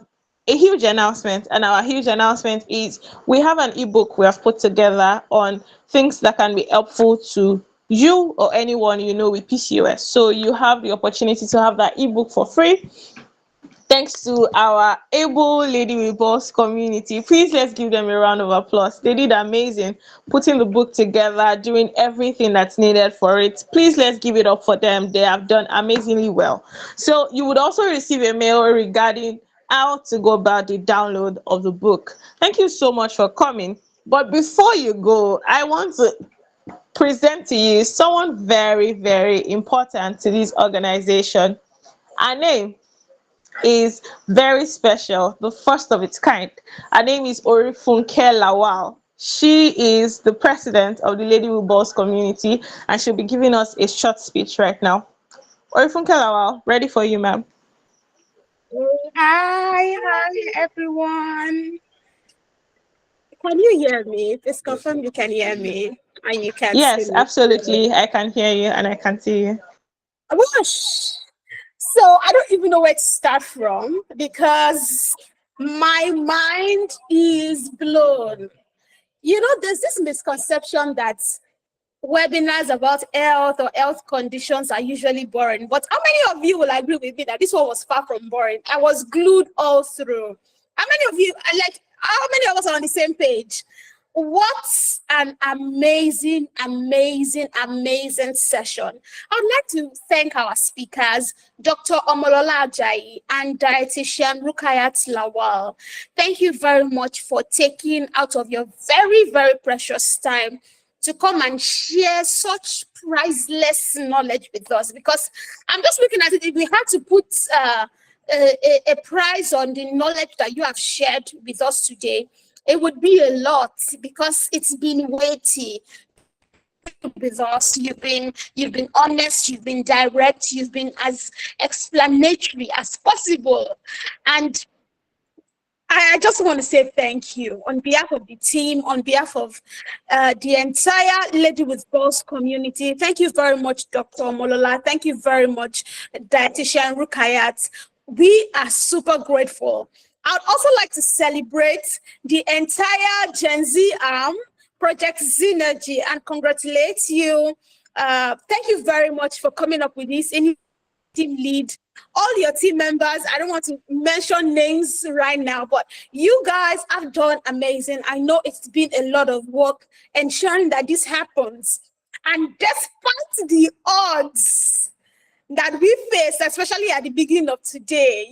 a huge announcement, and our huge announcement is we have an ebook we have put together on things that can be helpful to you or anyone you know with PCOS. So you have the opportunity to have that ebook for free. Thanks to our able Lady with Boss community. Please let's give them a round of applause. They did amazing putting the book together, doing everything that's needed for it. Please let's give it up for them. They have done amazingly well. So you would also receive a mail regarding how to go about the download of the book. Thank you so much for coming. But before you go, I want to present to you someone very, very important to this organization. Her name is very special, the first of its kind. Her name is Orifunke Lawal. She is the president of the Lady with Balls community, and she'll be giving us a short speech right now. Orifunke Lawal, ready for you, ma'am. Hi, everyone. Can you hear me? Please confirm you can hear me and you can see Yes, me. absolutely. I can hear you and I can see you. Whoosh. So I don't even know where to start from because my mind is blown. You know, there's this misconception that webinars about health or health conditions are usually boring. But how many of you will agree with me that this one was far from boring? I was glued all through. How many of you, how many of us are on the same page? What an amazing, amazing, amazing session. I'd like to thank our speakers, Dr. Omolola Ajayi and dietitian Rukayat Lawal. Thank you very much for taking out of your very, very precious time to come and share such priceless knowledge with us, because I'm just looking at it. If we had to put a price on the knowledge that you have shared with us today, it would be a lot, because it's been weighty with us. You've been honest, you've been direct, you've been as explanatory as possible. And I just want to say thank you on behalf of the team, on behalf of the entire Lady with Balls community. Thank you very much, Dr. Molola. Thank you very much, dietitian Rukayat. We are super grateful. I'd also like to celebrate the entire Gen Z arm, Project Zynergy, and congratulate you. Thank you very much for coming up with this team lead, all your team members. I don't want to mention names right now, but you guys have done amazing. I know it's been a lot of work ensuring that this happens. And despite the odds that we face, especially at the beginning of today,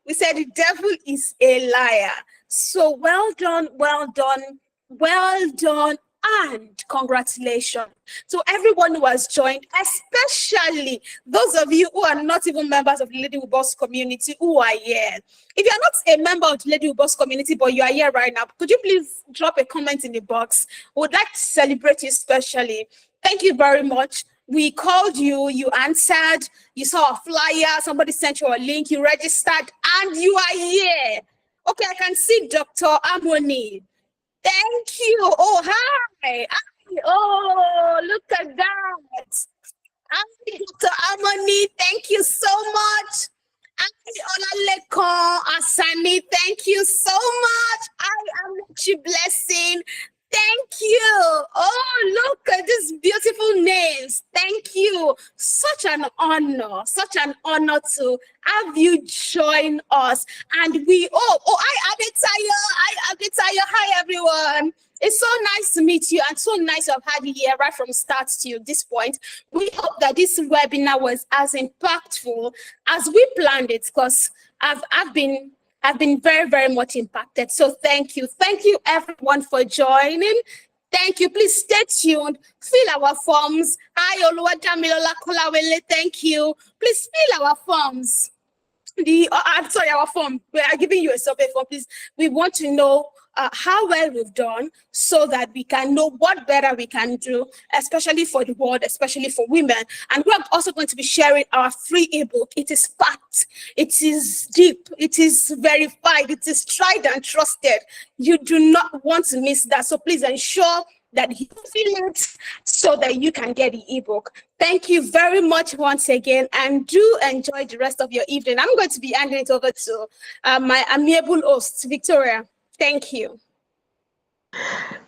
we said the devil is a liar. So well done, well done, well done, and congratulations to everyone who has joined, especially those of you who are not even members of the Lady with Boss community who are here. If you're not a member of the Lady with Boss community, but you are here right now, could you please drop a comment in the box? We would like to celebrate you specially. Thank you very much. We called you, you answered, you saw a flyer, somebody sent you a link, you registered, and you are here. Okay, I can see Dr. Amoni. Thank you. Oh, hi. Oh, look at that. Hi, Dr. Amoni. Thank you so much. Hi, Olaleko Asani. Thank you so much. I am Richie Blessing. Thank you. Oh, look at these beautiful names. Thank you. Such an honor to have you join us. And hi, Adetayo. Hi, everyone. It's so nice to meet you and so nice to have had you here right from start to this point. We hope that this webinar was as impactful as we planned it, because I've been very, very much impacted. So thank you. Thank you, everyone, for joining. Thank you. Please stay tuned. Fill our forms. Hi, Oluwadamilola Kolawele. Thank you. Please fill our forms. Our form. We are giving you a survey form. Please, we want to know how well we've done, so that we can know what better we can do, especially for the world, especially for women. And we're also going to be sharing our free ebook. It is packed, it is deep, it is verified, it is tried and trusted. You do not want to miss that. So please ensure that you feel it so that you can get the ebook. Thank you very much once again, and do enjoy the rest of your evening. I'm going to be handing it over to my amiable host, Victoria. Thank you.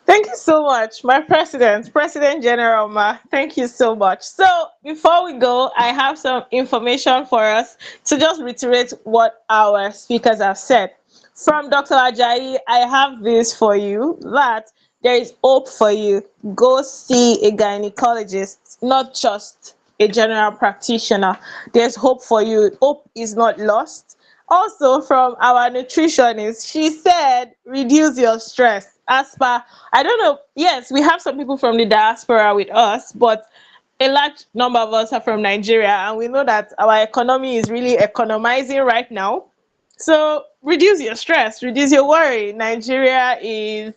Thank you so much, my President General Ma. Thank you so much. So before we go, I have some information for us to just reiterate what our speakers have said. From Dr. Ajayi, I have this for you, that there is hope for you. Go see a gynecologist, not just a general practitioner. There's hope for you. Hope is not lost. Also, from our nutritionist, she said, reduce your stress. As per, I don't know, yes, we have some people from the diaspora with us, but a large number of us are from Nigeria, and we know that our economy is really economizing right now. So reduce your stress, reduce your worry. Nigeria is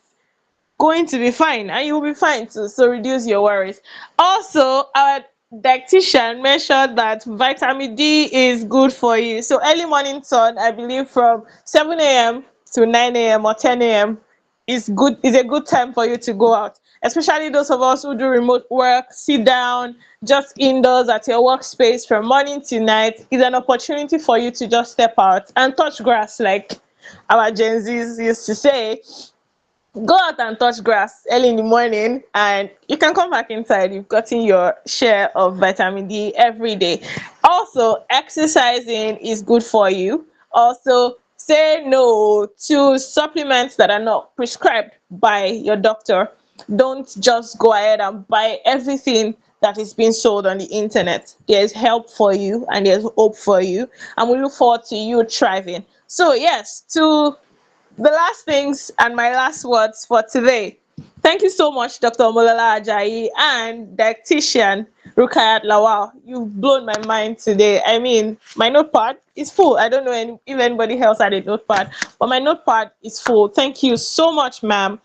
going to be fine, and you'll be fine too. So reduce your worries. Also, our dietitian mentioned that vitamin D is good for you. So early morning sun, I believe from 7 a.m. to 9 a.m. or 10 a.m. is a good time for you to go out. Especially those of us who do remote work, sit down, just indoors at your workspace from morning to night, is an opportunity for you to just step out and touch grass, like our Gen Zs used to say. Go out and touch grass early in the morning, and you can come back inside. You've gotten your share of vitamin D every day. Also, exercising is good for you. Also, say no to supplements that are not prescribed by your doctor. Don't just go ahead and buy everything that is being sold on the internet. There's help for you and there's hope for you, and we look forward to you thriving. So yes, to the last things and my last words for today. Thank you so much, Dr. Omolala Ajayi and dietitian Rukayat Lawal. You've blown my mind today. I mean, my notepad is full. I don't know if anybody else had a notepad, but my notepad is full. Thank you so much, ma'am.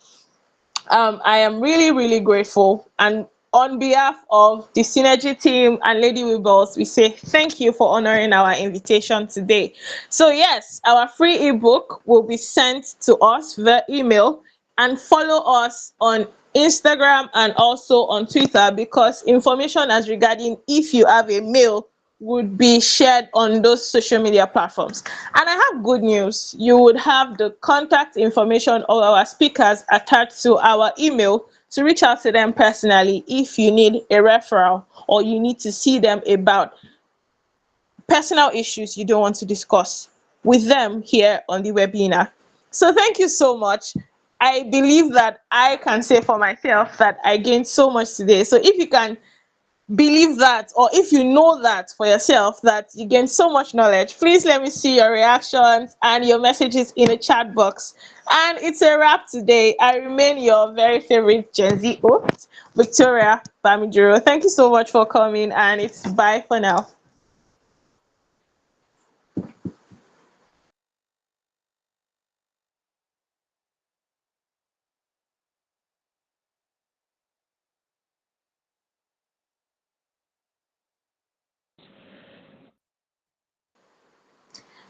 I am really, really grateful. And on behalf of the Synergy team and Lady Weebles, we say thank you for honoring our invitation today. So yes, our free ebook will be sent to us via email, and follow us on Instagram and also on Twitter, because information as regarding if you have a mail would be shared on those social media platforms. And I have good news. You would have the contact information of our speakers attached to our email to reach out to them personally if you need a referral or you need to see them about personal issues you don't want to discuss with them here on the webinar. So thank you so much. I believe that I can say for myself that I gained so much today. So if you can believe that, or if you know that for yourself that you gain so much knowledge, please let me see your reactions and your messages in the chat box. And it's a wrap today. I remain your very favorite Gen Z host, Victoria Bamiduro. Thank you so much for coming, and it's bye for now.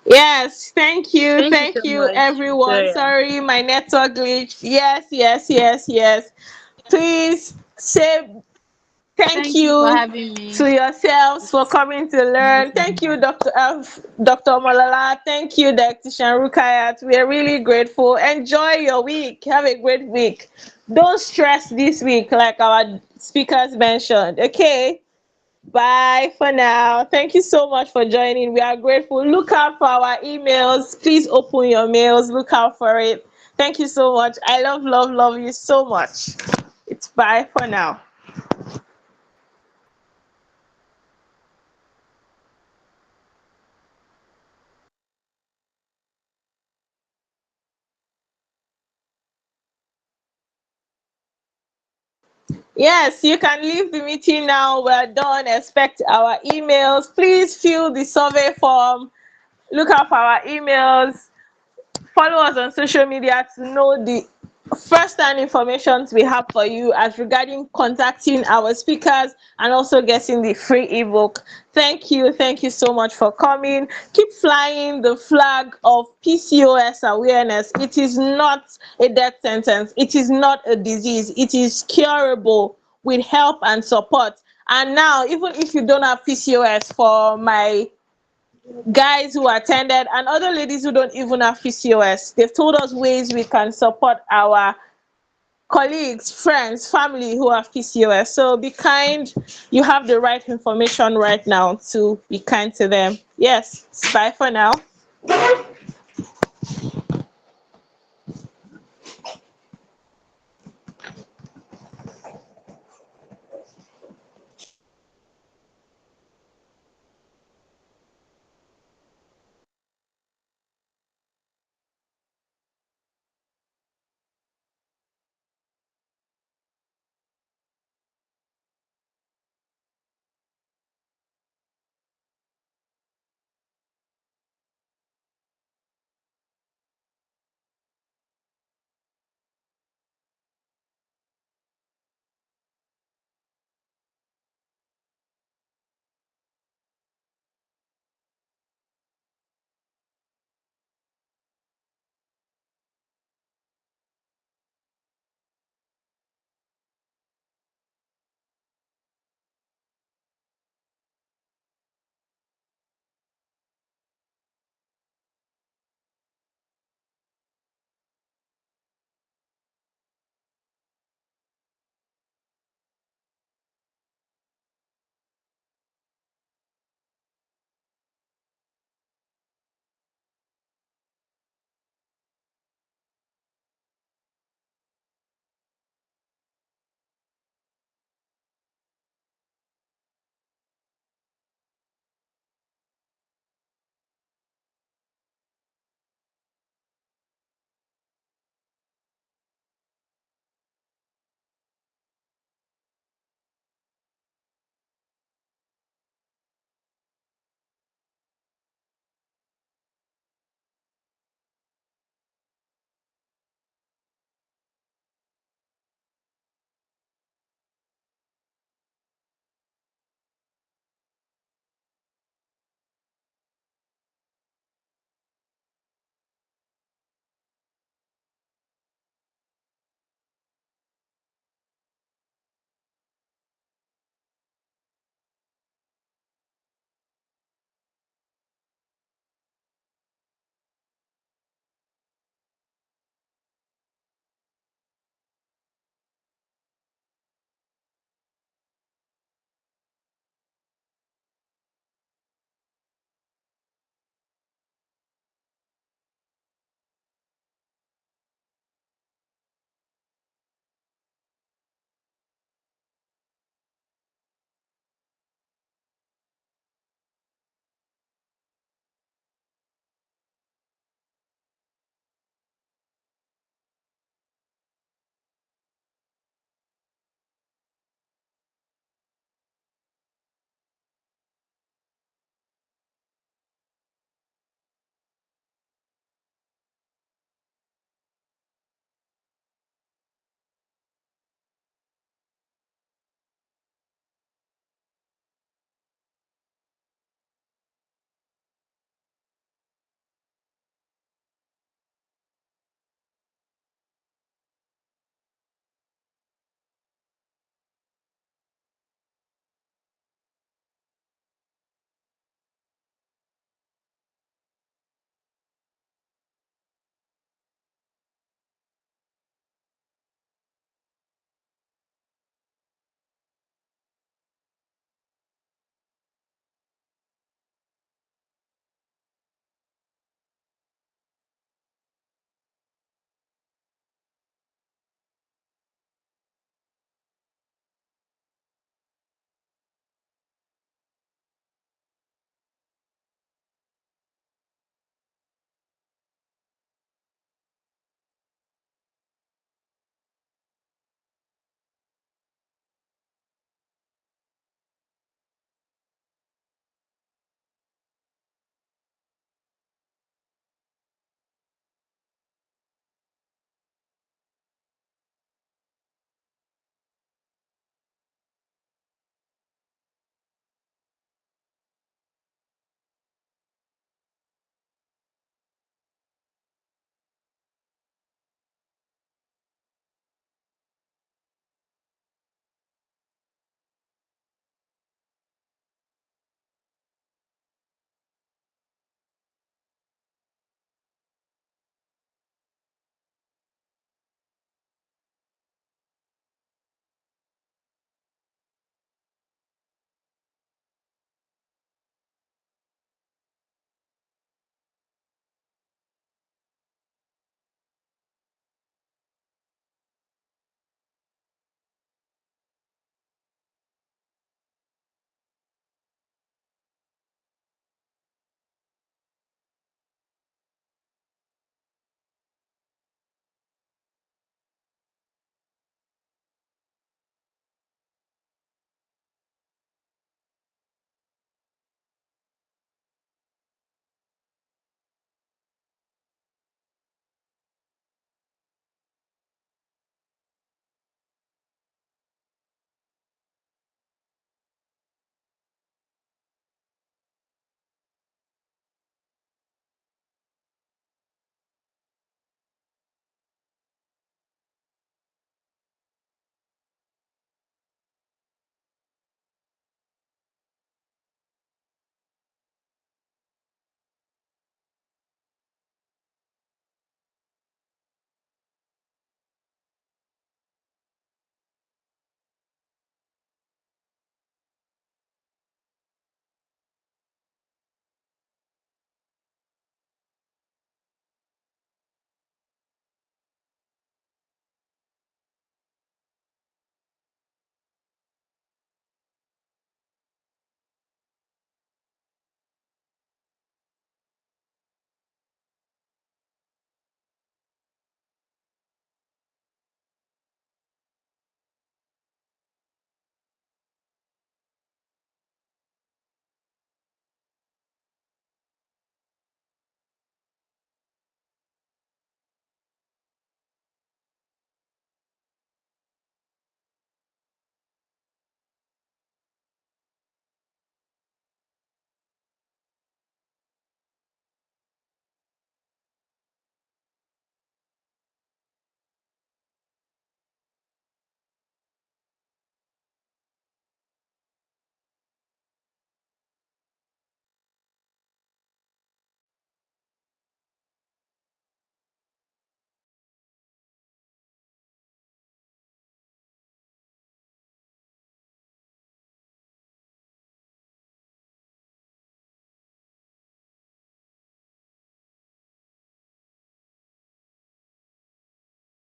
Yes, Thank you thank so you, much, everyone. Victoria. Sorry, my network glitch. Yes, yes, yes, yes. Please say thank Thank you for you having me. to yourselves for It's coming to nice learn. Thank having you, you. Dr. F, Dr. Malala. Thank you, Dietitian Rukayat. We are really grateful. Enjoy your week. Have a great week. Don't stress this week, like our speakers mentioned. Okay. Bye for now. Thank you so much for joining. We are grateful. Look out for our emails. Please open your mails. Look out for it. Thank you so much. I love, love, love you so much. It's bye for now. Yes, you can leave the meeting now. We're done. Expect our emails. Please fill the survey form. Look out for our emails. Follow us on social media to know the first-hand information we have for you as regarding contacting our speakers and also getting the free ebook. Thank you so much for coming. Keep flying the flag of PCOS awareness. It is not a death sentence. It is not a disease. It is curable with help and support. And now, even if you don't have PCOS, for my guys who attended and other ladies who don't even have PCOS, they've told us ways we can support our colleagues, friends, family who have PCOS. So be kind. You have the right information right now to be kind to them. Yes, bye for now.